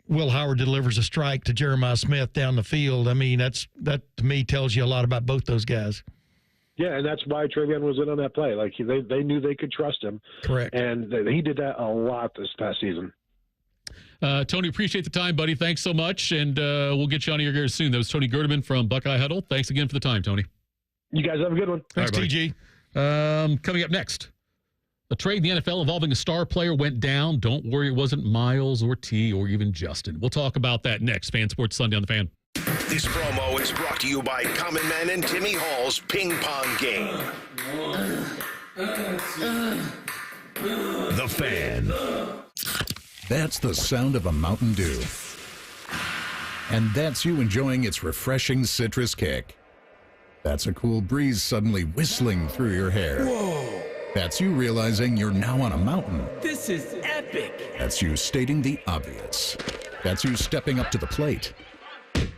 Will Howard delivers a strike to Jeremiah Smith down the field. I mean, that to me tells you a lot about both those guys. Yeah, and that's why Travion was in on that play. Like they knew they could trust him. Correct. And he did that a lot this past season. Tony, appreciate the time, buddy. Thanks so much, and we'll get you on your gear soon. That was Tony Gerdeman from Buckeye Huddle. Thanks again for the time, Tony. You guys have a good one. Thanks, TG. Coming up next. A trade in the NFL involving a star player went down. Don't worry, it wasn't Miles or T or even Justin. We'll talk about that next. Fan Sports Sunday on the Fan. This promo is brought to you by Common Man and Timmy Hall's Ping Pong Game. The Fan. That's the sound of a Mountain Dew. And that's you enjoying its refreshing citrus kick. That's a cool breeze suddenly whistling through your hair. Whoa! That's you realizing you're now on a mountain. This is epic. That's you stating the obvious. That's you stepping up to the plate.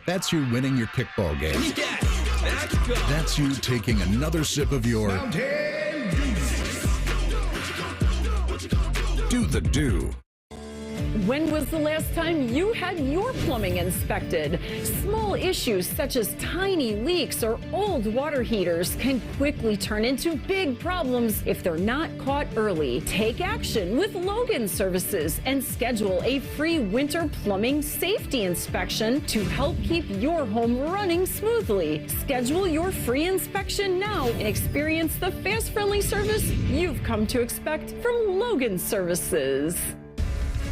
That's you winning your kickball game. Yes, let's go. That's you taking another sip of your Mountain Dew. Do the Do. When was the last time you had your plumbing inspected? Small issues such as tiny leaks or old water heaters can quickly turn into big problems if they're not caught early. Take action with Logan Services and schedule a free winter plumbing safety inspection to help keep your home running smoothly. Schedule your free inspection now and experience the fast, friendly service you've come to expect from Logan Services.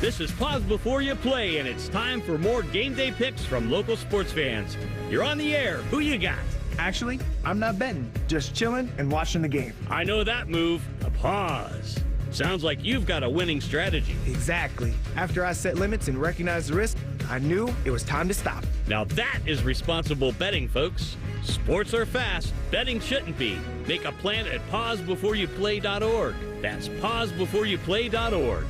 This is Pause Before You Play, and it's time for more game day picks from local sports fans. You're on the air. Who you got? Actually, I'm not betting, just chilling and watching the game. I know that move. A pause. Sounds like you've got a winning strategy. Exactly. After I set limits and recognized the risk, I knew it was time to stop. Now that is responsible betting, folks. Sports are fast. Betting shouldn't be. Make a plan at pausebeforeyouplay.org. That's pausebeforeyouplay.org.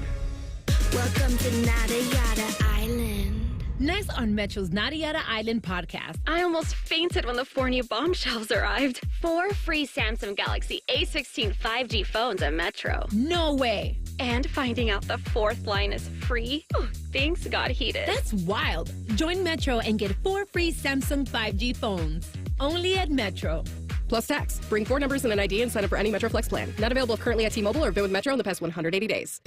Welcome to Nada Yada Island. Next on Metro's Nada Yada Island podcast. I almost fainted when the 4 new bombshells arrived. 4 free Samsung Galaxy A16 5G phones at Metro. No way. And finding out the 4th line is free. Oh, things got heated. That's wild. Join Metro and get 4 free Samsung 5G phones. Only at Metro. Plus tax. Bring 4 numbers and an ID and sign up for any Metro Flex plan. Not available currently at T-Mobile or been with Metro in the past 180 days.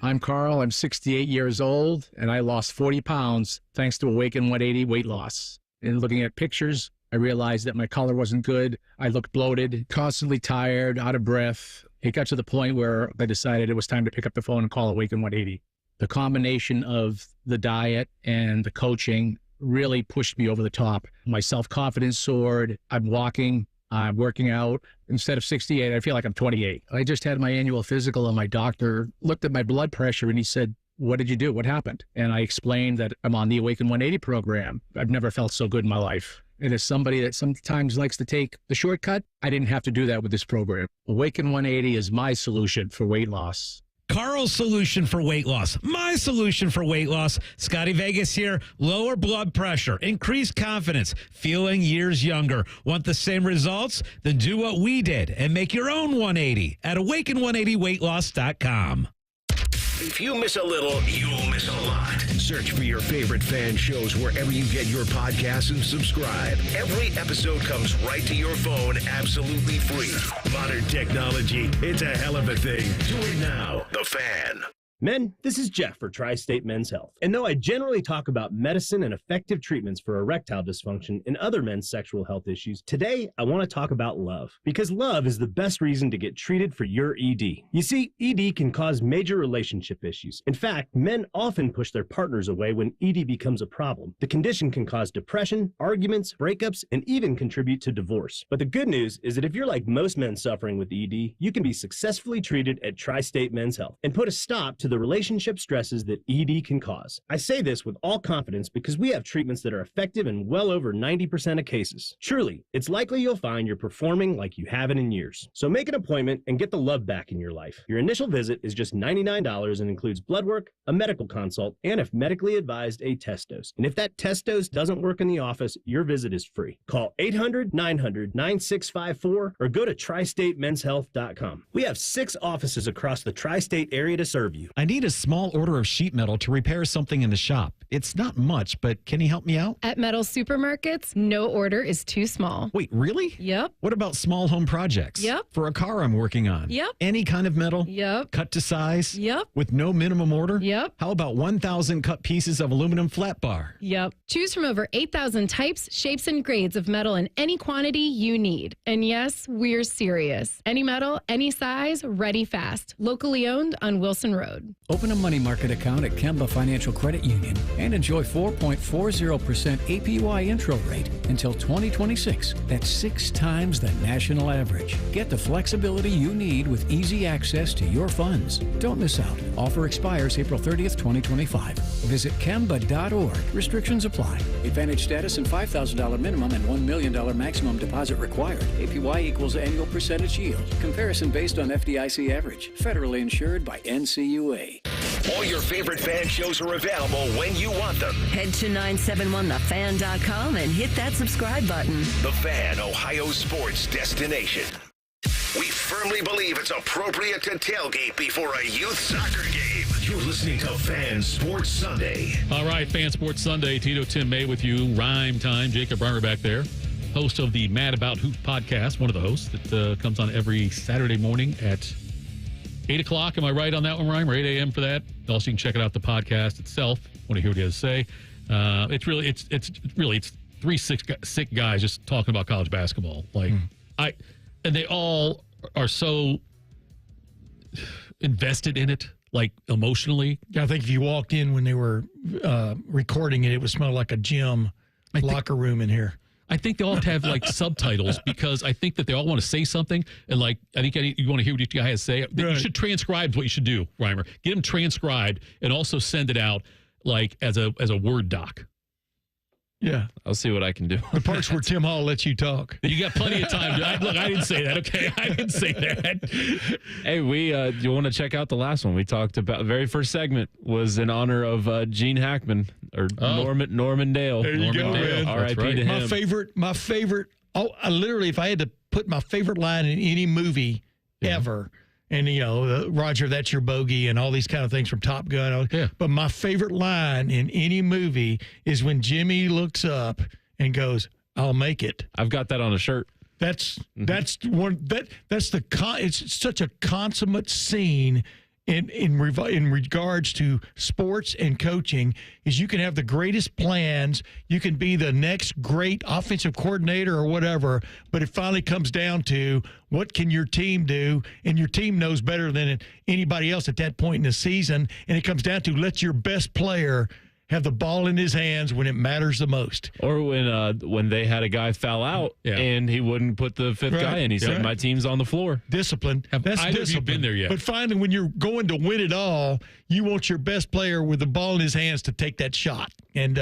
I'm Carl. I'm 68 years old, and I lost 40 pounds thanks to Awaken 180 weight loss. In looking at pictures, I realized that my color wasn't good. I looked bloated, constantly tired, out of breath. It got to the point where I decided it was time to pick up the phone and call Awaken 180. The combination of the diet and the coaching really pushed me over the top. My self-confidence soared. I'm walking, I'm working out. Instead of 68, I feel like I'm 28. I just had my annual physical, and my doctor looked at my blood pressure and he said, "What did you do? What happened?" And I explained that I'm on the Awaken 180 program. I've never felt so good in my life. And as somebody that sometimes likes to take the shortcut, I didn't have to do that with this program. Awaken 180 is my solution for weight loss. Carl's solution for weight loss. My solution for weight loss. Scotty Vegas here. Lower blood pressure. Increase confidence. Feeling years younger. Want the same results? Then do what we did and make your own 180 at awaken180weightloss.com. If you miss a little, you'll miss a lot. Search for your favorite fan shows wherever you get your podcasts and subscribe. Every episode comes right to your phone absolutely free. Modern technology, it's a hell of a thing. Do it now. The Fan. Men, this is Jeff for Tri-State Men's Health. And though I generally talk about medicine and effective treatments for erectile dysfunction and other men's sexual health issues, today I want to talk about love. Because love is the best reason to get treated for your ED. You see, ED can cause major relationship issues. In fact, men often push their partners away when ED becomes a problem. The condition can cause depression, arguments, breakups, and even contribute to divorce. But the good news is that if you're like most men suffering with ED, you can be successfully treated at Tri-State Men's Health and put a stop to the relationship stresses that ED can cause. I say this with all confidence because we have treatments that are effective in well over 90% of cases. Truly, it's likely you'll find you're performing like you haven't in years. So make an appointment and get the love back in your life. Your initial visit is just $99 and includes blood work, a medical consult, and if medically advised, a test dose. And if that test dose doesn't work in the office, your visit is free. Call 800-900-9654 or go to tristatemenshealth.com. We have 6 offices across the tri-state area to serve you. I need a small order of sheet metal to repair something in the shop. It's not much, but can you help me out? At Metal Supermarkets, no order is too small. Wait, really? Yep. What about small home projects? Yep. For a car I'm working on? Yep. Any kind of metal? Yep. Cut to size? Yep. With no minimum order? Yep. How about 1,000 cut pieces of aluminum flat bar? Yep. Choose from over 8,000 types, shapes, and grades of metal in any quantity you need. And yes, we're serious. Any metal, any size, ready fast. Locally owned on Wilson Road. Open a money market account at Kemba Financial Credit Union and enjoy 4.40% APY intro rate until 2026. That's 6 times the national average. Get the flexibility you need with easy access to your funds. Don't miss out. Offer expires April 30th, 2025. Visit Kemba.org. Restrictions apply. Advantage status and $5,000 minimum and $1 million maximum deposit required. APY equals annual percentage yield. Comparison based on FDIC average. Federally insured by NCUA. All your favorite fan shows are available when you want them. Head to 971thefan.com and hit that subscribe button. The Fan, Ohio's sports destination. We firmly believe it's appropriate to tailgate before a youth soccer game. You're listening to Fan Sports Sunday. All right, Fan Sports Sunday. Tito, Tim May with you. Rhyme time. Jacob Reimer back there. Host of the Mad About Hoop podcast. One of the hosts that comes on every Saturday morning at 8 o'clock. Am I right on that one, Ryan? Or 8 a.m. for that? Also, you can check it out, the podcast itself. Want to hear what he has to say. It's 3 sick guys just talking about college basketball. And they all are so invested in it, like emotionally. I think if you walked in when they were recording it, it would smell like a gym locker room in here. I think they all have to have like subtitles because I think that they all want to say something. And like, I think you want to hear what each guy has to say. Right. You should transcribe what you should do, Reimer. Get them transcribed and also send it out like as a Word doc. Yeah. I'll see what I can do. The parts where Tim Hall lets you talk. You got plenty of time. Look, I didn't say that, okay? I didn't say that. Hey, you want to check out the last one? We talked about, the very first segment was in honor of Gene Hackman, or Norman Dale. There you go, man. R.I.P. to him. My favorite, literally, if I had to put my favorite line in any movie ever, and, Roger, that's your bogey, and all these kind of things from Top Gun. Yeah. But my favorite line in any movie is when Jimmy looks up and goes, "I'll make it." I've got that on a shirt. It's such a consummate scene in regards to sports and coaching is you can have the greatest plans. You can be the next great offensive coordinator or whatever, but it finally comes down to what can your team do, and your team knows better than anybody else at that point in the season, and it comes down to let your best player have the ball in his hands when it matters the most. Or when they had a guy foul out and he wouldn't put the fifth guy in. He said, my team's on the floor. Discipline. That's either of you been there yet? But finally, when you're going to win it all, you want your best player with the ball in his hands to take that shot. And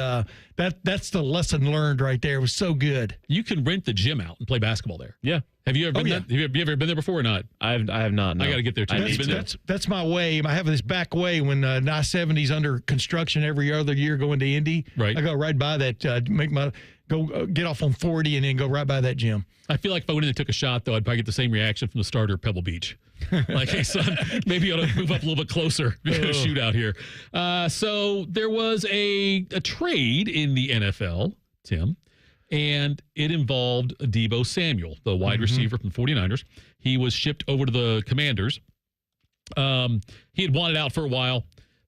that's the lesson learned right there. It was so good. You can rent the gym out and play basketball there. Yeah. Have you ever been there? Have you ever been there before or not? I have not. No. I got to get there too. That's my way. I have this back way when I-70's under construction every other year going to Indy. Right. I go right by that, get off on 40 and then go right by that gym. I feel like if I went in and took a shot, though, I'd probably get the same reaction from the starter at Pebble Beach. Like, hey, son, maybe you ought to move up a little bit closer. We got a shootout here. So there was a trade in the NFL, Tim, and it involved Deebo Samuel, the wide receiver from the 49ers. He was shipped over to the Commanders. He had wanted out for a while.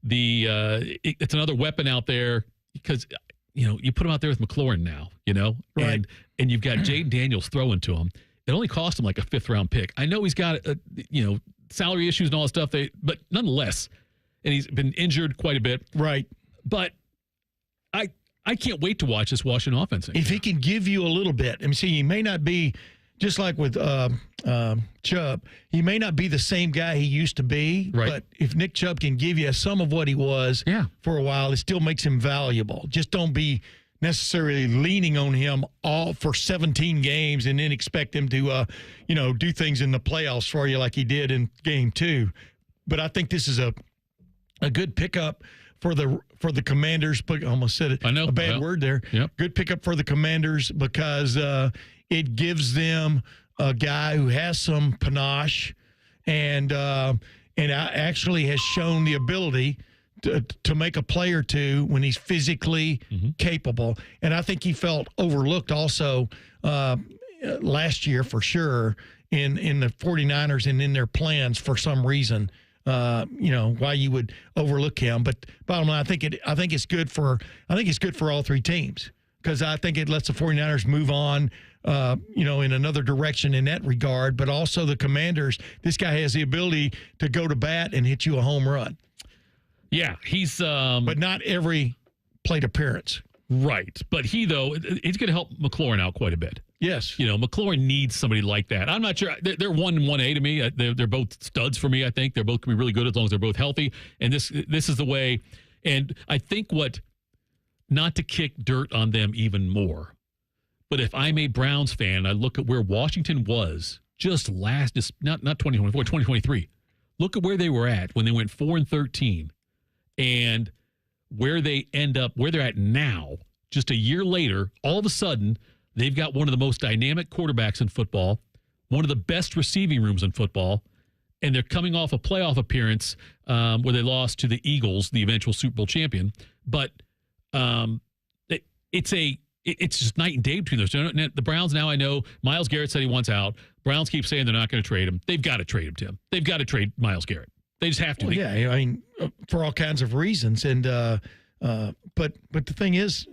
It's another weapon out there because, you put him out there with McLaurin now, Right. And you've got Jaden Daniels throwing to him. It only cost him like a 5th-round pick. I know he's got, salary issues and all that stuff, but nonetheless, and he's been injured quite a bit. Right. But I can't wait to watch this Washington offense. If he can give you a little bit. I mean, see, he may not be, just like with Chubb, he may not be the same guy he used to be, right. But if Nick Chubb can give you some of what he was for a while, it still makes him valuable. Just don't be necessarily leaning on him all for 17 games and then expect him to, do things in the playoffs for you like he did in game 2. But I think this is a good pickup for the Commanders. I almost said it. I know. A bad word there. Yep. Good pickup for the Commanders because it gives them a guy who has some panache and actually has shown the ability to make a play or two when he's physically capable. And I think he felt overlooked also last year for sure in the 49ers and in their plans for some reason. Why you would overlook him, but bottom line, I think it's good for all three teams because I think it lets the 49ers move on, in another direction in that regard, but also the Commanders. This guy has the ability to go to bat and hit you a home run. Yeah, he's but not every plate appearance. Right, but he's going to help McLaurin out quite a bit. Yes. McLaurin needs somebody like that. I'm not sure. They're 1 and 1A to me. They're both studs for me, I think. They're both going to be really good as long as they're both healthy. And this is the way. And I think not to kick dirt on them even more, but if I'm a Browns fan, I look at where Washington was just not 2024, 2023. Look at where they were at when they went 4-13 and where they end up, where they're at now, just a year later, all of a sudden, they've got one of the most dynamic quarterbacks in football, one of the best receiving rooms in football, and they're coming off a playoff appearance where they lost to the Eagles, the eventual Super Bowl champion. But it's just night and day between those. The Browns now, I know, Myles Garrett said he wants out. Browns keep saying they're not going to trade him. They've got to trade him, Tim. They've got to trade Myles Garrett. They just have to. Well, yeah, I mean, for all kinds of reasons. And but the thing is,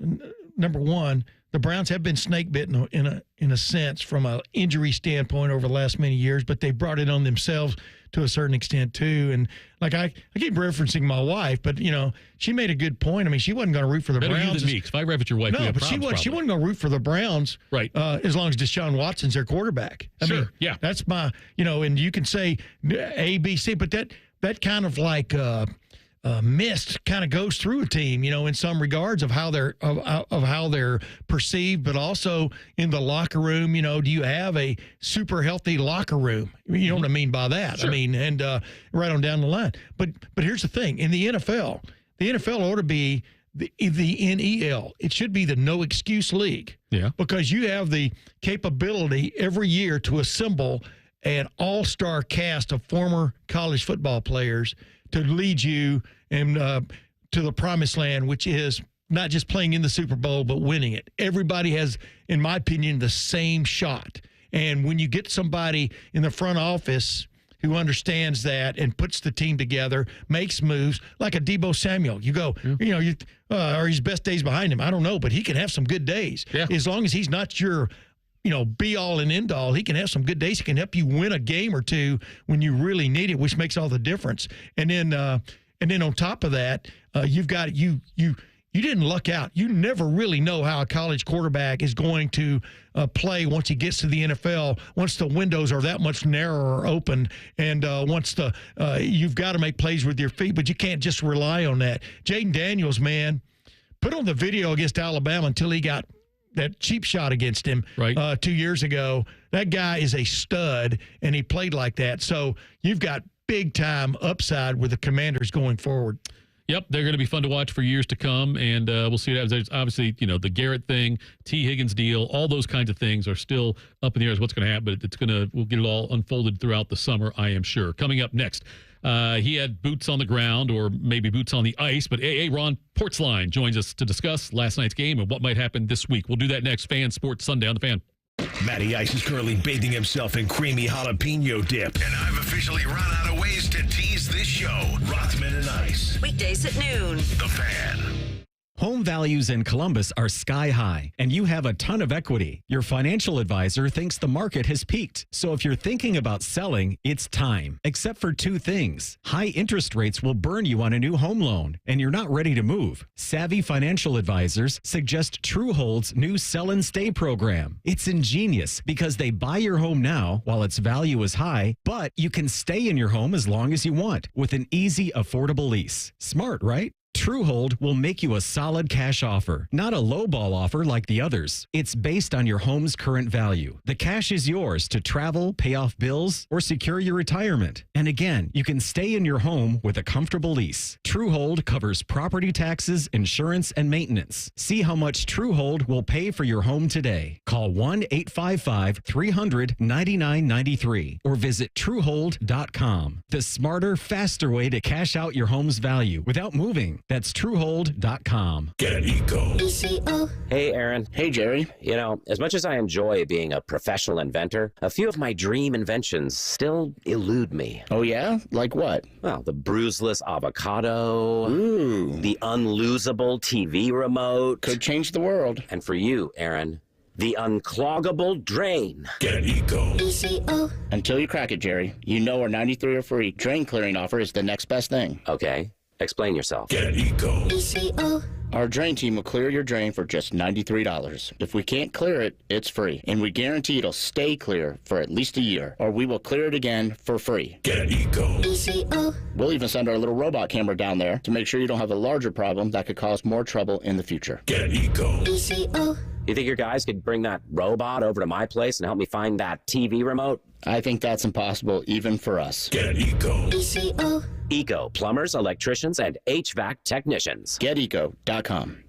number one, the Browns have been snake bitten in a sense from an injury standpoint over the last many years, but they brought it on themselves to a certain extent too. And like I keep referencing my wife, but she made a good point. I mean, she wasn't going to root for the Better Browns. You than me, 'cause if I reference your wife, no, but she wasn't going to root for the Browns, right? As long as Deshaun Watson's their quarterback. I mean, yeah, that's my and you can say A, B, C, but that kind of like mist kind of goes through a team, in some regards of how they're perceived, but also in the locker room. Do you have a super healthy locker room? You know what I mean by that? Sure. I mean, and right on down the line. But here's the thing: in the NFL ought to be the NEL. It should be the no excuse league. Yeah, because you have the capability every year to assemble an all-star cast of former college football players to lead you to the promised land, which is not just playing in the Super Bowl, but winning it. Everybody has, in my opinion, the same shot. And when you get somebody in the front office who understands that and puts the team together, makes moves like a Deebo Samuel. You go, are his best days behind him? I don't know, but he can have some good days. Yeah. As long as he's not your be all and end all, he can have some good days. He can help you win a game or two when you really need it, which makes all the difference. And then on top of that, you've got you didn't luck out. You never really know how a college quarterback is going to play once he gets to the NFL, once the windows are that much narrower open, and once you've got to make plays with your feet, but you can't just rely on that. Jaden Daniels, man, put on the video against Alabama until he got that cheap shot against him 2 years ago. That guy is a stud, and he played like that. So you've got big-time upside with the Commanders going forward. Yep, they're going to be fun to watch for years to come, and we'll see what happens. There's obviously, the Garrett thing, T. Higgins deal, all those kinds of things are still up in the air as what's going to happen, but we'll get it all unfolded throughout the summer, I am sure. Coming up next, he had boots on the ground or maybe boots on the ice, but Ron Portzline joins us to discuss last night's game and what might happen this week. We'll do that next. Fan Sports Sunday on The Fan. Matty Ice is currently bathing himself in creamy jalapeno dip. And I've officially run out of ways to tease this show. Rothman and Ice. Weekdays at noon. The Fan. Home values in Columbus are sky high, and you have a ton of equity. Your financial advisor thinks the market has peaked. So if you're thinking about selling, it's time. Except for two things. High interest rates will burn you on a new home loan, and you're not ready to move. Savvy financial advisors suggest Truehold's new Sell and Stay program. It's ingenious because they buy your home now while its value is high, but you can stay in your home as long as you want with an easy, affordable lease. Smart, right? Truehold will make you a solid cash offer, not a lowball offer like the others. It's based on your home's current value. The cash is yours to travel, pay off bills, or secure your retirement. And again, you can stay in your home with a comfortable lease. Truehold covers property taxes, insurance, and maintenance. See how much Truehold will pay for your home today. Call 1-855-300-9993 or visit Truehold.com. The smarter, faster way to cash out your home's value without moving. That's Truehold.com. Get Eco. Hey, Aaron. Hey, Jerry. As much as I enjoy being a professional inventor, a few of my dream inventions still elude me. Oh, yeah? Like what? Well, the bruiseless avocado. Ooh. The unlosable TV remote. Could change the world. And for you, Aaron, the uncloggable drain. Get Eco. Until you crack it, Jerry. Our 93 or free drain clearing offer is the next best thing. Okay. Explain yourself. Get Eco. Our drain team will clear your drain for just $93. If we can't clear it, it's free. And we guarantee it'll stay clear for at least a year, or we will clear it again for free. Get Eco. We'll even send our little robot camera down there to make sure you don't have a larger problem that could cause more trouble in the future. Get Eco. You think your guys could bring that robot over to my place and help me find that TV remote? I think that's impossible even for us. Get Eco. Eco, plumbers, electricians, and HVAC technicians. GetEco.com.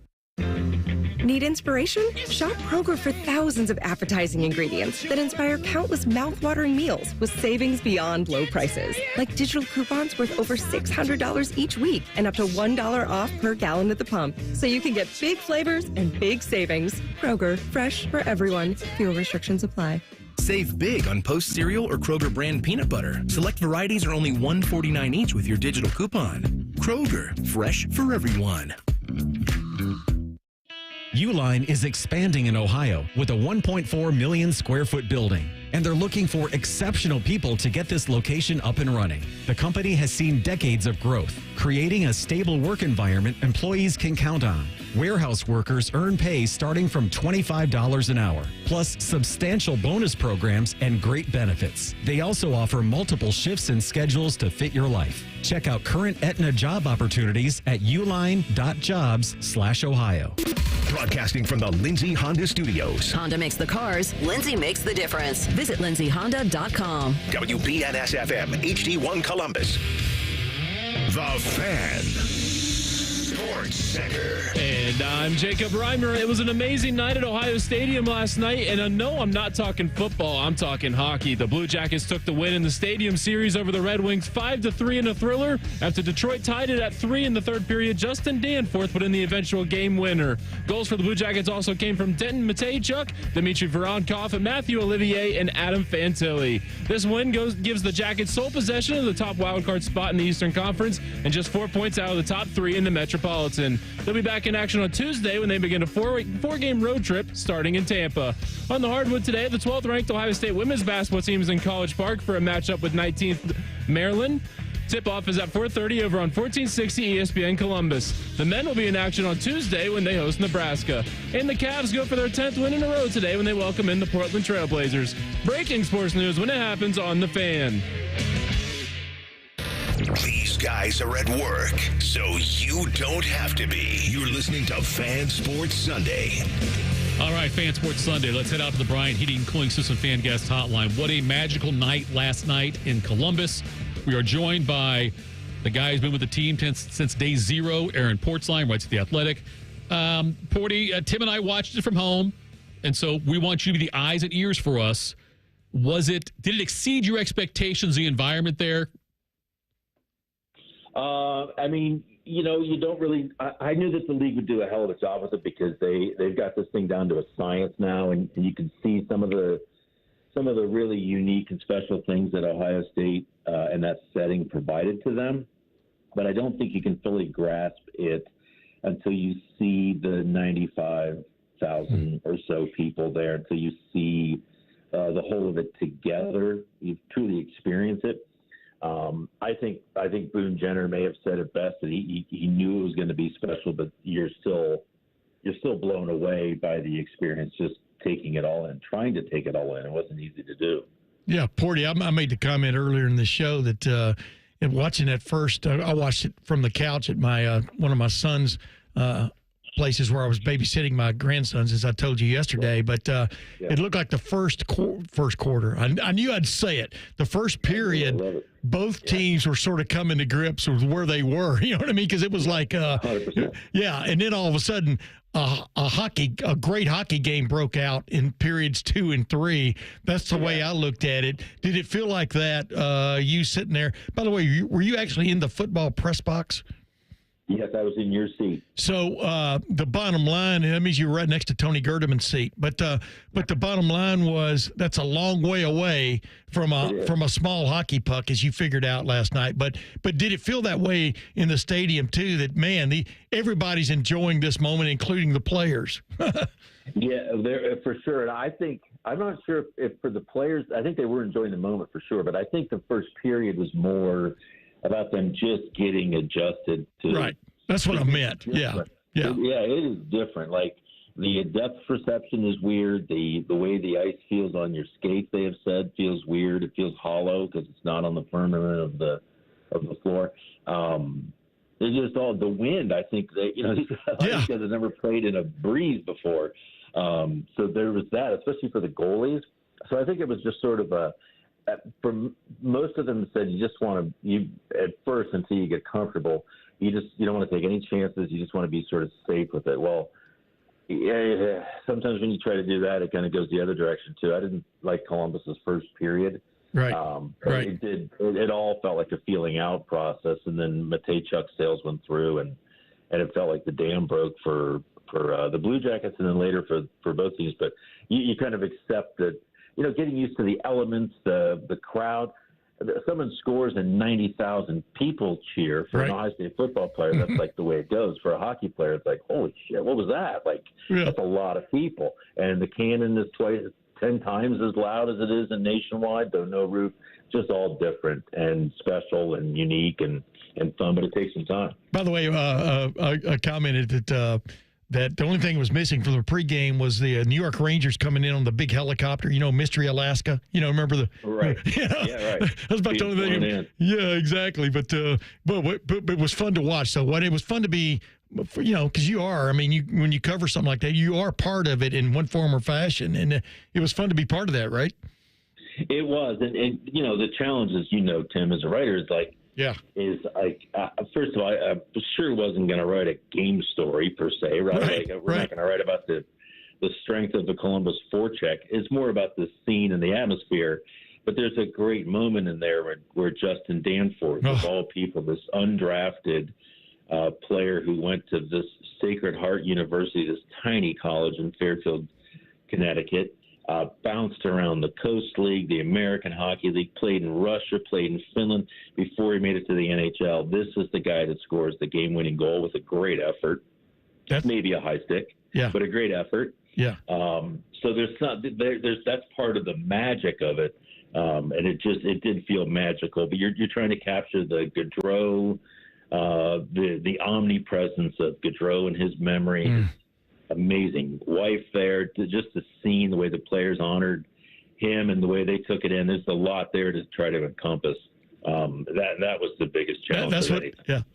Need inspiration? Shop Kroger for thousands of appetizing ingredients that inspire countless mouth-watering meals with savings beyond low prices. Like digital coupons worth over $600 each week and up to $1 off per gallon at the pump. So you can get big flavors and big savings. Kroger, fresh for everyone. Fuel restrictions apply. Save big on Post cereal or Kroger brand peanut butter. Select varieties are only $1.49 each with your digital coupon. Kroger, fresh for everyone. Uline is expanding in Ohio with a 1.4 million square foot building, and they're looking for exceptional people to get this location up and running. The company has seen decades of growth, creating a stable work environment employees can count on. Warehouse workers earn pay starting from $25 an hour, plus substantial bonus programs and great benefits. They also offer multiple shifts and schedules to fit your life. Check out current Aetna job opportunities at uline.jobs/Ohio. Broadcasting from the Lindsay Honda Studios. Honda makes the cars. Lindsay makes the difference. Visit lindsayhonda.com. WBNS-FM, HD1 Columbus. The Fan. Sports Center. And I'm Jacob Reimer. It was an amazing night at Ohio Stadium last night, and no, I'm not talking football. I'm talking hockey. The Blue Jackets took the win in the Stadium Series over the Red Wings 5-3 in a thriller after Detroit tied it at 3 in the third period. Justin Danforth put in the eventual game winner. Goals for the Blue Jackets also came from Denton Matejchuk, Dmitry Voronkov, and Matthew Olivier and Adam Fantilli. This win gives the Jackets sole possession of the top wildcard spot in the Eastern Conference and just 4 points out of the top 3 in the Metropolitan. They'll be back in action on Tuesday when they begin a four-game road trip starting in Tampa. On the hardwood today, the 12th-ranked Ohio State women's basketball team is in College Park for a matchup with 19th Maryland. Tip-off is at 4:30 over on 1460 ESPN Columbus. The men will be in action on Tuesday when they host Nebraska. And the Cavs go for their 10th win in a row today when they welcome in the Portland Trailblazers. Breaking sports news when it happens on The Fan. These guys are at work, so you don't have to be. You're listening to Fan Sports Sunday. All right, Fan Sports Sunday. Let's head out to the Bryant Heating and Cooling System Fan Guest Hotline. What a magical night last night in Columbus. We are joined by the guy who's been with the team since day zero, Aaron Portzline, writes at The Athletic. Porty, Tim and I watched it from home, and so we want you to be the eyes and ears for us. Did it exceed your expectations, the environment there? I mean, you don't really. I knew that the league would do a hell of a job with it because they've got this thing down to a science now, and you can see some of the really unique and special things that Ohio State and that setting provided to them. But I don't think you can fully grasp it until you see the 95,000 or so people there, until you see the whole of it together. You truly experience it. I think Boone Jenner may have said it best that he knew it was going to be special, but you're still blown away by the experience, just taking it all in, trying to take it all in. It wasn't easy to do. Yeah, Porty, I made the comment earlier in the show that watching that first, I watched it from the couch at my one of my son's places where I was babysitting my grandsons, as I told you yesterday. But it looked like the first quarter. I knew I'd say it. The first period, both teams were sort of coming to grips with where they were. You know what I mean? Because it was like, yeah. And then all of a sudden, a great hockey game broke out in periods 2 and 3. That's the way I looked at it. Did it feel like that? You sitting there? By the way, were you actually in the football press box? Yes, I was in your seat. So the bottom line, that means you were right next to Tony Gerdeman's seat. But the bottom line was that's a long way away from a small hockey puck, as you figured out last night. But did it feel that way in the stadium too? That everybody's enjoying this moment, including the players. Yeah, for sure. And I'm not sure if for the players, I think they were enjoying the moment for sure. But I think the first period was more about them just getting adjusted to. Right. That's what I meant. Yeah. Yeah, it is different. Like the depth perception is weird. The way the ice feels on your skates, they have said, feels weird. It feels hollow because it's not on the firmament of the floor. It's just all the wind. I think that these guys have never played in a breeze before, so there was that, especially for the goalies. So I think it was just sort of for most of them said you just want to at first until you get comfortable, you don't want to take any chances. You just want to be sort of safe with it. Well, sometimes when you try to do that, it kind of goes the other direction too. I didn't like Columbus's first period. Right. Right. It all felt like a feeling out process, and then Matejchuk's sales went through, and it felt like the dam broke for the Blue Jackets, and then later for both teams. But you kind of accept that. Getting used to the elements, the crowd. Someone scores and 90,000 people cheer for an Ohio State football player. That's like the way it goes. For a hockey player, it's like, holy shit, what was that? Like, that's a lot of people. And the cannon is 10 times as loud as it is in Nationwide, though no roof. Just all different and special and unique and fun, but it takes some time. By the way, I commented that the only thing that was missing from the pregame was the New York Rangers coming in on the big helicopter, Mystery Alaska. Remember the right? Yeah, right. That's about the only thing. Yeah, exactly. But it was fun to watch. So it was fun to be, because you are. I mean, when you cover something like that, you are part of it in one form or fashion, and it was fun to be part of that, right? It was, and the challenge is, Tim, as a writer, is like Yeah. is like, first of all, I sure wasn't going to write a game story per se, right? We're not going to write about the strength of the Columbus forecheck. It's more about the scene and the atmosphere. But there's a great moment in there where Justin Danforth, of all people, this undrafted player who went to this Sacred Heart University, this tiny college in Fairfield, Connecticut, bounced around the Coast League, the American Hockey League, played in Russia, played in Finland before he made it to the NHL. This is the guy that scores the game-winning goal with a great effort. Maybe a high stick, but a great effort. Yeah. So that's part of the magic of it. And it did feel magical, but you're trying to capture the Gaudreau, the omnipresence of Gaudreau and his memory. Amazing wife there, just the scene, the way the players honored him and the way they took it in. There's a lot there to try to encompass. That was the biggest challenge.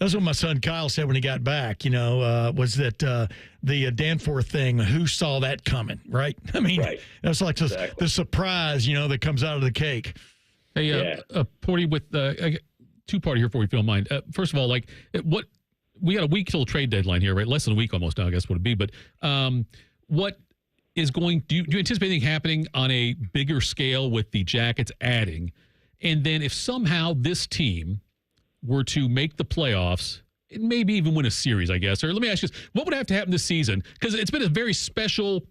That's what my son Kyle said when he got back. Was that the Danforth thing? Who saw that coming? Right. I mean, that's like the surprise, that comes out of the cake. Hey, Porty, with two-parter here for you, if you don't mind. First of all, we got a week till trade deadline here, right? Less than a week almost now, I guess would it be. But what is going? Do you anticipate anything happening on a bigger scale with the Jackets adding? And then if somehow this team were to make the playoffs, and maybe even win a series, I guess, or let me ask you this, what would have to happen this season? Because it's been a very special,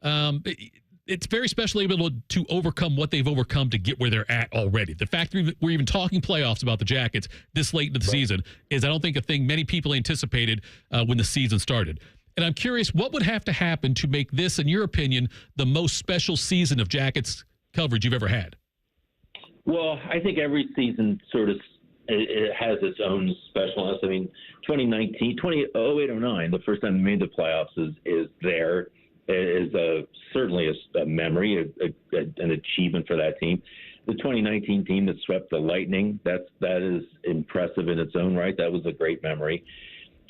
it's very special able to overcome what they've overcome to get where they're at already. The fact that we're even talking playoffs about the Jackets this late into the season is, I don't think, a thing many people anticipated when the season started. And I'm curious, what would have to happen to make this, in your opinion, the most special season of Jackets coverage you've ever had? Well, I think every season it has its own specialness. I mean, 2008, 09, the first time they made the playoffs is certainly a memory, an achievement for that team. The 2019 team that swept the Lightning, that is impressive in its own right. That was a great memory.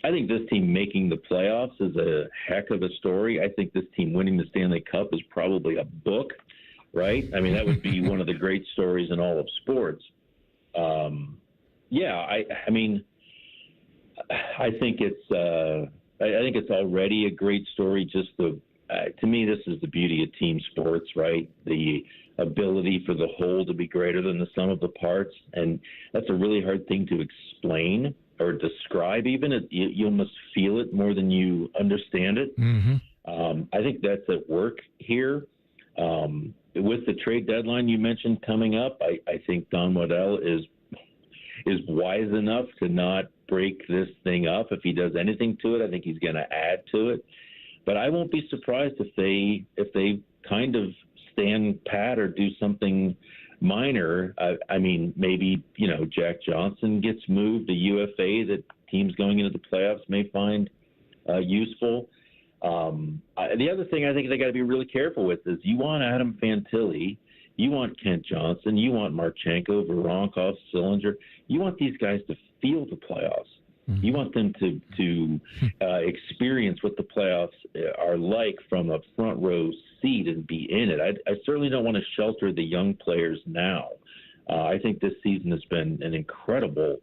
I think this team making the playoffs is a heck of a story. I think this team winning the Stanley Cup is probably a book. Right? I mean, that would be one of the great stories in all of sports. I think it's already a great story. Just to me, this is the beauty of team sports, right? The ability for the whole to be greater than the sum of the parts. And that's a really hard thing to explain or describe even. You almost feel it more than you understand it. Mm-hmm. I think that's at work here. With the trade deadline you mentioned coming up, I think Don Waddell is wise enough to not break this thing up. If he does anything to it, I think he's going to add to it. But I won't be surprised if they kind of stand pat or do something minor. I mean, maybe Jack Johnson gets moved, a UFA that teams going into the playoffs may find useful. The other thing I think they got to be really careful with is you want Adam Fantilli, you want Kent Johnson, you want Marchenko, Voronkov, Sillinger. You want these guys to feel the playoffs. Mm-hmm. You want them to experience what the playoffs are like from a front row seat and be in it. I certainly don't want to shelter the young players now. I think this season has been an incredible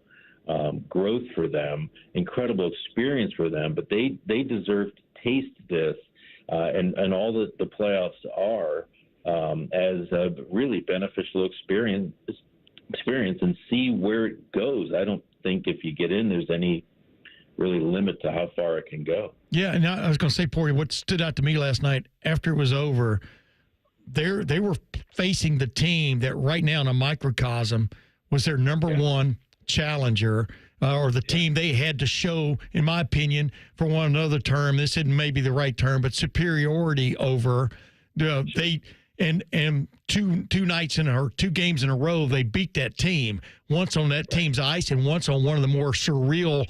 growth for them, incredible experience for them, but they deserve to taste this and all that the playoffs are as a really beneficial experience and see where it goes. I don't think if you get in, there's any really limit to how far it can go. Yeah, and I was going to say, Porty, what stood out to me last night after it was over, they were facing the team that right now in a microcosm was their number one challenger, or the team they had to show, in my opinion, for one another term, this isn't maybe the right term, but superiority over. And two games in a row, they beat that team. Once on that team's ice and once on one of the more surreal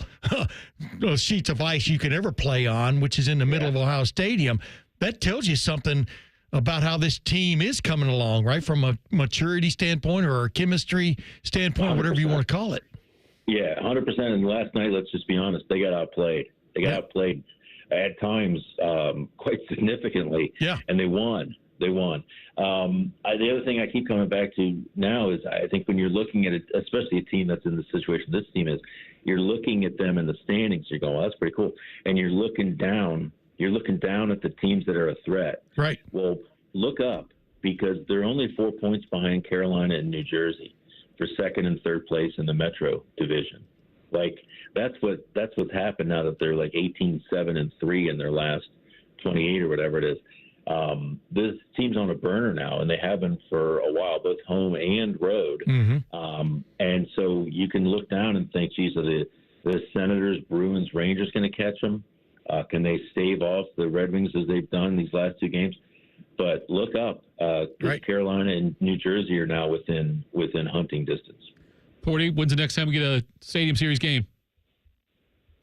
sheets of ice you could ever play on, which is in the middle of Ohio Stadium. That tells you something about how this team is coming along, right? From a maturity standpoint or a chemistry standpoint, 100%. Whatever you want to call it. Yeah, 100%. And last night, let's just be honest, they got outplayed. They got outplayed at times quite significantly, and they won. They won. The other thing I keep coming back to now is I think when you're looking at it, especially a team that's in the situation this team is, you're looking at them in the standings. You're going, well, that's pretty cool. And you're looking down. You're looking down at the teams that are a threat. Right. Well, look up, because they're only 4 points behind Carolina and New Jersey for second and third place in the Metro Division. Like that's what's happened now that they're like 18-7-3 in their last 28 or whatever it is. This team's on a burner now, and they have been for a while, both home and road. Mm-hmm. And so you can look down and think, geez, are the Senators, Bruins, Rangers going to catch them? Can they stave off the Red Wings as they've done these last two games? But look up, right. Carolina and New Jersey are now within hunting distance. Porty, when's the next time we get a Stadium Series game?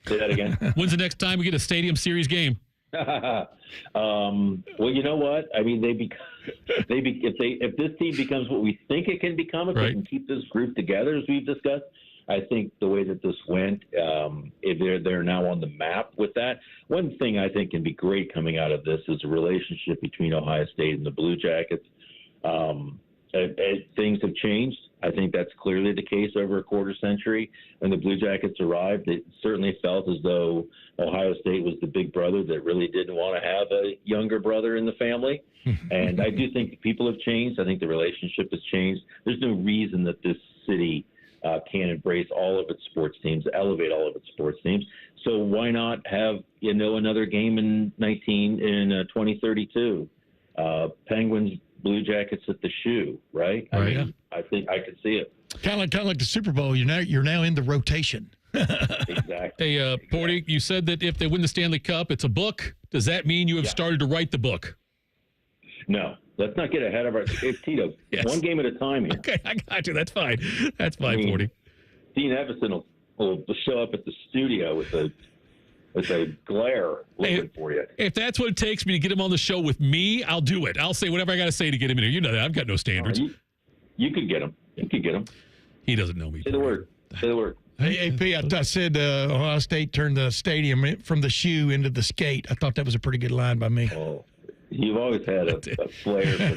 Say that again. When's the next time we get a Stadium Series game? Well, you know what? I mean, if this team becomes what we think it can become, if they can keep this group together, as we've discussed, I think the way that this went, if they're now on the map with that. One thing I think can be great coming out of this is a relationship between Ohio State and the Blue Jackets. Things have changed. I think that's clearly the case over a quarter century. When the Blue Jackets arrived, it certainly felt as though Ohio State was the big brother that really didn't want to have a younger brother in the family. And I do think people have changed. I think the relationship has changed. There's no reason that this city can embrace all of its sports teams, elevate all of its sports teams. So why not have, another game in 2032? Penguins, Blue Jackets at the Shoe, right? I mean, I think I could see it. Kind of like the Super Bowl. You're now in the rotation. Exactly. Hey, Porty, you said that if they win the Stanley Cup, it's a book. Does that mean you have started to write the book? No. Let's not get ahead of our Tito. Yes. One game at a time here. Okay, I got you. That's fine. That's fine, Porty. Dean Evison will show up at the studio with a glare looking for you. If that's what it takes me to get him on the show with me, I'll do it. I'll say whatever I got to say to get him in here. You know that. I've got no standards. You could get him. You could get him. He doesn't know me. Say the word. Say the word. Hey, AP, I said Ohio State turned the stadium from the shoe into the skate. I thought that was a pretty good line by me. Oh, you've always had a flair for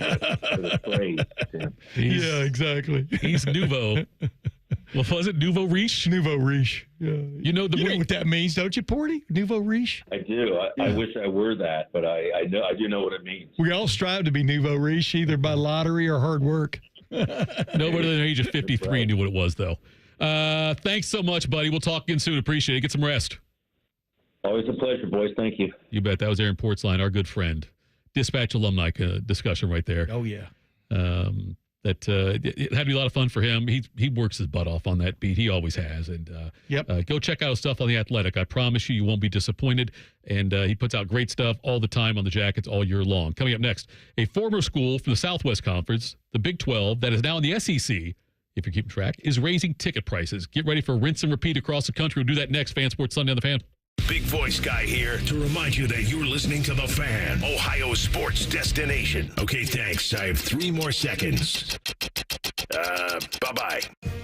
the phrase, Tim. Yeah, exactly. He's nouveau. What was it? Nouveau riche? Nouveau riche. Yeah. You know what that means, don't you, Porty? Nouveau riche? I do. I wish I were that, but I do know what it means. We all strive to be nouveau riche, either by lottery or hard work. Nobody than the age of 53 knew what it was, though. Thanks so much, buddy. We'll talk again soon. Appreciate it. Get some rest. Always a pleasure, boys. Thank you. You bet. That was Aaron Portzline, our good friend. Dispatch alumni discussion right there. Oh, yeah. It had to be a lot of fun for him. He works his butt off on that beat. He always has. And go check out his stuff on The Athletic. I promise you won't be disappointed. And he puts out great stuff all the time on the Jackets all year long. Coming up next, a former school from the Southwest Conference, the Big 12, that is now in the SEC, if you're keeping track, is raising ticket prices. Get ready for rinse and repeat across the country. We'll do that next. Fan Sports Sunday on the Fan. Big voice guy here to remind you that you're listening to The Fan, Ohio sports destination. Okay, thanks. I have 3 more seconds. Bye-bye.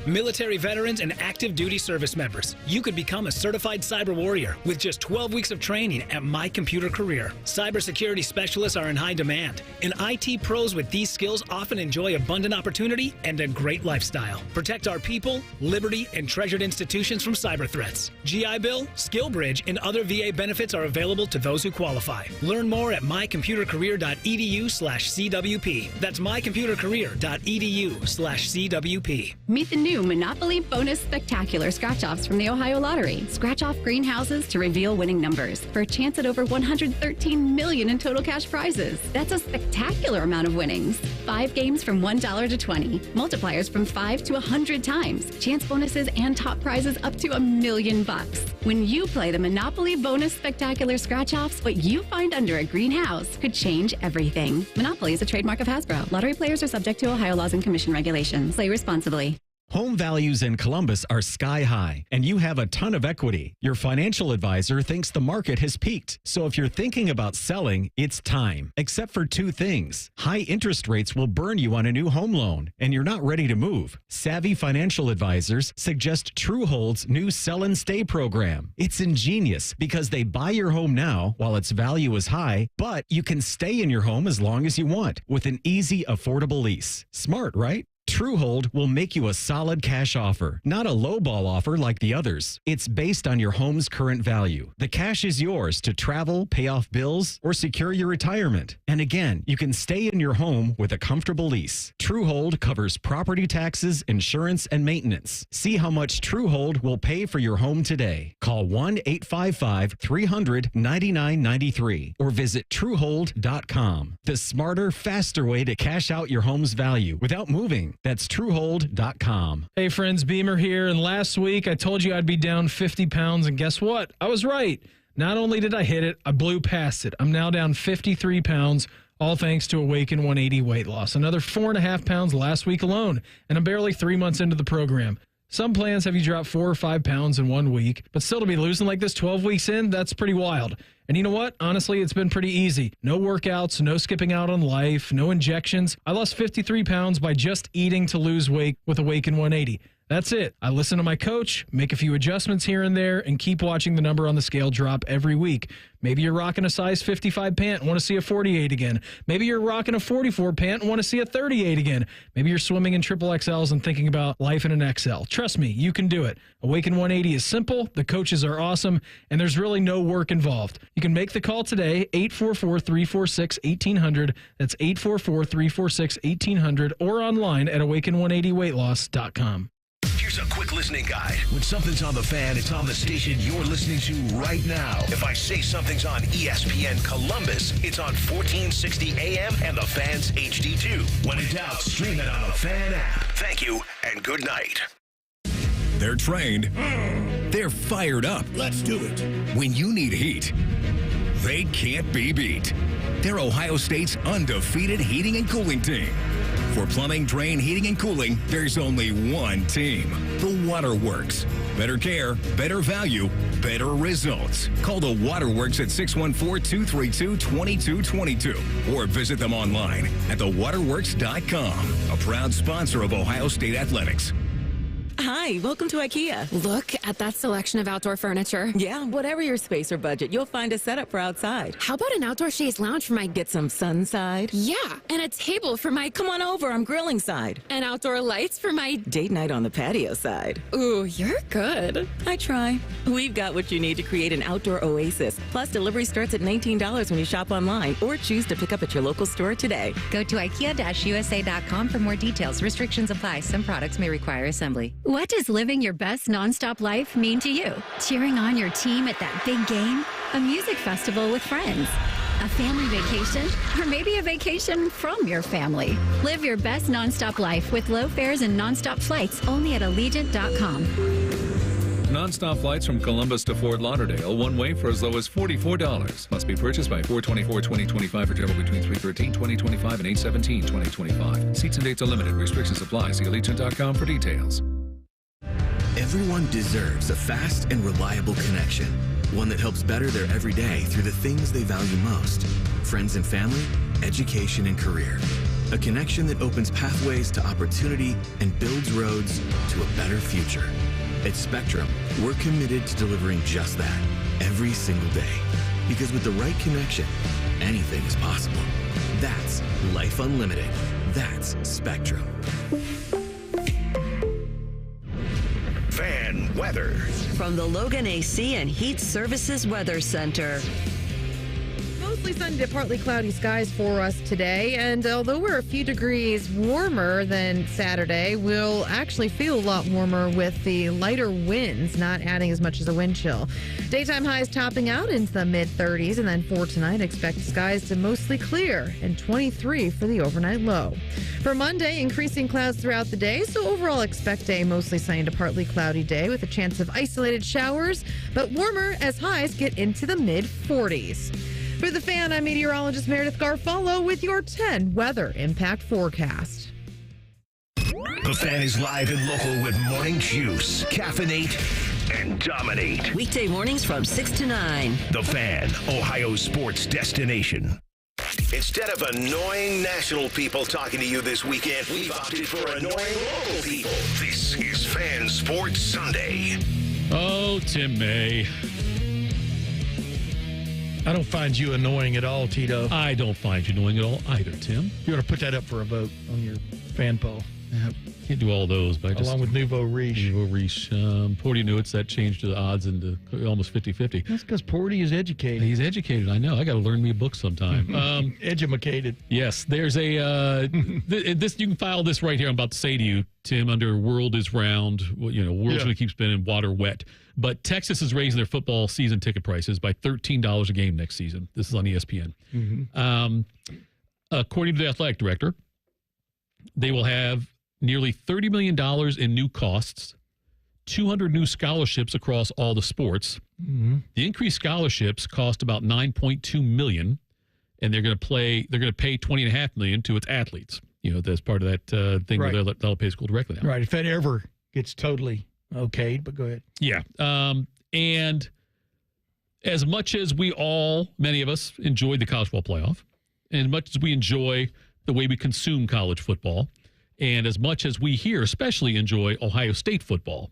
Military veterans and active duty service members, you could become a certified cyber warrior with just 12 weeks of training at My Computer Career. Cybersecurity specialists are in high demand, and IT pros with these skills often enjoy abundant opportunity and a great lifestyle. Protect our people, liberty, and treasured institutions from cyber threats. GI Bill, Skill Bridge, and other VA benefits are available to those who qualify. Learn more at mycomputercareer.edu/CWP. That's mycomputercareer.edu/CWP. Meet the new Monopoly Bonus Spectacular Scratch-Offs from the Ohio Lottery. Scratch off greenhouses to reveal winning numbers for a chance at over $113 million in total cash prizes. That's a spectacular amount of winnings. 5 games from $1 to 20. Multipliers from 5 to 100 times. Chance bonuses and top prizes up to $1 million. When you play the Monopoly Bonus Spectacular Scratch-Offs, what you find under a greenhouse could change everything. Monopoly is a trademark of Hasbro. Lottery players are subject to Ohio laws and commission regulations. Play responsibly. Home values in Columbus are sky high, and you have a ton of equity. Your financial advisor thinks the market has peaked. So if you're thinking about selling, it's time. Except for two things. High interest rates will burn you on a new home loan, and you're not ready to move. Savvy financial advisors suggest Truehold's new Sell and Stay program. It's ingenious because they buy your home now while its value is high, but you can stay in your home as long as you want with an easy, affordable lease. Smart, right? Truehold will make you a solid cash offer, not a lowball offer like the others. It's based on your home's current value. The cash is yours to travel, pay off bills, or secure your retirement. And again, you can stay in your home with a comfortable lease. Truehold covers property taxes, insurance, and maintenance. See how much Truehold will pay for your home today. Call 1-855-300-9993 or visit Truehold.com. The smarter, faster way to cash out your home's value without moving. That's Truehold.com. Hey friends, Beamer here, and last week I told you I'd be down 50 pounds, and guess what? I was right. Not only did I hit it, I blew past it. I'm now down 53 pounds, all thanks to Awaken 180 weight loss. Another 4.5 pounds last week alone, and I'm barely 3 months into the program. Some plans have you drop 4 or 5 pounds in 1 week, but still to be losing like this 12 weeks in, that's pretty wild. And you know what? Honestly, it's been pretty easy. No workouts, no skipping out on life, no injections. I lost 53 pounds by just eating to lose weight with Awaken 180. That's it. I listen to my coach, make a few adjustments here and there, and keep watching the number on the scale drop every week. Maybe you're rocking a size 55 pant and want to see a 48 again. Maybe you're rocking a 44 pant and want to see a 38 again. Maybe you're swimming in triple XLs and thinking about life in an XL. Trust me, you can do it. Awaken 180 is simple, the coaches are awesome, and there's really no work involved. You can make the call today, 844-346-1800. That's 844-346-1800, or online at awaken180weightloss.com. Here's a quick listening guide. When something's on the fan, it's on the station you're listening to right now. If I say something's on ESPN Columbus, it's on 1460 AM and the Fan's HD2. When in doubt, stream it on the Fan app. Thank you and good night. They're trained. They're fired up. Let's do it. When you need heat, they can't be beat. They're Ohio State's undefeated heating and cooling team. For plumbing, drain, heating, and cooling, there's only one team. The Waterworks. Better care, better value, better results. Call the Waterworks at 614-232-2222 or visit them online at thewaterworks.com. A proud sponsor of Ohio State Athletics. Hi, welcome to IKEA. Look at that selection of outdoor furniture. Yeah, whatever your space or budget, you'll find a setup for outside. How about an outdoor chaise lounge for my... Get some sun side. Yeah, and a table for my... Come on over, I'm grilling side. And outdoor lights for my... Date night on the patio side. Ooh, you're good. I try. We've got what you need to create an outdoor oasis. Plus, delivery starts at $19 when you shop online or choose to pick up at your local store today. Go to IKEA-USA.com for more details. Restrictions apply. Some products may require assembly. What does living your best nonstop life mean to you? Cheering on your team at that big game? A music festival with friends? A family vacation? Or maybe a vacation from your family? Live your best nonstop life with low fares and nonstop flights only at Allegiant.com. Nonstop flights from Columbus to Fort Lauderdale, one way for as low as $44. Must be purchased by 4/24/2025 for travel between 3/13/2025 and 8/17/2025. Seats and dates are limited. Restrictions apply. See Allegiant.com for details. Everyone deserves a fast and reliable connection. One that helps better their everyday through the things they value most. Friends and family, education and career. A connection that opens pathways to opportunity and builds roads to a better future. At Spectrum, we're committed to delivering just that every single day. Because with the right connection, anything is possible. That's Life Unlimited. That's Spectrum. Fan weather. From the Logan AC and Heat Services Weather Center. Mostly sunny to partly cloudy skies for us today, and although we're a few degrees warmer than Saturday, we'll actually feel a lot warmer with the lighter winds not adding as much as a wind chill. Daytime highs topping out into the mid-30s, and then for tonight, expect skies to mostly clear and 23 for the overnight low. For Monday, increasing clouds throughout the day, so overall expect a mostly sunny to partly cloudy day with a chance of isolated showers, but warmer as highs get into the mid-40s. For the Fan, I'm meteorologist Meredith Garfolo with your 10 weather impact forecast. The Fan is live and local with Morning Juice, Caffeinate, and Dominate. Weekday mornings from 6 to 9. The Fan, Ohio sports destination. Instead of annoying national people talking to you this weekend, we've opted for annoying local people. This is Fan Sports Sunday. Oh, Tim May. I don't find you annoying at all, Tito. I don't find you annoying at all either, Tim. You ought to put that up for a vote on your fan poll. Can't do all those, but along with Nouveau Riche. Porty Newitz, that changed the odds into almost 50-50. That's because Porty is educated. He's educated, I know. I got to learn me a book sometime. Edumacated. Yes, there's a this. You can file this right here. I'm about to say to you, Tim, under World is Round. World's going to keep spinning, water wet. But Texas is raising their football season ticket prices by $13 a game next season. This is on ESPN. Mm-hmm. According to the athletic director, they will have nearly $30 million in new costs, 200 new scholarships across all the sports. Mm-hmm. The increased scholarships cost about $9.2 million, and they're going to pay $20.5 million to its athletes. That's part of that thing right. where they'll pay school directly now. Right. If that ever gets totally okayed, but go ahead. Yeah. And as much as many of us enjoyed the college football playoff, and as much as we enjoy the way we consume college football, and as much as we here especially enjoy Ohio State football,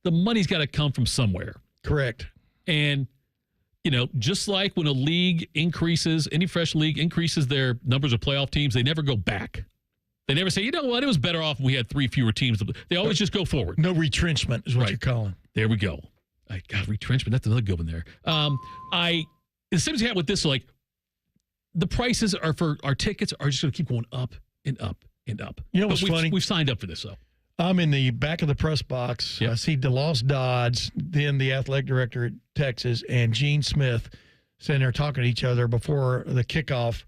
the money's got to come from somewhere. Correct. And, just like when a league increases, any fresh league increases their numbers of playoff teams, they never go back. They never say, you know what, it was better off when we had 3 fewer teams. They always just go forward. No retrenchment is what you're calling. There we go. God, retrenchment, that's another good one there. The same as you have with this, like, the prices are for our tickets are just going to keep going up and up and up. You know what's funny? We've signed up for this, though. I'm in the back of the press box. Yep. I see DeLoss Dodds, then the athletic director at Texas, and Gene Smith sitting there talking to each other before the kickoff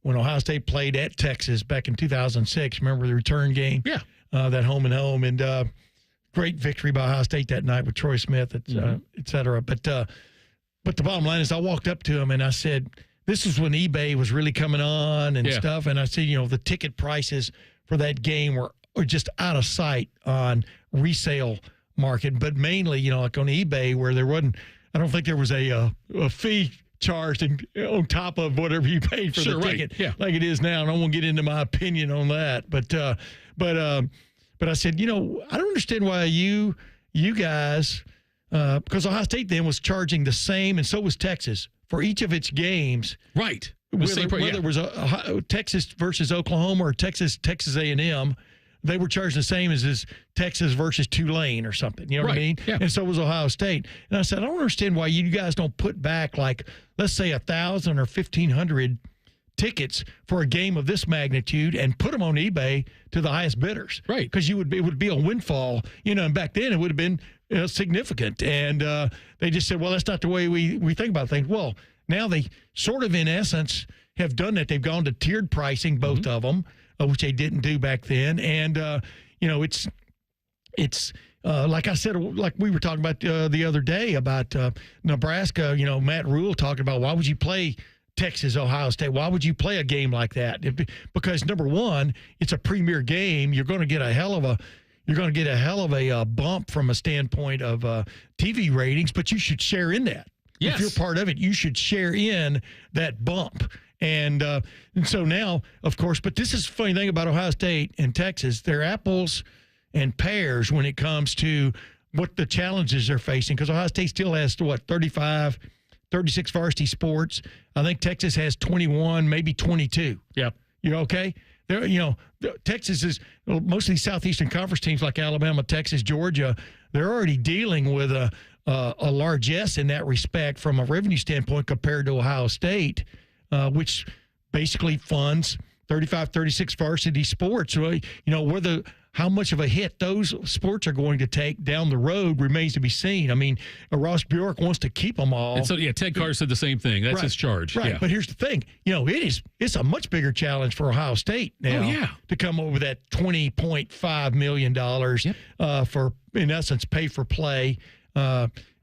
when Ohio State played at Texas back in 2006. Remember the return game? Yeah. That home and home. And great victory by Ohio State that night with Troy Smith, et cetera. But the bottom line is I walked up to him and I said, this is when eBay was really coming on and stuff. And I said, the ticket prices for that game were just out of sight on resale market. But mainly, like on eBay where there wasn't, I don't think there was a fee charged on top of whatever you paid for the ticket like it is now. And I won't get into my opinion on that. But I said, I don't understand why you guys, because Ohio State then was charging the same, and so was Texas, for each of its games. Right. Whether it was a Texas versus Oklahoma or Texas A&M, they were charged the same as Texas versus Tulane or something. You know what I mean? Yeah. And so was Ohio State. And I said, I don't understand why you guys don't put back, like, let's say 1,000 or 1,500 tickets for a game of this magnitude and put them on eBay to the highest bidders. Right. Because it would be a windfall, and back then it would have been significant. And they just said, well, that's not the way we think about things. Well, now they sort of, in essence, have done that. They've gone to tiered pricing, both of them, which they didn't do back then. And, it's like I said, like we were talking about the other day about Nebraska, Matt Rule talking about why would you play Texas, Ohio State? Why would you play a game like that? Because number one, it's a premier game. You're going to get a hell of a bump from a standpoint of TV ratings, but you should share in that. Yes. If you're part of it, you should share in that bump. And so now, of course, but this is the funny thing about Ohio State and Texas. They're apples and pears when it comes to what the challenges they're facing, because Ohio State still has, 36 varsity sports. I think Texas has 21, maybe 22. Yep. You're okay? Texas is, most of these Southeastern Conference teams like Alabama, Texas, Georgia, they're already dealing with a largesse in that respect from a revenue standpoint compared to Ohio State, which basically funds 35, 36 varsity sports. So, how much of a hit those sports are going to take down the road remains to be seen. I mean, Ross Bjork wants to keep them all. And so, Ted Carr said the same thing. That's his charge. Right. Yeah. But here's the thing. It's a much bigger challenge for Ohio State now to come over that $20.5 million for, in essence, pay for play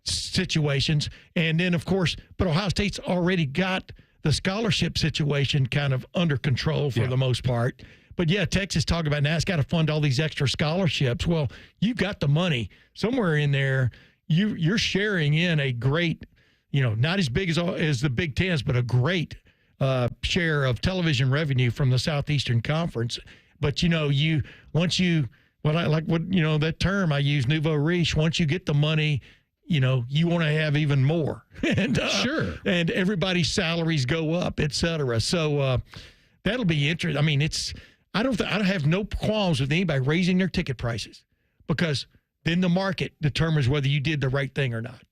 situations. And then, of course, but Ohio State's already got the scholarship situation kind of under control for the most part. But yeah, Texas talking about now it's got to fund all these extra scholarships. Well, you've got the money somewhere in there. You're sharing in a great, not as big as the Big Tens, but a great share of television revenue from the Southeastern Conference. But that term I use, nouveau riche. Once you get the money, you want to have even more, and sure, and everybody's salaries go up, et cetera. So that'll be interesting. I mean, I don't have no qualms with anybody raising their ticket prices, because then the market determines whether you did the right thing or not.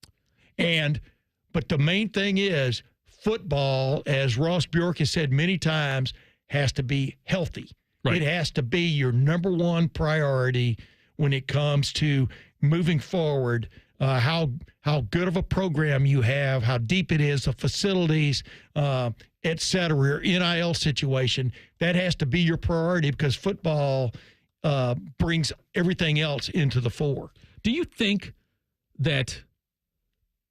But the main thing is football, as Ross Bjork has said many times, has to be healthy. Right. It has to be your number one priority when it comes to moving forward. How good of a program you have, how deep it is, the facilities, et cetera, your NIL situation, that has to be your priority, because football brings everything else into the fore. Do you think that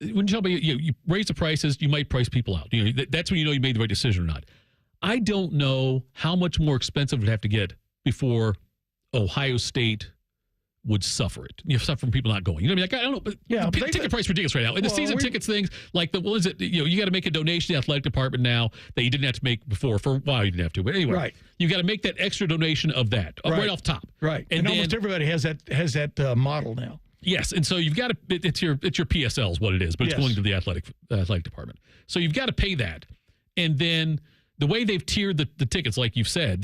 when you raise the prices, you might price people out? That's when you made the right decision or not. I don't know how much more expensive it would have to get before Ohio State would suffer it. Suffer from people not going. You know what I mean? I don't know, but the ticket price is ridiculous right now. And the season tickets things, like you got to make a donation to the athletic department now that you didn't have to make before. For a while, you didn't have to. But anyway, you got to make that extra donation of that right off top. Right. And almost everybody has that model now. Yes, and so you've got to. It's your PSL is what it is, but it's going to the athletic department. So you've got to pay that, and then the way they've tiered the tickets, like you've said,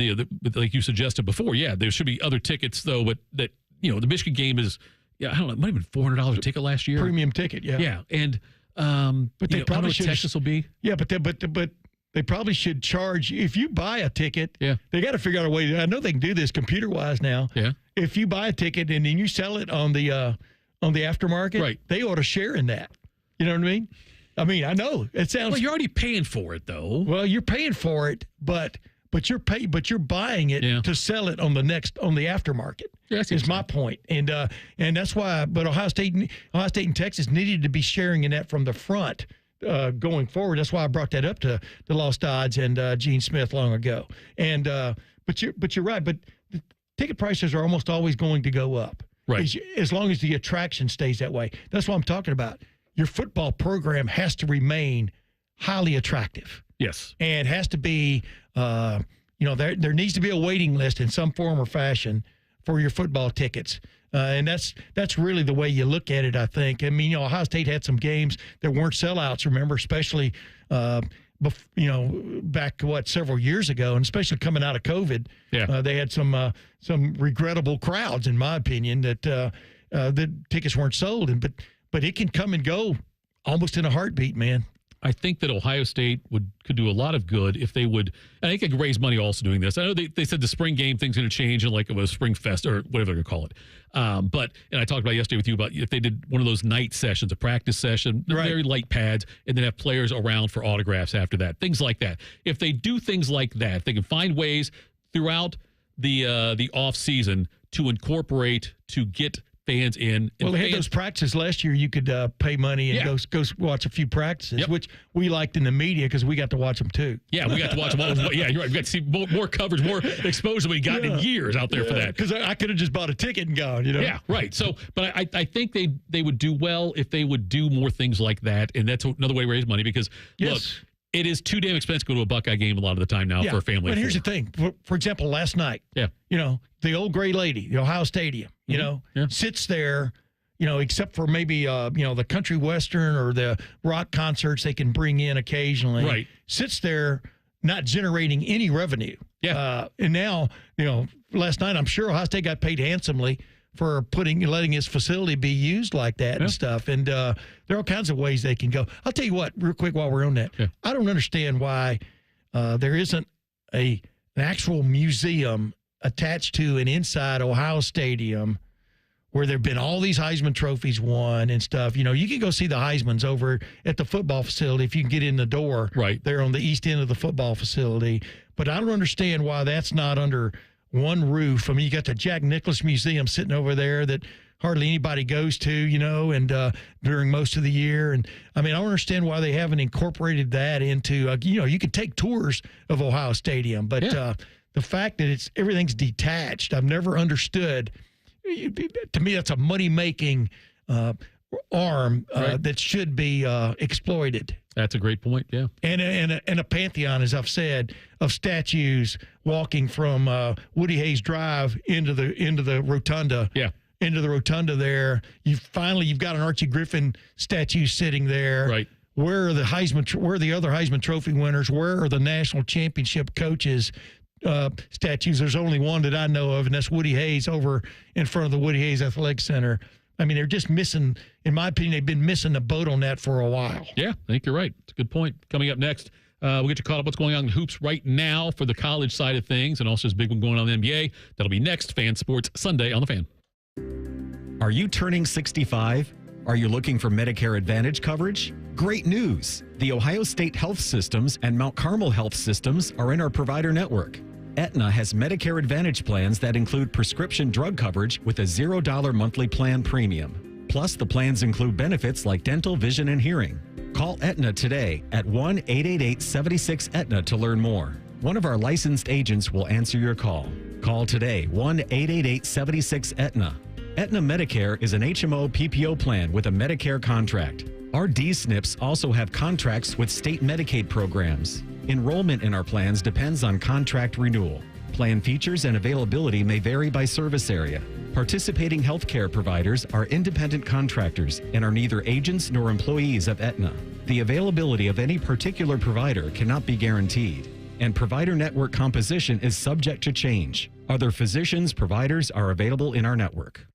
like you suggested before, there should be other tickets though, but that the Michigan game is, I don't know, it might have been $400 a ticket last year. Premium ticket, yeah. Yeah, and but they probably should. Texas will be. Yeah, but they probably should charge if you buy a ticket. Yeah, they got to figure out a way. I know they can do this computer wise now. Yeah, if you buy a ticket and then you sell it on the aftermarket, right? They ought to share in that. You know what I mean? I know it sounds. Well, you're already paying for it, though. Well, you're paying for it, but you're buying it to sell it on the aftermarket. Yeah, is my point, and that's why. But Ohio State and Texas needed to be sharing in that from the front going forward. That's why I brought that up to the Lost Odds and Gene Smith long ago. And but you're right. But the ticket prices are almost always going to go up, right? As long as the attraction stays that way. That's what I'm talking about. Your football program has to remain highly attractive. Yes. And has to be, there needs to be a waiting list in some form or fashion for your football tickets. And that's really the way you look at it, I think. I mean, Ohio State had some games that weren't sellouts, remember, especially, back, several years ago, and especially coming out of COVID. Yeah. They had some regrettable crowds, in my opinion, that the tickets weren't sold. But it can come and go almost in a heartbeat, man. I think that Ohio State could do a lot of good if they would. I think they could raise money also doing this. I know they said the spring game thing's going to change and like it was Spring Fest or whatever they're going to call it. And I talked about yesterday with you about if they did one of those night sessions, a practice session, very light pads, and then have players around for autographs after that, things like that. If they do things like that, if they can find ways throughout the off season to incorporate, to get fans in. Well, they had those practices last year. You could pay money and go watch a few practices, which we liked in the media because we got to watch them too. Yeah, we got to watch them all. Yeah, you're right. We got to see more coverage, more exposure than we got in years out there for that. Because I could have just bought a ticket and gone, Yeah, right. So, but I think they would do well if they would do more things like that, and that's another way to raise money because, look, it is too damn expensive to go to a Buckeye game a lot of the time now for a family. But here's the thing. For example, last night, the old gray lady, the Ohio Stadium, sits there, except for maybe, the country western or the rock concerts they can bring in occasionally, sits there not generating any revenue. Yeah. And now, last night, I'm sure Ohio State got paid handsomely for letting his facility be used like that and stuff. And there are all kinds of ways they can go. I'll tell you what, real quick while we're on that. Yeah. I don't understand why there isn't an actual museum attached to and inside Ohio Stadium where there have been all these Heisman trophies won and stuff. You can go see the Heismans over at the football facility if you can get in the door. Right. There on the east end of the football facility. But I don't understand why that's not under one roof. I mean, you got the Jack Nicklaus Museum sitting over there that hardly anybody goes to, and during most of the year. And I mean, I don't understand why they haven't incorporated that into, you can take tours of Ohio Stadium, but the fact that everything's detached, I've never understood. To me, that's a money-making arm that should be exploited. That's a great point, yeah. And a pantheon, as I've said, of statues walking from Woody Hayes Drive into the rotunda. Yeah. Into the rotunda there. You've got an Archie Griffin statue sitting there. Right. Where are the other Heisman Trophy winners? Where are the national championship coaches? Statues. There's only one that I know of, and that's Woody Hayes over in front of the Woody Hayes Athletic Center. I mean, they're just missing, in my opinion, they've been missing the boat on that for a while. Yeah, I think you're right. It's a good point. Coming up next, we'll get you caught up what's going on in hoops right now for the college side of things, and also this big one going on in the NBA. That'll be next, Fan Sports Sunday on The Fan. Are you turning 65? Are you looking for Medicare Advantage coverage? Great news! The Ohio State Health Systems and Mount Carmel Health Systems are in our provider network. Aetna has Medicare Advantage plans that include prescription drug coverage with a $0 monthly plan premium. Plus, the plans include benefits like dental, vision, and hearing. Call Aetna today at 1-888-76-AETNA to learn more. One of our licensed agents will answer your call. Call today, 1-888-76-AETNA. Aetna Medicare is an HMO PPO plan with a Medicare contract. Our D-SNPs also have contracts with state Medicaid programs. Enrollment in our plans depends on contract renewal. Plan features and availability may vary by service area. Participating healthcare providers are independent contractors and are neither agents nor employees of Aetna. The availability of any particular provider cannot be guaranteed, and provider network composition is subject to change. Other physicians, providers are available in our network.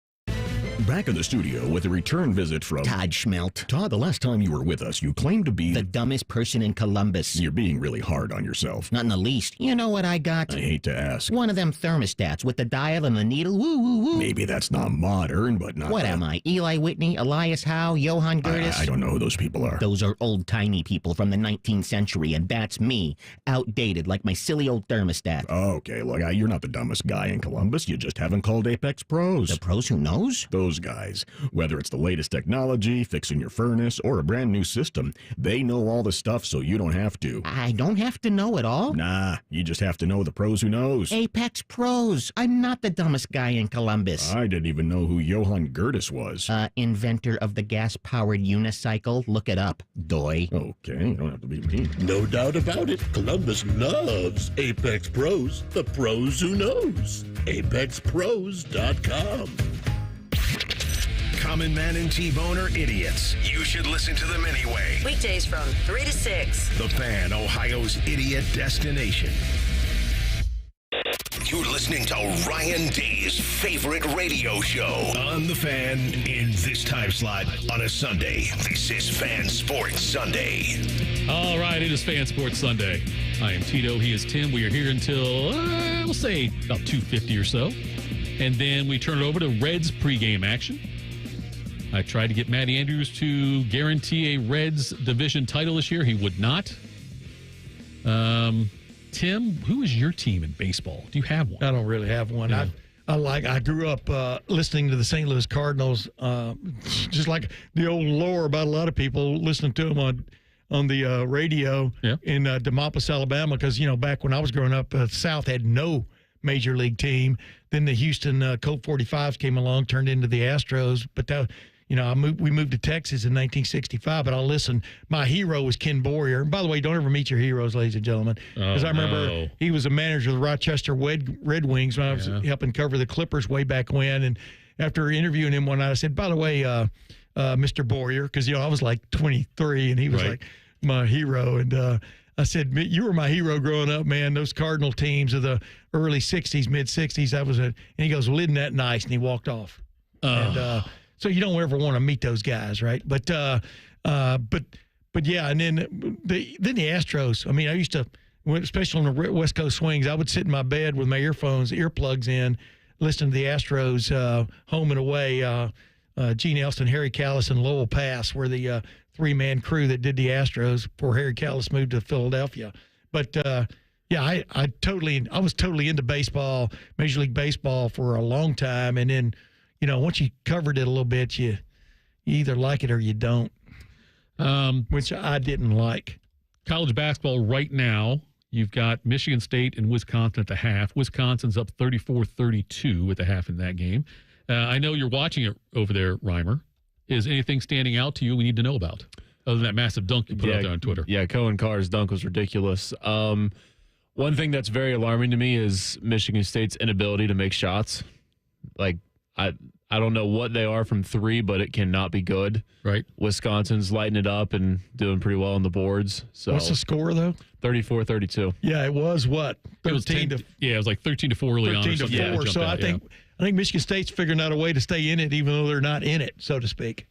Back in the studio with a return visit from Todd Schmelt. Todd, the last time you were with us, you claimed to be the dumbest person in Columbus. You're being really hard on yourself. Not in the least. You know what I got? I hate to ask. One of them thermostats with the dial and the needle. Woo, woo, woo. Maybe that's not modern, but not. What am I? Eli Whitney, Elias Howe, Johann Gerdes? I don't know who those people are. Those are old tiny people from the 19th century, and that's me. Outdated, like my silly old thermostat. Okay, look, you're not the dumbest guy in Columbus. You just haven't called Apex Pros. The pros who knows? Those guys. Whether it's the latest technology, fixing your furnace, or a brand new system, they know all the stuff so you don't have to. I don't have to know it all? Nah, you just have to know the pros who knows. Apex Pros. I'm not the dumbest guy in Columbus. I didn't even know who Johann Gerdes was. Inventor of the gas-powered unicycle. Look it up, doy. Okay, you don't have to be mean. No doubt about it. Columbus loves Apex Pros. The pros who knows. ApexPros.com. Common Man and T-Bone are idiots. You should listen to them anyway. Weekdays from 3 to 6. The Fan, Ohio's idiot destination. You're listening to Ryan Day's favorite radio show on The Fan in this time slot on a Sunday. This is Fan Sports Sunday. All right, it is Fan Sports Sunday. I am Tito. He is Tim. We are here until, we'll say, about 2:50 or so. And then we turn it over to Reds pregame action. I tried to get Matty Andrews to guarantee a Reds division title this year. He would not. Tim, who is your team in baseball? Do you have one? I don't really have one. Yeah. I grew up listening to the St. Louis Cardinals, just like the old lore about a lot of people listening to them on the radio in Demopolis, Alabama, because, back when I was growing up, the South had no major league team. Then the Houston Colt 45s came along, turned into the Astros. But we moved to Texas in 1965. But I'll listen. My hero was Ken Boyer. And by the way, don't ever meet your heroes, ladies and gentlemen, because I remember he was a manager of the Rochester Red Wings when I was helping cover the Clippers way back when. And after interviewing him one night, I said, "By the way, Mr. Boyer," because I was like 23, and he was like my hero. And I said, "You were my hero growing up, man. Those Cardinal teams of the early 60s, mid 60s. That was it." And he goes, "Well, isn't that nice?" And he walked off. And so you don't ever want to meet those guys, right? But yeah, and then the Astros. I mean, I used to, especially on the West Coast swings, I would sit in my bed with my earplugs in, listening to the Astros home and away. Gene Elston, Harry Callis, and Lowell Pass were the three-man crew that did the Astros before Harry Callis moved to Philadelphia. But yeah, I was totally into baseball, Major League Baseball for a long time, and then once you covered it a little bit, you either like it or you don't, which I didn't like. College basketball right now You've got Michigan State and Wisconsin at the half. Wisconsin's up 34-32 at the half in that game. I know you're watching it over there, Reimer. Is anything standing out to you we need to know about, other than that massive dunk you put out there on Twitter? Yeah, Cohen Carr's dunk was ridiculous. One thing that's very alarming to me is Michigan State's inability to make shots. Like, I don't know what they are from three, but it cannot be good. Right. Wisconsin's lighting it up and doing pretty well on the boards. So what's the score, though? 34-32. Yeah, it was what? 13 to it was like 13-4 early on. 13-4. So I think Michigan State's figuring out a way to stay in it, even though they're not in it, so to speak.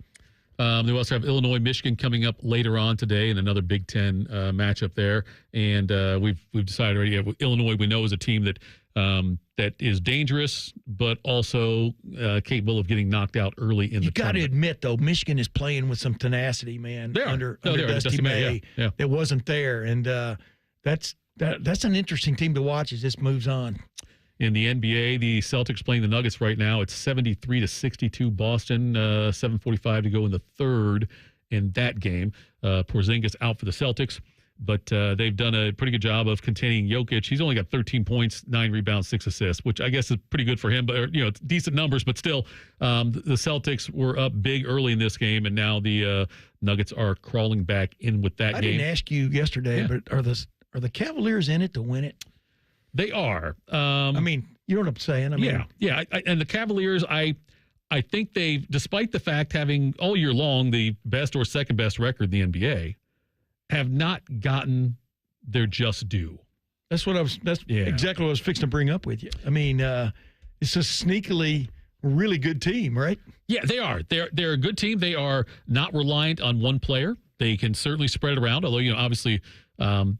They also have Illinois, Michigan coming up later on today, and another Big Ten matchup there. And we've decided already. Illinois, we know, is a team that is dangerous, but also capable of getting knocked out early in the tournament. You got to admit, though, Michigan is playing with some tenacity, man. They are. Under Dusty May. Yeah. That wasn't there, and that's an interesting team to watch as this moves on. In the NBA, the Celtics playing the Nuggets right now. It's 73-62 Boston, 7:45 to go in the third in that game. Porzingis out for the Celtics, but they've done a pretty good job of containing Jokic. He's only got 13 points, 9 rebounds, 6 assists, which I guess is pretty good for him, but it's decent numbers, but still the Celtics were up big early in this game, and now the Nuggets are crawling back in with that game. I didn't ask you yesterday, but are the Cavaliers in it to win it? They are. I mean, you know what I'm saying? I mean, yeah. And the Cavaliers, I think they've, despite the fact having all year long the best or second best record in the NBA, have not gotten their just due. That's exactly what I was fixing to bring up with you. I mean, it's a sneakily really good team, right? Yeah, they are. They're a good team. They are not reliant on one player. They can certainly spread it around, although obviously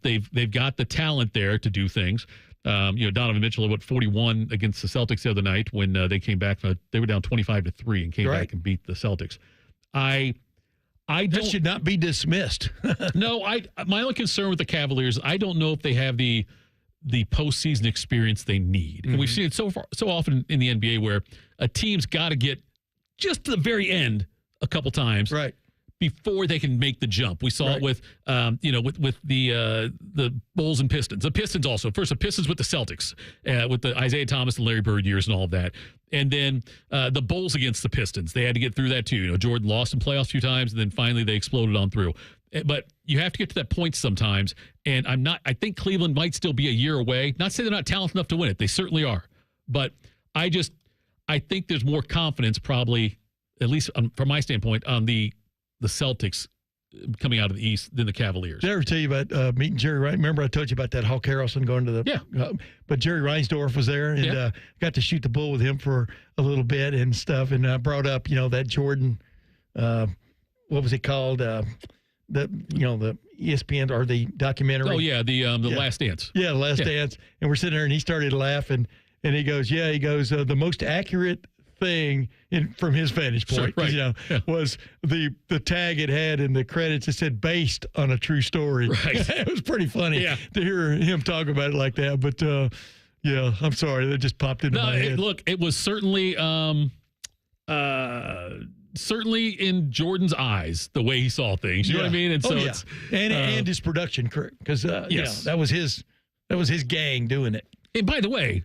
they've got the talent there to do things. Donovan Mitchell at 41 against the Celtics the other night when they came back. They were down 25-3 and came back and beat the Celtics. I don't, that should not be dismissed. No, my only concern with the Cavaliers, I don't know if they have the postseason experience they need. Mm-hmm. And we've seen it so often in the NBA where a team's got to get just to the very end a couple times. Right. Before they can make the jump. We saw it with the Bulls and Pistons. The Pistons also. First, the Pistons with the Celtics, with the Isaiah Thomas and Larry Bird years and all of that. And then the Bulls against the Pistons. They had to get through that too. Jordan lost in playoffs a few times, and then finally they exploded on through. But you have to get to that point sometimes. And I think Cleveland might still be a year away. Not to say they're not talented enough to win it. They certainly are. But I think there's more confidence probably, at least from my standpoint, on the Celtics coming out of the East than the Cavaliers. Did I ever tell you about meeting Jerry Rice? Remember I told you about that Hawk Harrelson going to the but Jerry Reinsdorf was there and got to shoot the bull with him for a little bit and stuff, and I brought up that Jordan what was it called, the ESPN or the documentary. Oh yeah, the Last Dance. Yeah, the Last Dance. And we're sitting there and he started laughing and he goes, the most accurate thing from his vantage point, was the tag it had in the credits. It said based on a true story. Right. It was pretty funny to hear him talk about it like that. But I'm sorry, that just popped into my head. Look, it was certainly in Jordan's eyes the way he saw things. You know what I mean? And so it's and his production crew, because that was his gang doing it. And by the way,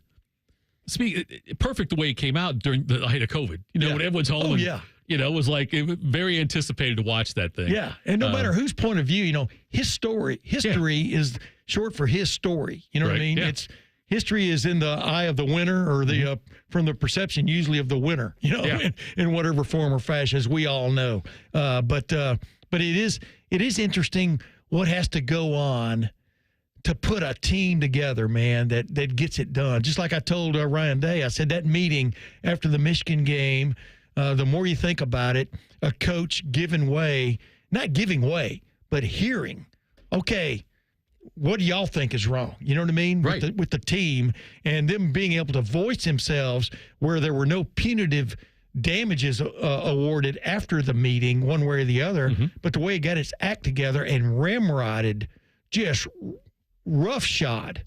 perfect the way it came out during the height of COVID. When everyone's home. It was like very anticipated to watch that thing. Yeah, and no matter whose point of view, history is short for his story. You know what I mean? Yeah. It's history is in the eye of the winner, or the from the perception usually of the winner. In whatever form or fashion, as we all know. But it is interesting what has to go on to put a team together, man, that gets it done. Just like I told Ryan Day, I said that meeting after the Michigan game, the more you think about it, a coach not giving way, but hearing, okay, what do y'all think is wrong? You know what I mean? Right. With the team, and them being able to voice themselves where there were no punitive damages awarded after the meeting one way or the other, but the way it got its act together and ramrodded, just roughshod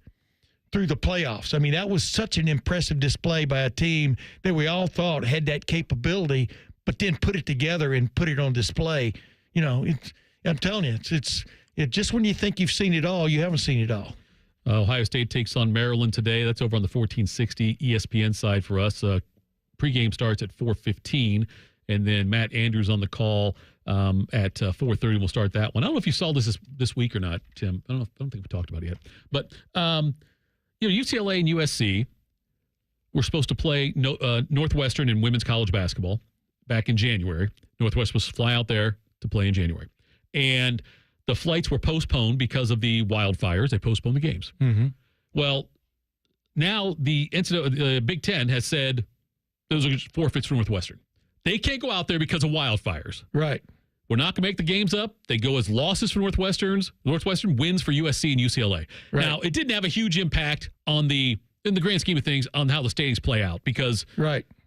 through the playoffs. I mean, that was such an impressive display by a team that we all thought had that capability, but then put it together and put it on display. I'm telling you, it's just when you think you've seen it all, you haven't seen it all. Ohio State takes on Maryland today. That's over on the 1460 ESPN side for us. Pregame starts at 4:15, and then Matt Andrews on the call at 4:30. We'll start that one. I don't know if you saw this week or not, Tim. I don't think we talked about it yet. But UCLA and USC were supposed to play Northwestern in women's college basketball back in January. Northwestern was to fly out there to play in January, and the flights were postponed because of the wildfires. They postponed the games. Mm-hmm. Well, now the Big Ten has said those are forfeits for Northwestern. They can't go out there because of wildfires. Right. We're not going to make the games up. They go as losses for Northwestern wins for USC and UCLA. Right. Now, it didn't have a huge impact in the grand scheme of things on how the standings play out because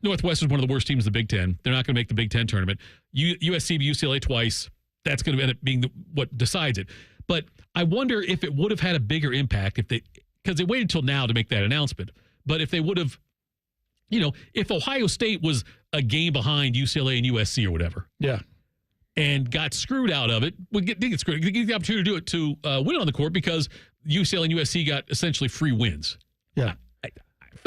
Northwestern is one of the worst teams in the Big Ten. They're not going to make the Big Ten tournament. USC beat UCLA twice. That's going to end up being what decides it. But I wonder if it would have had a bigger impact because they waited until now to make that announcement. But if they would have, if Ohio State was a game behind UCLA and USC or whatever, and got screwed out of it, did get screwed. They get the opportunity to do it to win on the court because UCLA and USC got essentially free wins. Yeah. I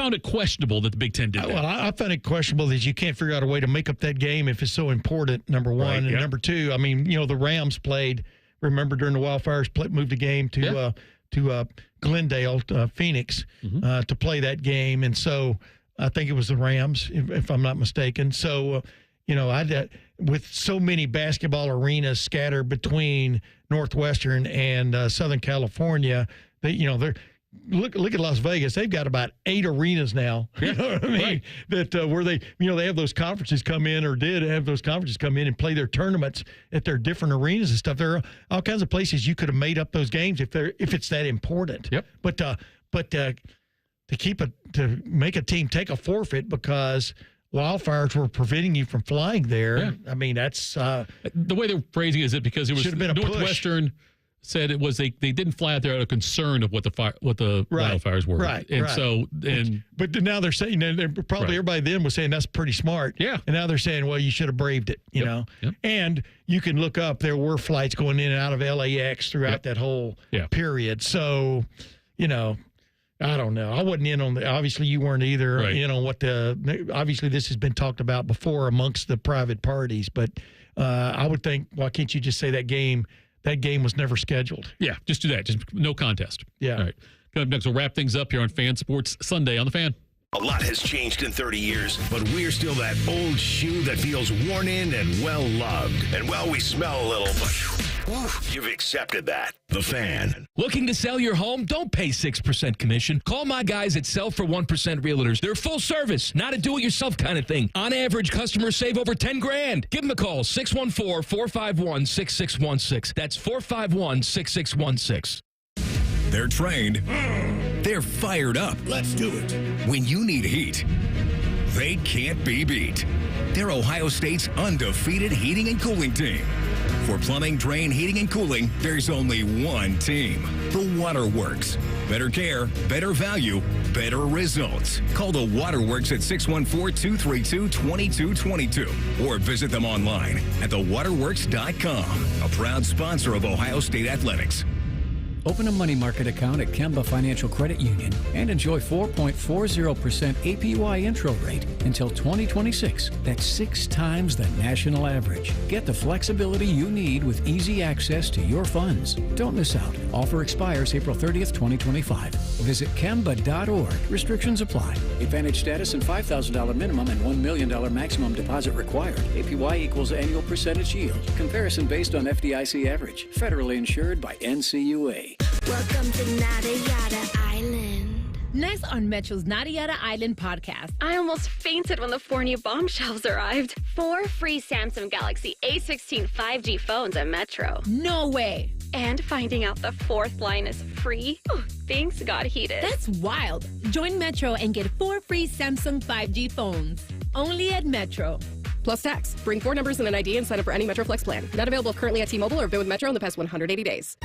found it questionable that the Big Ten did that. Well, I found it questionable that you can't figure out a way to make up that game if it's so important, number one. Right, and number two, I mean, the Rams played, remember during the wildfires, moved the game to Glendale, Phoenix, to play that game. And so I think it was the Rams, if I'm not mistaken. So, with so many basketball arenas scattered between Northwestern and Southern California, they're look at Las Vegas. They've got about 8 arenas now. You know what I mean? Right. That where they have those conferences come in or did have those conferences come in and play their tournaments at their different arenas and stuff. There are all kinds of places you could have made up those games if it's that important. Yep. But to make a team take a forfeit because wildfires were preventing you from flying there. Yeah. I mean, that's the way they're phrasing it because it was been a Northwestern push. Said it was they didn't fly out there out of concern of what the wildfires were. Right. So but now they're saying everybody then was saying that's pretty smart. Yeah. And now they're saying, well, you should have braved it, you know. Yep. And you can look up there were flights going in and out of LAX throughout that whole period. So, I don't know. I wasn't in on obviously you weren't either in on obviously this has been talked about before amongst the private parties, but I would think, why can't you just say that game was never scheduled? Yeah, just do that. Just no contest. Yeah. All right. Coming up next, we'll wrap things up here on Fan Sports Sunday on The Fan. A lot has changed in 30 years, but we're still that old shoe that feels worn in and well-loved. And while we smell a little, you've accepted that. The Fan. Looking to sell your home? Don't pay 6% commission. Call my guys at Sell for 1% Realtors. They're full service, not a do-it-yourself kind of thing. On average, customers save over $10,000. Give them a call, 614-451-6616. That's 451-6616. They're trained. They're fired up. Let's do it. When you need heat, they can't be beat. They're Ohio State's undefeated heating and cooling team. For plumbing, drain, heating, and cooling, there's only one team. The Waterworks. Better care, better value, better results. Call the Waterworks at 614-232-2222 or visit them online at thewaterworks.com. A proud sponsor of Ohio State Athletics. Open a money market account at Kemba Financial Credit Union and enjoy 4.40% APY intro rate until 2026. That's 6 times the national average. Get the flexibility you need with easy access to your funds. Don't miss out. Offer expires April 30th, 2025. Visit Kemba.org. Restrictions apply. Advantage status and $5,000 minimum and $1 million maximum deposit required. APY equals annual percentage yield. Comparison based on FDIC average. Federally insured by NCUA. Welcome to Nada Yada Island. Next on Metro's Nada Yada Island podcast. I almost fainted when the 4 new bombshells arrived. 4 free Samsung Galaxy A16 5G phones at Metro. No way. And finding out the 4th line is free. Oh, things got heated. That's wild. Join Metro and get 4 free Samsung 5G phones. Only at Metro. Plus tax. Bring 4 numbers and an ID and sign up for any Metro Flex plan. Not available currently at T-Mobile or been with Metro in the past 180 days.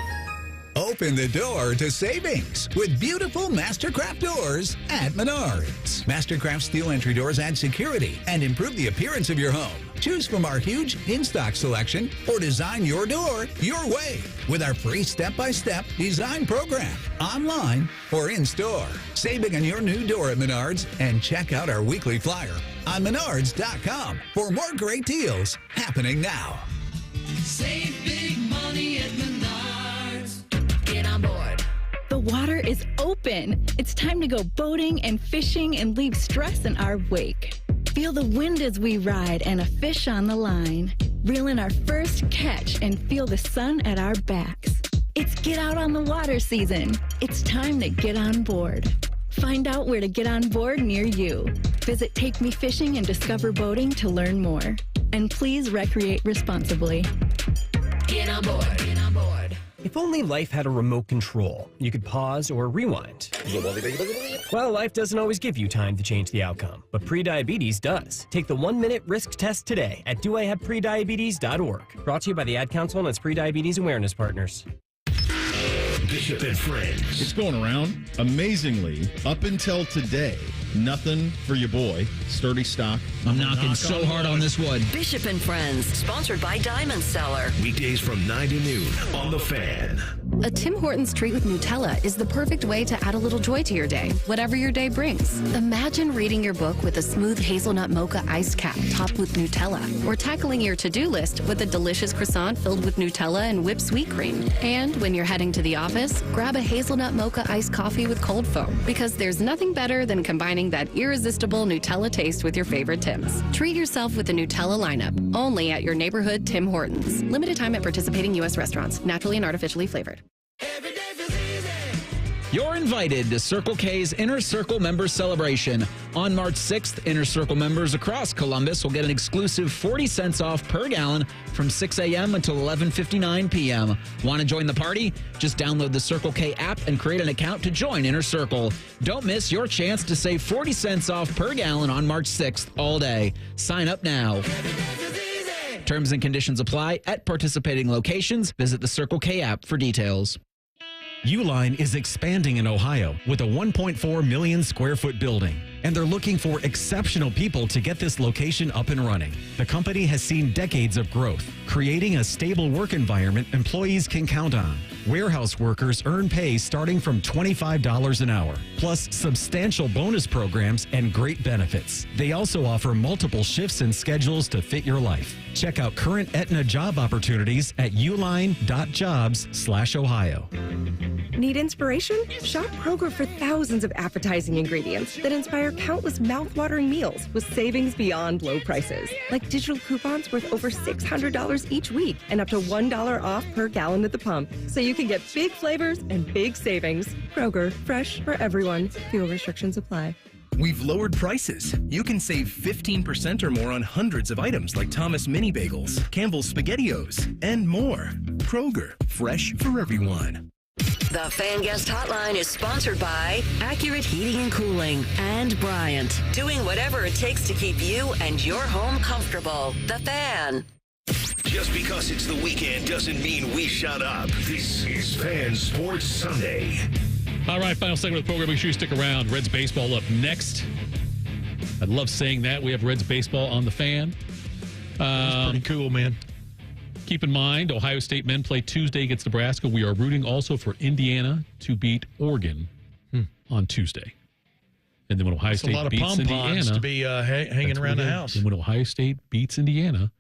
Open the door to savings with beautiful Mastercraft doors at Menards. Mastercraft steel entry doors add security and improve the appearance of your home. Choose from our huge in-stock selection or design your door your way with our free step-by-step design program, online or in-store. Saving on your new door at Menards and check out our weekly flyer on menards.com for more great deals happening now. Save big money at Menards. Get on board. The water is open. It's time to go boating and fishing and leave stress in our wake. Feel the wind as we ride and a fish on the line. Reel in our first catch and feel the sun at our backs. It's get out on the water season. It's time to get on board. Find out where to get on board near you. Visit Take Me Fishing and Discover Boating to learn more. And please recreate responsibly. Get on board. Get on board. If only life had a remote control, you could pause or rewind. Well, life doesn't always give you time to change the outcome, but prediabetes does. Take the 1-minute risk test today at doihaveprediabetes.org. Brought to you by the Ad Council and its prediabetes awareness partners. Bishop and Friends. It's going around. Amazingly, up until today, nothing for your boy. Sturdy stock. I'm knocking so hard on this wood. Bishop and Friends, sponsored by Diamond Seller. Weekdays from 9 to noon on The Fan. A Tim Hortons treat with Nutella is the perfect way to add a little joy to your day, whatever your day brings. Imagine reading your book with a smooth hazelnut mocha iced cap topped with Nutella, or tackling your to-do list with a delicious croissant filled with Nutella and whipped sweet cream. And when you're heading to the office, grab a hazelnut mocha iced coffee with cold foam, because there's nothing better than combining that irresistible Nutella taste with your favorite Tims. Treat yourself with the Nutella lineup, only at your neighborhood Tim Hortons. Limited time at participating U.S. restaurants, naturally and artificially flavored. You're invited to Circle K's Inner Circle Member Celebration. On March 6th, Inner Circle members across Columbus will get an exclusive 40 cents off per gallon from 6 a.m. until 11:59 p.m. Want to join the party? Just download the Circle K app and create an account to join Inner Circle. Don't miss your chance to save 40 cents off per gallon on March 6th all day. Sign up now. Terms and conditions apply at participating locations. Visit the Circle K app for details. Uline is expanding in Ohio with a 1.4 million square foot building, and they're looking for exceptional people to get this location up and running. The company has seen decades of growth, creating a stable work environment employees can count on. Warehouse workers earn pay starting from $25 an hour, plus substantial bonus programs and great benefits. They also offer multiple shifts and schedules to fit your life. Check out current Aetna job opportunities at uline.jobs/Ohio. Need inspiration? Shop Kroger for thousands of appetizing ingredients that inspire countless mouth-watering meals with savings beyond low prices. Like digital coupons worth over $600 each week and up to $1 off per gallon at the pump. So you can get big flavors and big savings. Kroger, fresh for everyone. Fuel restrictions apply. We've lowered prices. You can save 15% or more on hundreds of items like Thomas Mini Bagels, Campbell's SpaghettiOs, and more. Kroger, fresh for everyone. The Fan Guest Hotline is sponsored by Accurate Heating and Cooling and Bryant, doing whatever it takes to keep you and your home comfortable. The Fan. Just because it's the weekend doesn't mean we shut up. This is Fan Sports Sunday. All right, final segment of the program. Make sure you stick around. Reds baseball up next. I love saying that. We have Reds baseball on the Fan. That's pretty cool, man. Keep in mind, Ohio State men play Tuesday against Nebraska. We are rooting also for Indiana to beat Oregon on Tuesday. And then when Ohio State beats Indiana, to be hanging around the house. And when Ohio State beats Indiana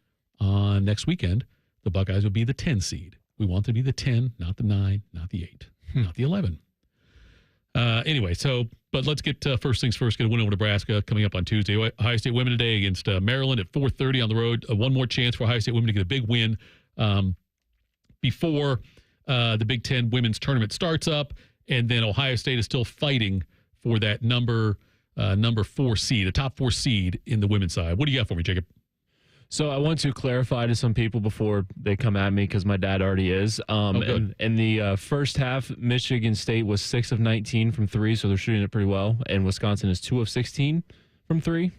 on next weekend, the Buckeyes will be the 10 seed. We want to be the 10, not the 9, not the 8, not the 11. Anyway, but let's get first things first. Get a win over Nebraska coming up on Tuesday. Ohio State women today against Maryland at 4:30 on the road. One more chance for Ohio State women to get a big win before the Big Ten women's tournament starts up. And then Ohio State is still fighting for that number 4 seed, a top 4 seed in the women's side. What do you got for me, Jacob? So I want to clarify to some people before they come at me, because my dad already is. In the first half, Michigan State was 6 of 19 from 3, so they're shooting it pretty well. And Wisconsin is 2 of 16. from 3,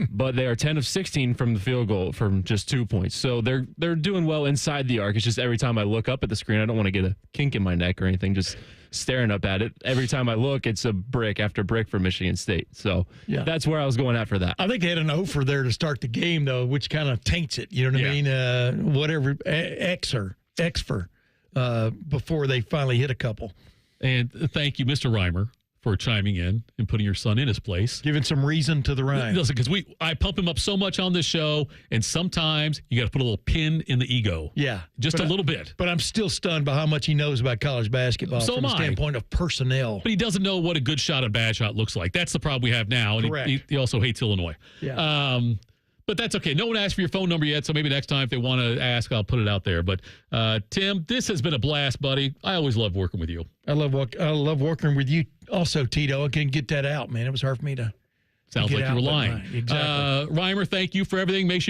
but they are 10 of 16 from the field goal from just 2 points. So they're doing well inside the arc. It's just every time I look up at the screen, I don't want to get a kink in my neck or anything, just staring up at it. Every time I look, it's a brick after brick for Michigan State. So that's where I was going at for that. I think they had an offer there to start the game, though, which kind of taints it. You know what I mean? Whatever, Xfer, before they finally hit a couple. And thank you, Mr. Reimer, for chiming in and putting your son in his place. Giving some reason to the rhyme. Listen, because I pump him up so much on this show, and sometimes you got to put a little pin in the ego. Yeah. Just a little bit. But I'm still stunned by how much he knows about college basketball from the standpoint of personnel. But he doesn't know what a good shot and bad shot looks like. That's the problem we have now. And Correct. he also hates Illinois. Yeah. But that's okay. No one asked for your phone number yet, so maybe next time if they want to ask, I'll put it out there. But Tim, this has been a blast, buddy. I always love working with you. I love working with you also, Tito. I couldn't get that out, man. It was hard for me to Sounds like you were lying. Exactly. Reimer, thank you for everything. Make sure you